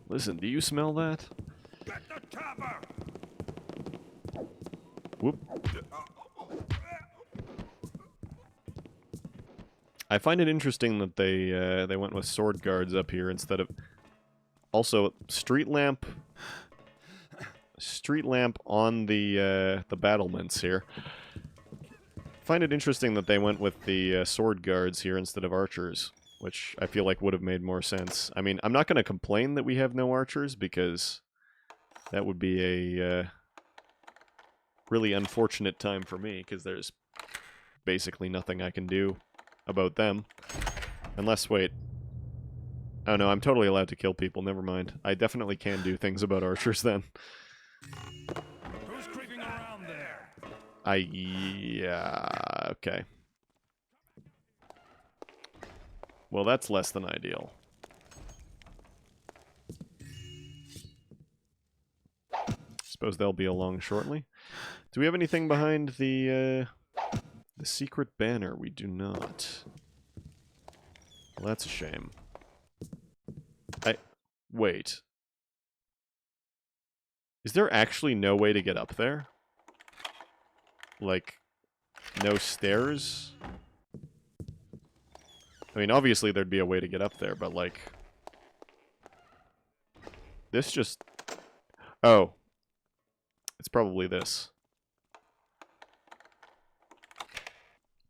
Listen, do you smell that? Get the tapper! Whoop. I find it interesting that they went with sword guards up here instead of... Also, street lamp on the battlements here. Find it interesting that they went with the sword guards here instead of archers, which I feel like would have made more sense. I mean, I'm not going to complain that we have no archers, because that would be a really unfortunate time for me, because there's basically nothing I can do about them. Unless, wait. Oh no, I'm totally allowed to kill people, never mind. I definitely can do things about archers then. Who's creeping around there? Yeah, okay. Well, that's less than ideal. Suppose they'll be along shortly. Do we have anything behind the secret banner? We do not. Well, that's a shame. Wait. Is there actually no way to get up there? Like, no stairs? I mean, obviously there'd be a way to get up there, but like... This just... Oh. It's probably this.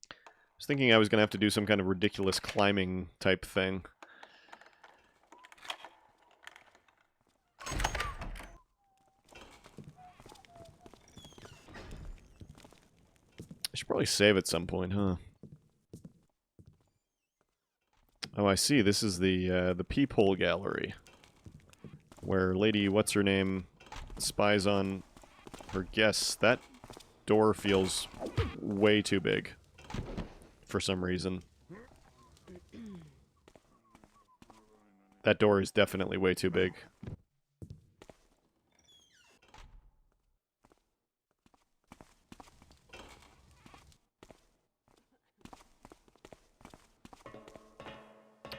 I was thinking I was gonna have to do some kind of ridiculous climbing type thing. I should probably save at some point, huh? Oh, I see. This is the peephole gallery, where Lady What's-Her-Name spies on her guests. That door feels way too big, for some reason. That door is definitely way too big.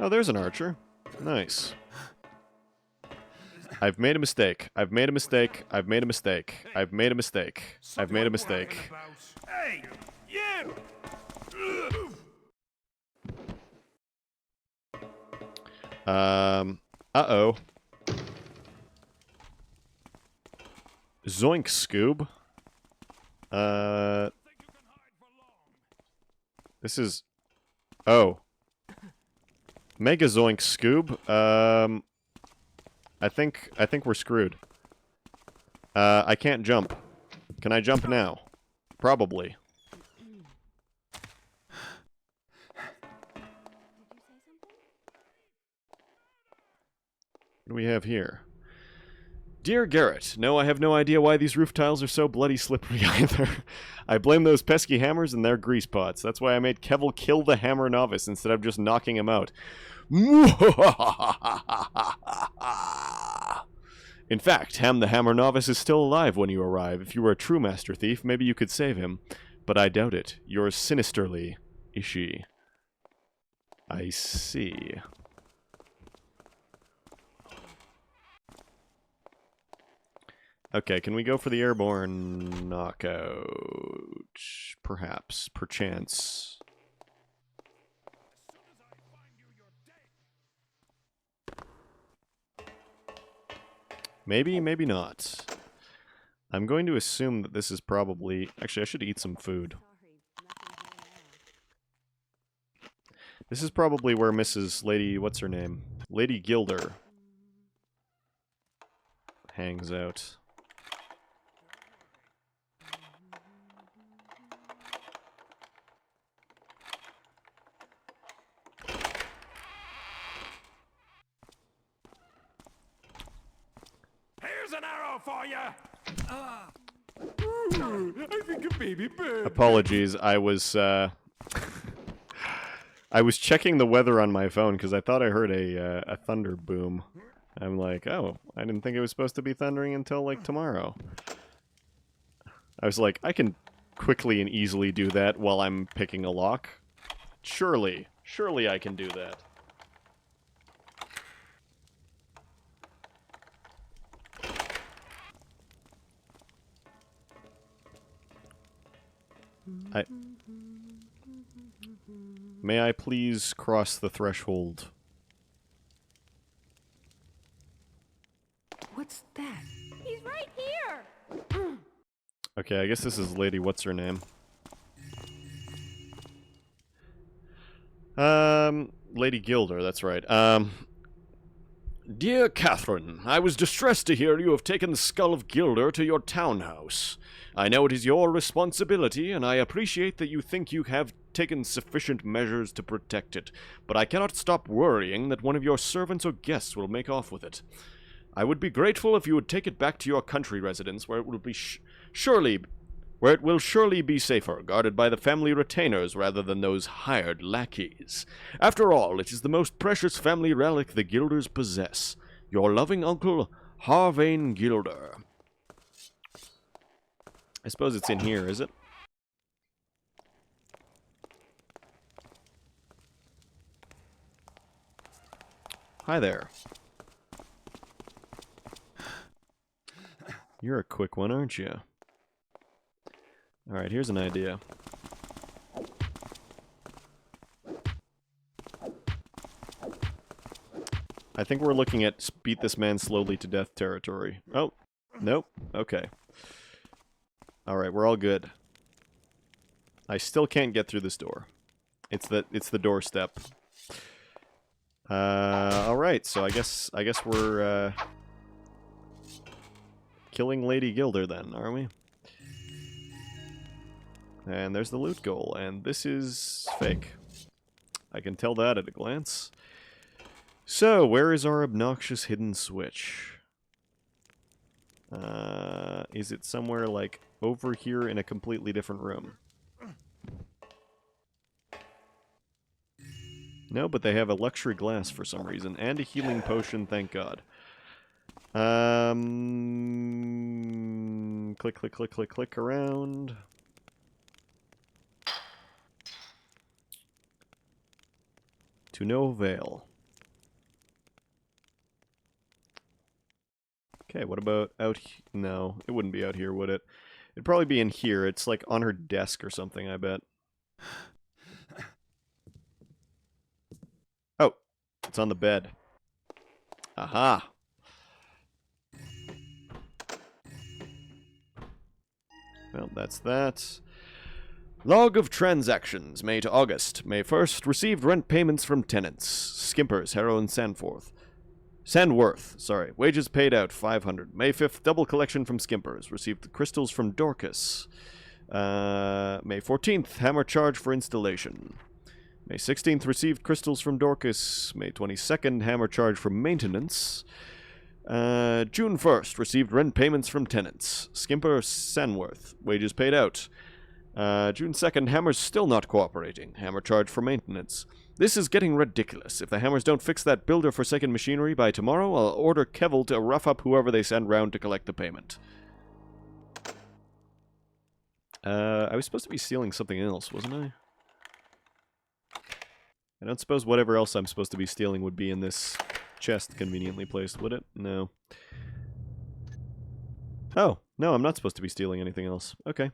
Oh, there's an archer. Nice. I've made a mistake. I've made a mistake. I've made a mistake. I've made a mistake. I've made a mistake. Hey, you! Uh-oh. Zoink, Scoob. This is... Oh. Mega Zoink, Scoob. I think we're screwed. I can't jump. Can I jump now? Probably. What do we have here? Dear Garrett, no, I have no idea why these roof tiles are so bloody slippery either. I blame those pesky hammers and their grease pots. That's why I made Kevel kill the hammer novice instead of just knocking him out. In fact, Ham the Hammer Novice is still alive when you arrive. If you were a true Master Thief, maybe you could save him. But I doubt it. Yours sinisterly, Ishi. I see. Okay, can we go for the airborne knockout? Perhaps. Perchance. Maybe, maybe not. I'm going to assume that this is probably... Actually, I should eat some food. This is probably where Mrs. Lady... What's her name? Lady Gilder hangs out. go for you! I think a baby bird. Apologies, I was I was checking the weather on my phone because I thought I heard a thunder boom. I'm like, oh, I didn't think it was supposed to be thundering until, like, tomorrow. I was like, I can quickly and easily do that while I'm picking a lock. Surely I can do that. May I please cross the threshold? What's that? He's right here! Okay, I guess this is Lady What's-Her-Name. Lady Gilder, that's right. Dear Catherine, I was distressed to hear you have taken the skull of Gilder to your townhouse. I know it is your responsibility, and I appreciate that you think you have taken sufficient measures to protect it, but I cannot stop worrying that one of your servants or guests will make off with it. I would be grateful if you would take it back to your country residence, where it will be surely be safer, guarded by the family retainers rather than those hired lackeys. After all, it is the most precious family relic the Gilders possess. Your loving uncle, Harvane Gilder. I suppose it's in here, is it? Hi there. You're a quick one, aren't you? Alright, here's an idea. I think we're looking at beat this man slowly to death territory. Oh, nope. Okay. Alright, we're all good. I still can't get through this door. It's the doorstep. Alright, so I guess we're killing Lady Gilder then, are we? And there's the loot goal, and this is fake. I can tell that at a glance. So, where is our obnoxious hidden switch? Is it somewhere, like, over here in a completely different room? No, but they have a luxury glass for some reason, and a healing potion, thank God. Click, click, click, click, click around. To no avail. Okay, what about out here? No, it wouldn't be out here, would it? It'd probably be in here. It's like on her desk or something, I bet. Oh, it's on the bed. Aha! Well, that's that. Log of transactions, May to August. May 1st, received rent payments from tenants. Skimpers, Harrow and Sandworth, sorry. Wages paid out, 500. May 5th, double collection from Skimpers. Received the crystals from Dorcas. May 14th, hammer charge for installation. May 16th, received crystals from Dorcas. May 22nd, hammer charge for maintenance. June 1st, received rent payments from tenants. Skimper, Sandworth. Wages paid out. June 2nd, Hammer's still not cooperating. Hammer charge for maintenance. This is getting ridiculous. If the Hammers don't fix that builder-forsaken machinery by tomorrow, I'll order Kevel to rough up whoever they send round to collect the payment. I was supposed to be stealing something else, wasn't I? I don't suppose whatever else I'm supposed to be stealing would be in this chest conveniently placed, would it? No. Oh, no, I'm not supposed to be stealing anything else. Okay.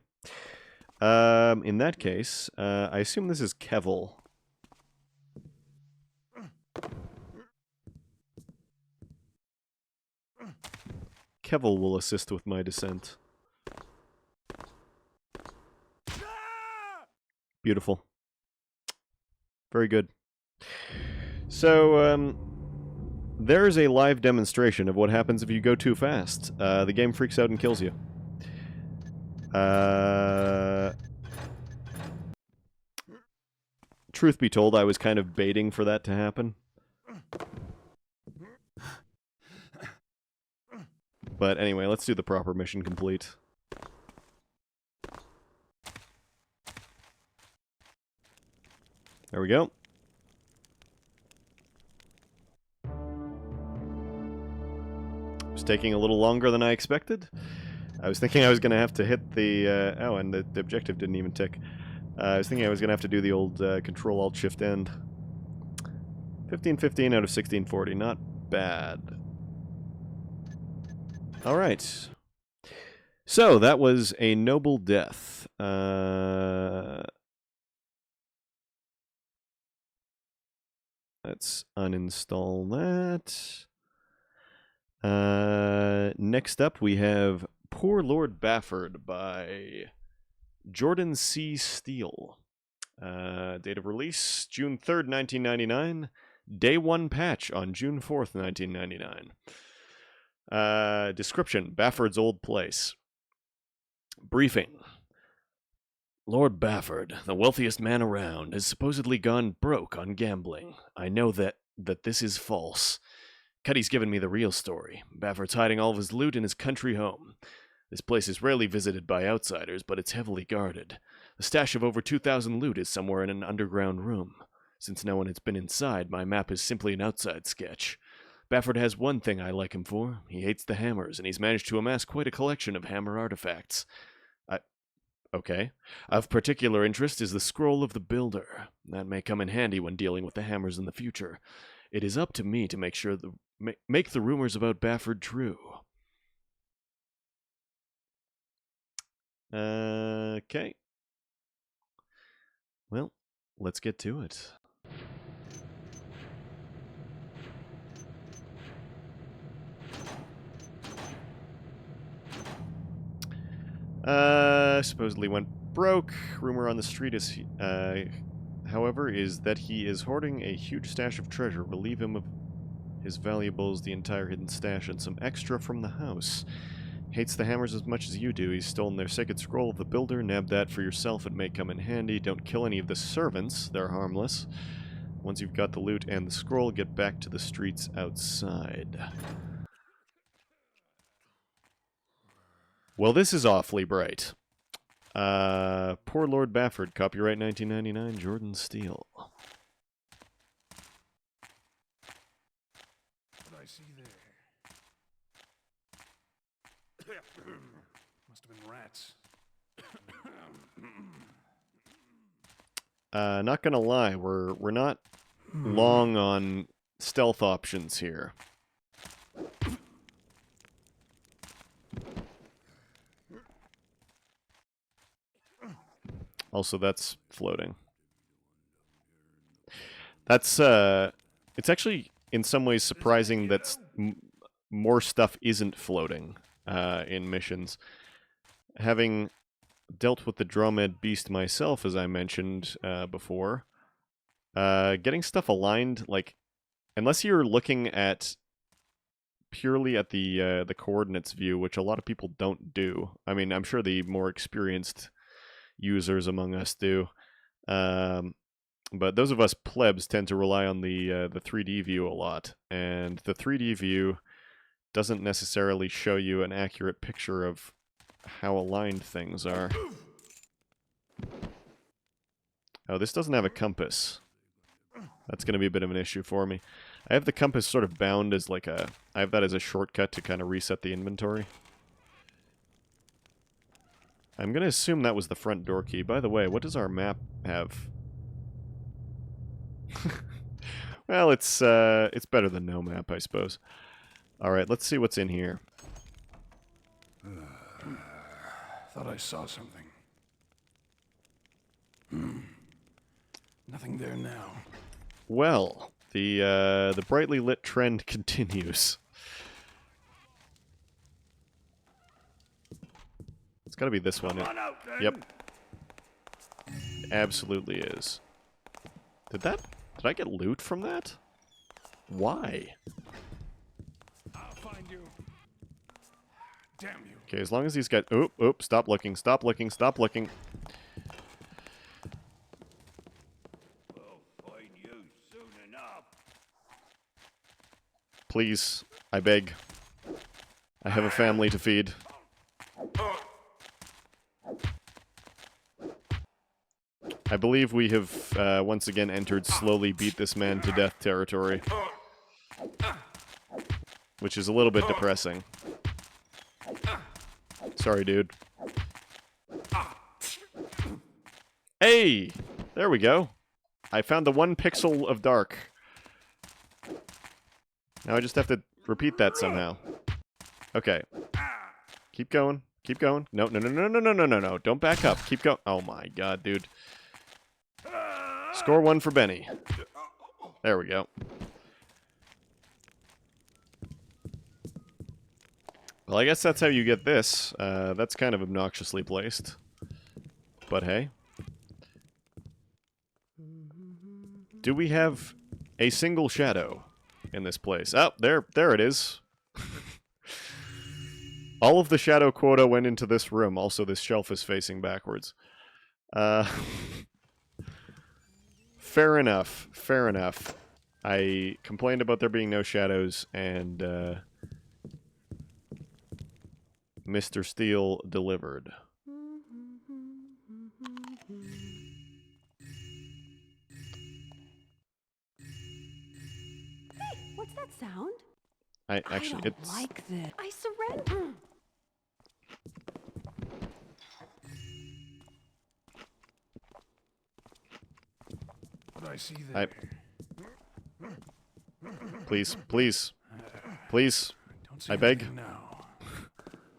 In that case, I assume this is Kevel. Kevel will assist with my descent. Beautiful. Very good. So, there's a live demonstration of what happens if you go too fast. The game freaks out and kills you. Truth be told, I was kind of baiting for that to happen. But anyway, let's do the proper mission complete. There we go. It's taking a little longer than I expected. I was thinking I was going to have to hit the... oh, and the objective didn't even tick. I was thinking I was going to have to do the old Control-Alt-Shift-End. 1515 out of 1640. Not bad. Alright. So, that was a noble death. Let's uninstall that. Next up, we have Poor Lord Bafford by Jordan C. Steele. Date of release, June 3rd, 1999. Day 1 patch on June 4th, 1999. Description, Bafford's old place. Briefing. Lord Bafford, the wealthiest man around, has supposedly gone broke on gambling. I know that this is false. Cuddy's given me the real story. Bafford's hiding all of his loot in his country home. This place is rarely visited by outsiders, but it's heavily guarded. The stash of over 2,000 loot is somewhere in an underground room. Since no one has been inside, my map is simply an outside sketch. Bafford has one thing I like him for. He hates the hammers, and he's managed to amass quite a collection of hammer artifacts. Okay. Of particular interest is the Scroll of the Builder. That may come in handy when dealing with the hammers in the future. It is up to me to make sure make the rumors about Bafford true. Okay. Well, let's get to it. Supposedly went broke. Rumor on the street is, however, is that he is hoarding a huge stash of treasure. Relieve him of his valuables, the entire hidden stash, and some extra from the house. Hates the hammers as much as you do. He's stolen their sacred scroll of the builder. Nab that for yourself. It may come in handy. Don't kill any of the servants. They're harmless. Once you've got the loot and the scroll, get back to the streets outside. Well, this is awfully bright. Poor Lord Bafford, copyright 1999, Jordan Steele. What I see there? Must have been rats. Not gonna lie, we're not long on stealth options here. Also, that's floating. That's, it's actually, in some ways, surprising that more stuff isn't floating, in missions. Having dealt with the Dromed Beast myself, as I mentioned, before, getting stuff aligned, like, unless you're looking at purely at the coordinates view, which a lot of people don't do. I mean, I'm sure the more experienced users among us do. But those of us plebs tend to rely on the 3D view a lot, and the 3D view doesn't necessarily show you an accurate picture of how aligned things are. Oh, this doesn't have a compass. That's going to be a bit of an issue for me. I have the compass sort of bound as like a... I have that as a shortcut to kind of reset the inventory. I'm going to assume that was the front door key. By the way, what does our map have? Well, it's better than no map, I suppose. Alright, let's see what's in here. Thought I saw something. Nothing there now. Well, the brightly lit trend continues. It's gotta be this one. Yep. Absolutely is. Did I get loot from that? Why? I'll find you. Damn you. Okay, as long as he's got... Oop, stop looking, stop looking, stop looking. We'll find you soon enough. Please, I beg. I have a family to feed. I believe we have once again entered slowly beat this man to death territory. Which is a little bit depressing. Sorry, dude. Hey! There we go. I found the 1 pixel of dark. Now I just have to repeat that somehow. Okay. Keep going. Keep going. No, no, no, no, no, no, no, no, no. Don't back up. Keep going. Oh my god, dude. Score 1 for Benny. There we go. Well, I guess that's how you get this. That's kind of obnoxiously placed. But hey. Do we have a single shadow in this place? Oh, there it is. All of the shadow quota went into this room. Also, this shelf is facing backwards. Fair enough. Fair enough. I complained about there being no shadows, and Mr. Steele delivered. Hey, what's that sound? I don't like this. I surrender. What I see there. Please, please, please. Don't see I beg. anything now.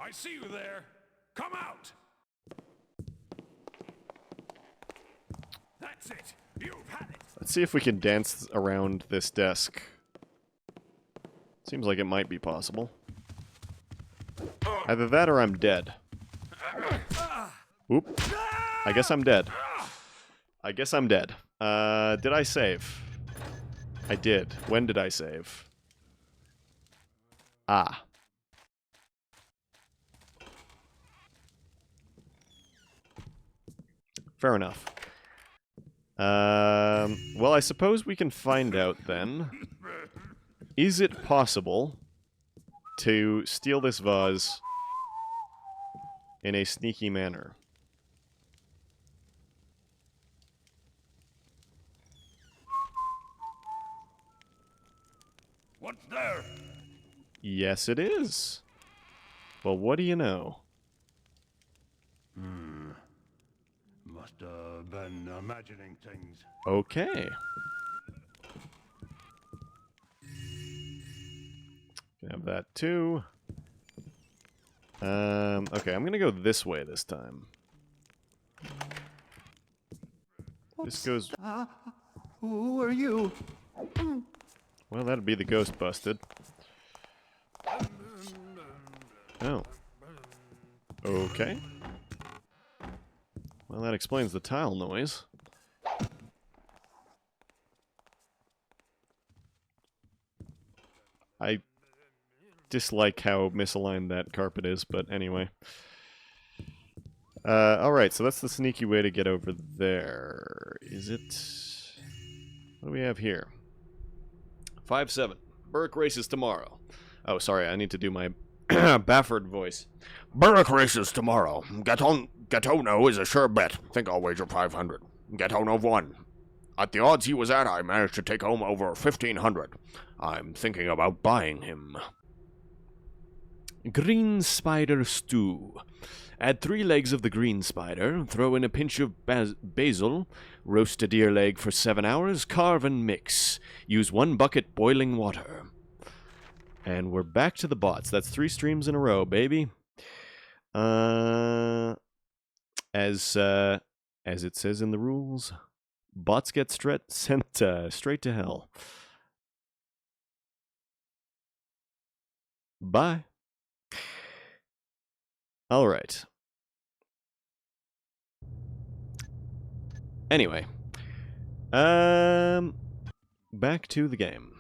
I see you there. Come out. That's it. You've had it. Let's see if we can dance around this desk. Seems like it might be possible. Either that or I'm dead. Oop. I guess I'm dead. I guess I'm dead. Did I save? I did. When did I save? Ah. Fair enough. Well, I suppose we can find out then. Is it possible to steal this vase in a sneaky manner? What's there? Yes, it is. Well, what do you know? Must have been imagining things. Okay. Can have that too. Okay, I'm gonna go this way this time. This goes... Who are you? Well, that'd be the ghost busted. Oh. Okay. Well, that explains the tile noise. I dislike how misaligned that carpet is, but anyway. Alright, so that's the sneaky way to get over there. Is it... What do we have here? 5-7. Burke races tomorrow. Oh, sorry, I need to do my Bafford voice. Burke races tomorrow. Gatono is a sure bet. Think I'll wager 500. Gatono won. At the odds he was at, I managed to take home over 1,500. I'm thinking about buying him. Green spider stew. Add 3 legs of the green spider, throw in a pinch of basil, roast a deer leg for 7 hours, carve and mix. Use 1 bucket boiling water. And we're back to the bots. That's 3 streams in a row, baby. As it says in the rules, bots get sent straight to hell. Bye. All right. Anyway, back to the game.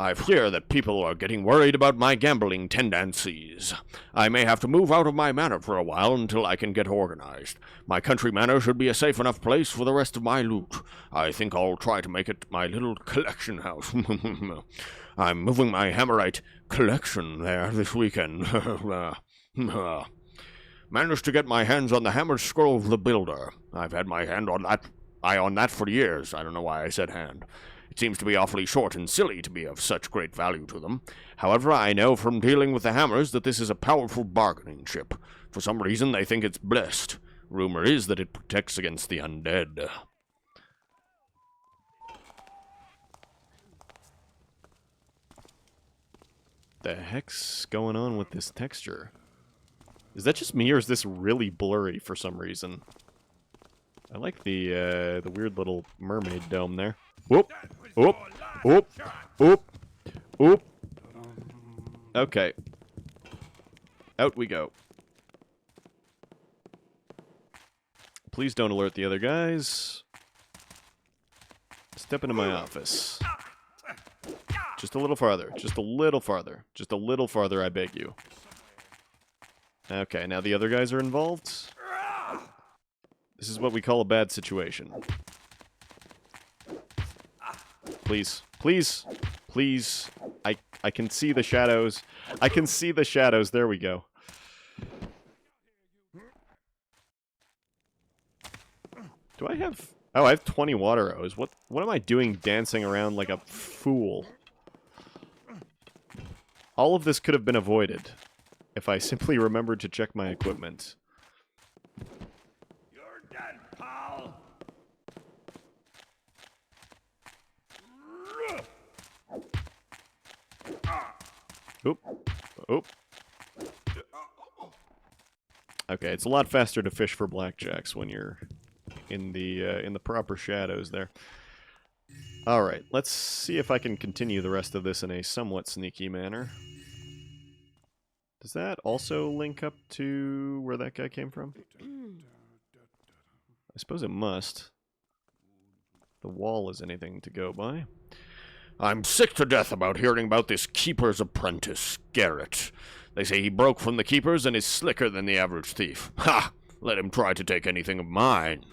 I fear that people are getting worried about my gambling tendencies. I may have to move out of my manor for a while until I can get organized. My country manor should be a safe enough place for the rest of my loot. I think I'll try to make it my little collection house. I'm moving my Hammerite collection there this weekend. Managed to get my hands on the Hammered Scroll of the Builder. I've had my eye on that for years. I don't know why I said hand. It seems to be awfully short and silly to be of such great value to them. However, I know from dealing with the hammers that this is a powerful bargaining chip. For some reason, they think it's blessed. Rumor is that it protects against the undead. The heck's going on with this texture? Is that just me, or is this really blurry for some reason? I like the weird little mermaid dome there. Whoop! Whoop! Whoop! Whoop! Whoop! Okay. Out we go. Please don't alert the other guys. Step into my office. Just a little farther. Just a little farther. Just a little farther, I beg you. Okay, now the other guys are involved. This is what we call a bad situation. Please. Please. Please. I can see the shadows. I can see the shadows. There we go. Do I have... Oh, I have 20 water arrows. What am I doing dancing around like a fool? All of this could have been avoided if I simply remembered to check my equipment. You're dead, pal. Oop. Oop. Okay, it's a lot faster to fish for blackjacks when you're in the proper shadows there. Alright, let's see if I can continue the rest of this in a somewhat sneaky manner. Does that also link up to where that guy came from? I suppose it must. The wall is anything to go by. I'm sick to death about hearing about this Keeper's apprentice, Garrett. They say he broke from the Keepers and is slicker than the average thief. Ha! Let him try to take anything of mine.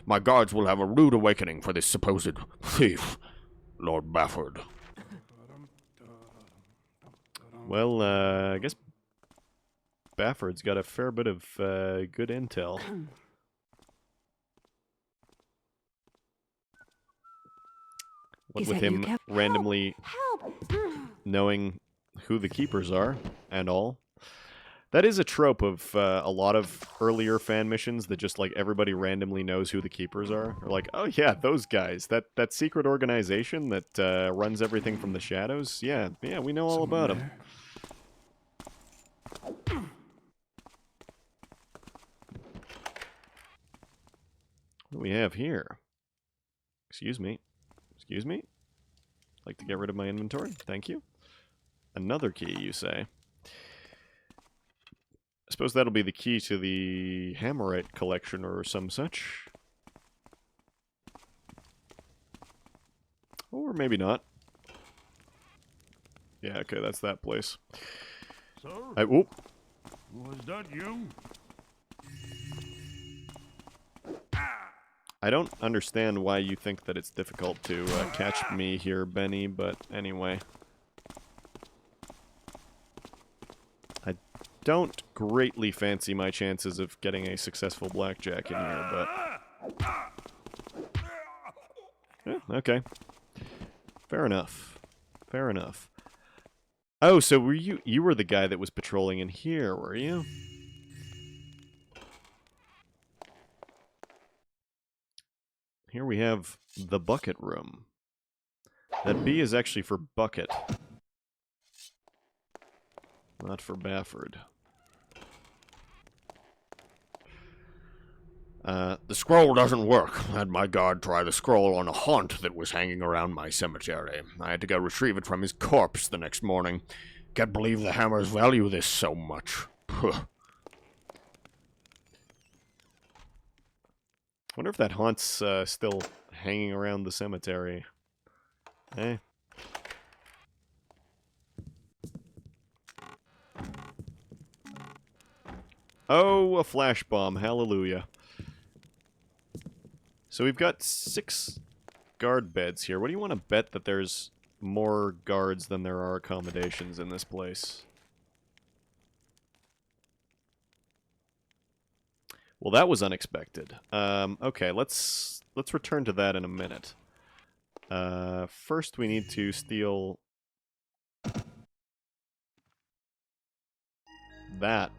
My guards will have a rude awakening for this supposed thief, Lord Bafford. Well, I guess Bafford's got a fair bit of good intel. What with him randomly knowing who the Keepers are and all. That is a trope of a lot of earlier fan missions that just, like, everybody randomly knows who the Keepers are. Or like, oh yeah, those guys. That secret organization that runs everything from the shadows. Yeah, we know all about them. What do we have here? Excuse me. Excuse me? I'd like to get rid of my inventory. Thank you. Another key, you say? I suppose that'll be the key to the Hammerite collection or some such. Or maybe not. Yeah, okay, that's that place. Sir? Whoop. Was that you? I don't understand why you think that it's difficult to catch me here, Benny, but anyway. I don't greatly fancy my chances of getting a successful blackjack in here, but... Yeah, okay. Fair enough. Fair enough. Oh, so were you were the guy that was patrolling in here, were you? Here we have the bucket room. That B is actually for bucket. Not for Bafford. The scroll doesn't work. I had my guard try the scroll on a haunt that was hanging around my cemetery. I had to go retrieve it from his corpse the next morning. Can't believe the hammers value this so much. Puh. Wonder if that haunt's still hanging around the cemetery. Eh? Oh, a flash bomb. Hallelujah. So we've got 6 guard beds here. What do you want to bet that there's more guards than there are accommodations in this place? Well, that was unexpected. Okay, let's return to that in a minute. First we need to steal that.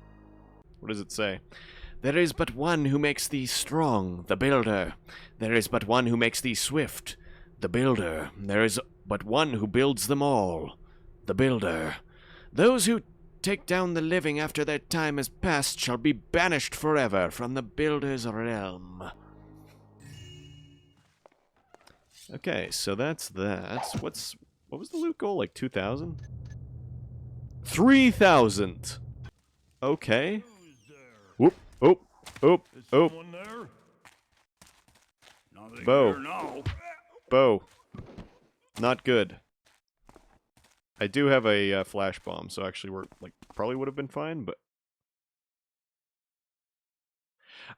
What does it say? There is but one who makes thee strong, the builder. There is but one who makes thee swift, the builder. There is but one who builds them all, the builder. Those who take down the living after their time has passed shall be banished forever from the builder's realm. Okay, so that's that. What was the loot goal? Like 2,000? 3,000! Okay. Whoop, oop, oop, oop. Bo. Bo. Not good. I do have a flash bomb, so actually we're, like, probably would have been fine, but...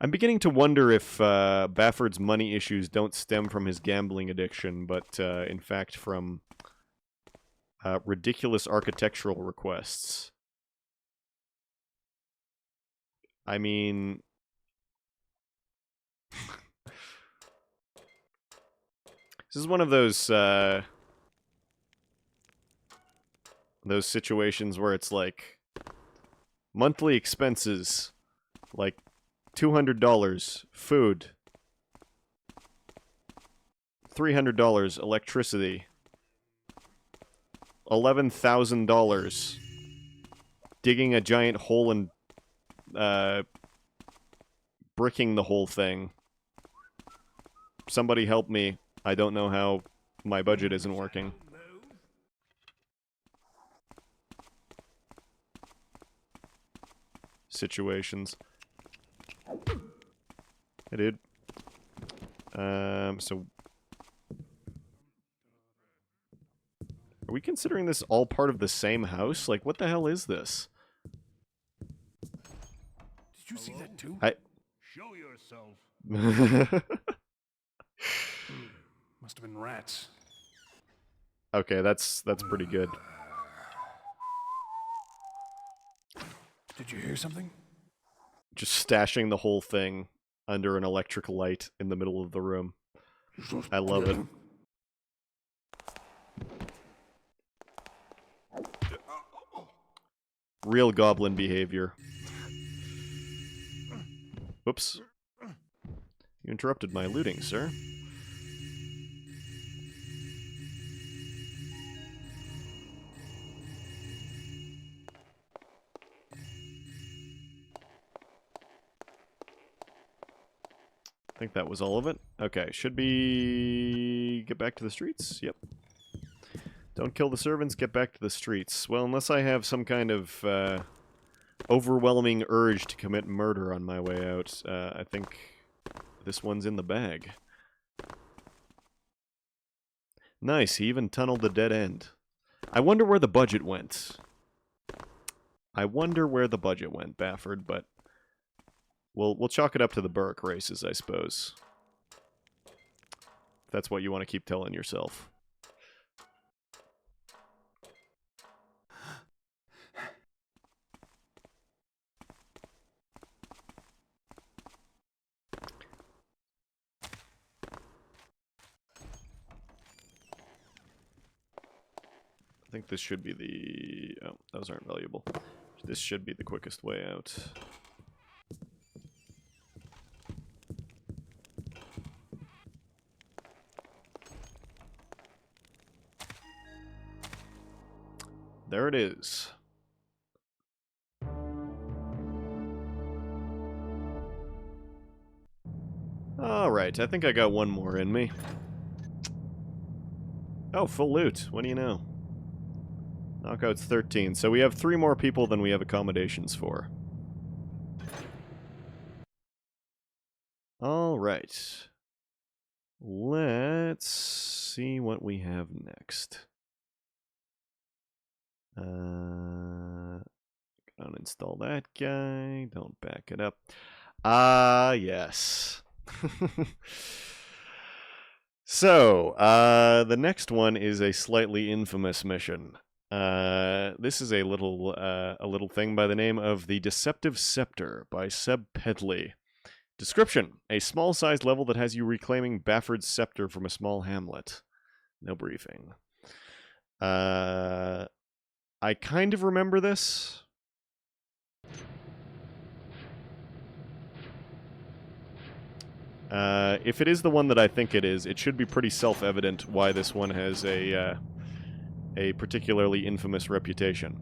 I'm beginning to wonder if Bafford's money issues don't stem from his gambling addiction, but in fact from ridiculous architectural requests. I mean... This is one of those situations where it's like monthly expenses, like $200 food, $300 electricity, $11,000 digging a giant hole and bricking the whole thing. Somebody help me. I don't know how my budget isn't working. Situations. Hey, dude. So... Are we considering this all part of the same house? Like, what the hell is this? Did you see that too? Show yourself. Must have been rats. Okay, that's pretty good. Did you hear something? Just stashing the whole thing under an electric light in the middle of the room. I love it. Real goblin behavior. Whoops. You interrupted my looting, sir. I think that was all of it. Okay, should be... Get back to the streets? Yep. Don't kill the servants, get back to the streets. Well, unless I have some kind of overwhelming urge to commit murder on my way out, I think this one's in the bag. Nice, he even tunneled the dead end. I wonder where the budget went. I wonder where the budget went, Bafford, but... We'll chalk it up to the Burke races, I suppose. If that's what you want to keep telling yourself. I think this should be the... Oh, those aren't valuable. This should be the quickest way out. There it is. Alright, I think I got one more in me. Oh, full loot. What do you know? Knockout's 13, so we have 3 more people than we have accommodations for. Alright. Let's see what we have next. Uninstall that guy. Don't back it up. Ah, yes. So, the next one is a slightly infamous mission. This is a little thing by the name of The Deceptive Scepter by Seb Pedley. Description: a small-sized level that has you reclaiming Bafford's scepter from a small hamlet. No briefing. I kind of remember this. If it is the one that I think it is, it should be pretty self-evident why this one has a particularly infamous reputation.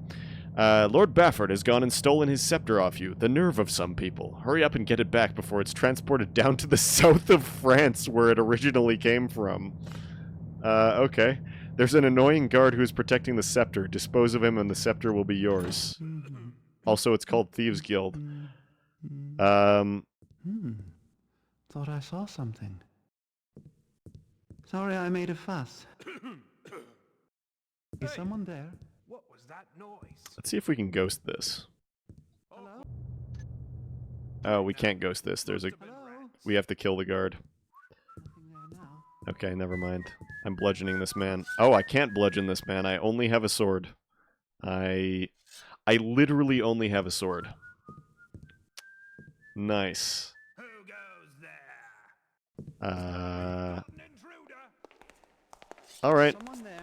Lord Bafford has gone and stolen his scepter off you. The nerve of some people. Hurry up and get it back before it's transported down to the south of France, where it originally came from. Okay. There's an annoying guard who's protecting the scepter. Dispose of him and the scepter will be yours. Also, it's called Thieves' Guild. Thought I saw something. Sorry I made a fuss. Is someone there? What was that noise? Let's see if we can ghost this. Hello? Oh, we can't ghost this. We have to kill the guard. Nothing there now. Okay, never mind. I'm bludgeoning this man. Oh, I can't bludgeon this man. I only have a sword. I literally only have a sword. Nice. Who goes there? Alright. Someone there?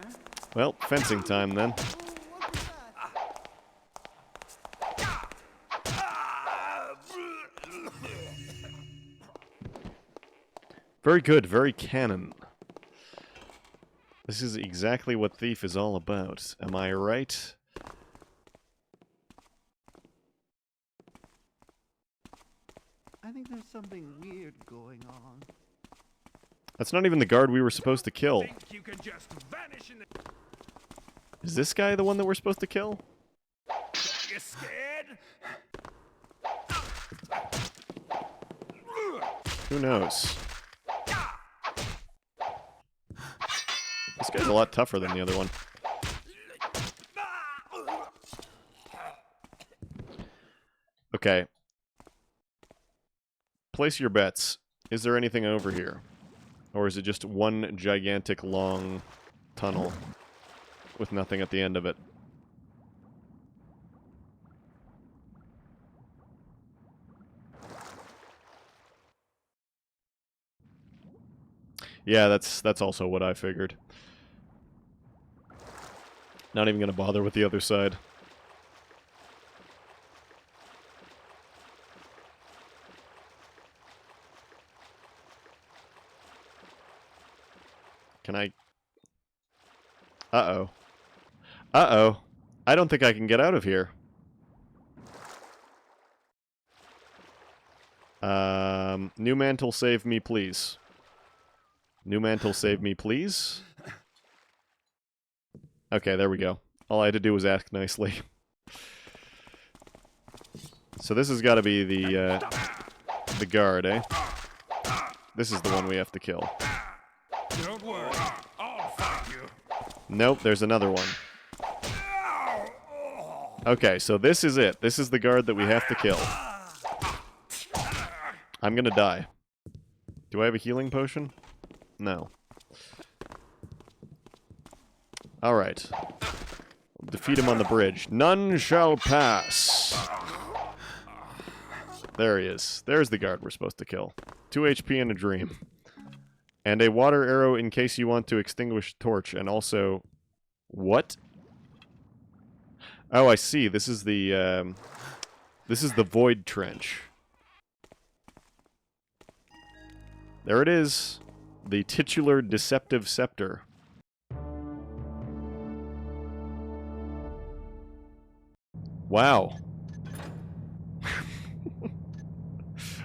Well, fencing time then. Very good, very canon. This is exactly what Thief is all about. Am I right? I think there's something weird going on. That's not even the guard we were supposed to kill. Think you can just vanish in the... Is this guy the one that we're supposed to kill? You scared? Who knows? This guy's a lot tougher than the other one. Okay. Place your bets. Is there anything over here? Or is it just one gigantic long tunnel with nothing at the end of it? Yeah, that's also what I figured. Not even gonna bother with the other side. Can I... Uh-oh. Uh-oh. I don't think I can get out of here. New mantle, save me, please. New mantle, save me, please. Okay, there we go. All I had to do was ask nicely. So this has got to be the guard, eh? This is the one we have to kill. Don't worry, I'll find you. Nope, there's another one. Okay, so this is it. This is the guard that we have to kill. I'm gonna die. Do I have a healing potion? No. Alright. We'll defeat him on the bridge. None shall pass. There he is. There's the guard we're supposed to kill. 2 HP and a dream. And a water arrow in case you want to extinguish torch, and also... What? Oh, I see. This is the Void Trench. There it is. The titular Deceptive Scepter. Wow.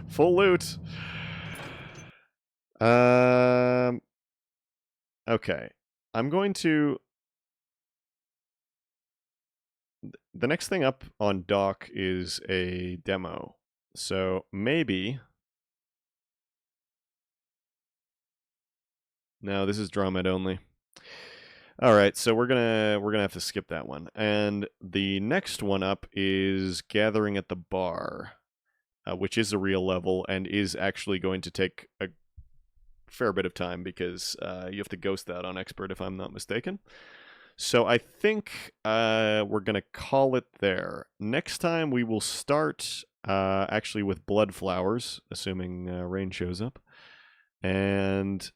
Full loot. Okay. I'm going to... The next thing up on dock is a demo. So maybe... No, this is Dromед only. All right, so we're gonna have to skip that one. And the next one up is Gathering at the Bar, which is a real level and is actually going to take a fair bit of time because you have to ghost that on expert if I'm not mistaken. So I think we're going to call it there. Next time we will start actually with Blood Flowers, assuming rain shows up. And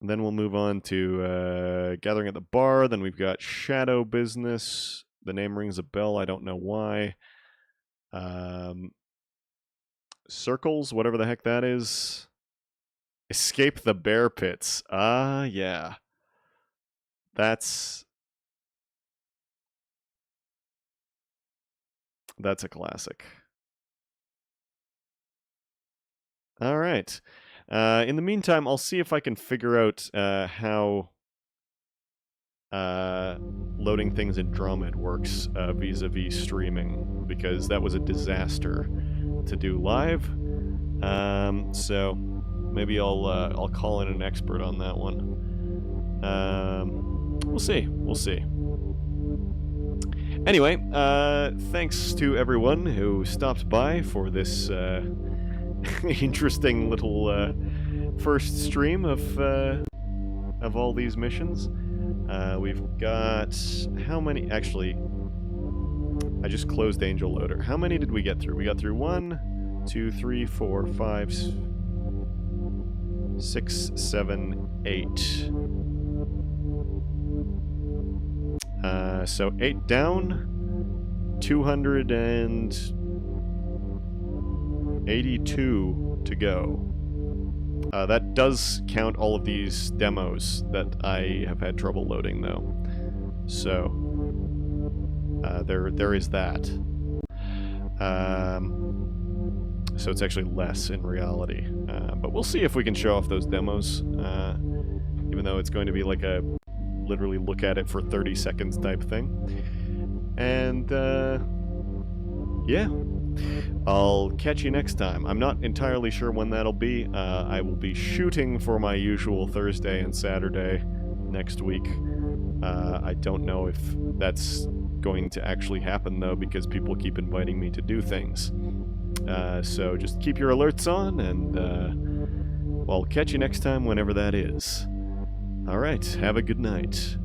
then we'll move on to Gathering at the Bar. Then we've got Shadow Business. The name rings a bell. I don't know why. Circles, whatever the heck that is. Escape the Bear Pits. Ah, yeah. That's a classic. All right. In the meantime, I'll see if I can figure out how loading things in Drummond works vis-a-vis streaming, because that was a disaster to do live. So maybe I'll call in an expert on that one. We'll see. We'll see. Anyway, thanks to everyone who stopped by for this interesting little first stream of all these missions. We've got how many? Actually, I just closed Angel Loader. How many did we get through? We got through 1, 2, 3, 4, 5, 6, 7, 8. So 8 down, 282 to go. That does count all of these demos that I have had trouble loading, though. So there is that. So it's actually less in reality. But we'll see if we can show off those demos, even though it's going to be like a literally look at it for 30 seconds type thing. And yeah, I'll catch you next time. I'm not entirely sure when that'll be. I will be shooting for my usual Thursday and Saturday next week. I don't know if that's going to actually happen, though, because people keep inviting me to do things. So just keep your alerts on, and well, I'll catch you next time whenever that is. Alright, have a good night.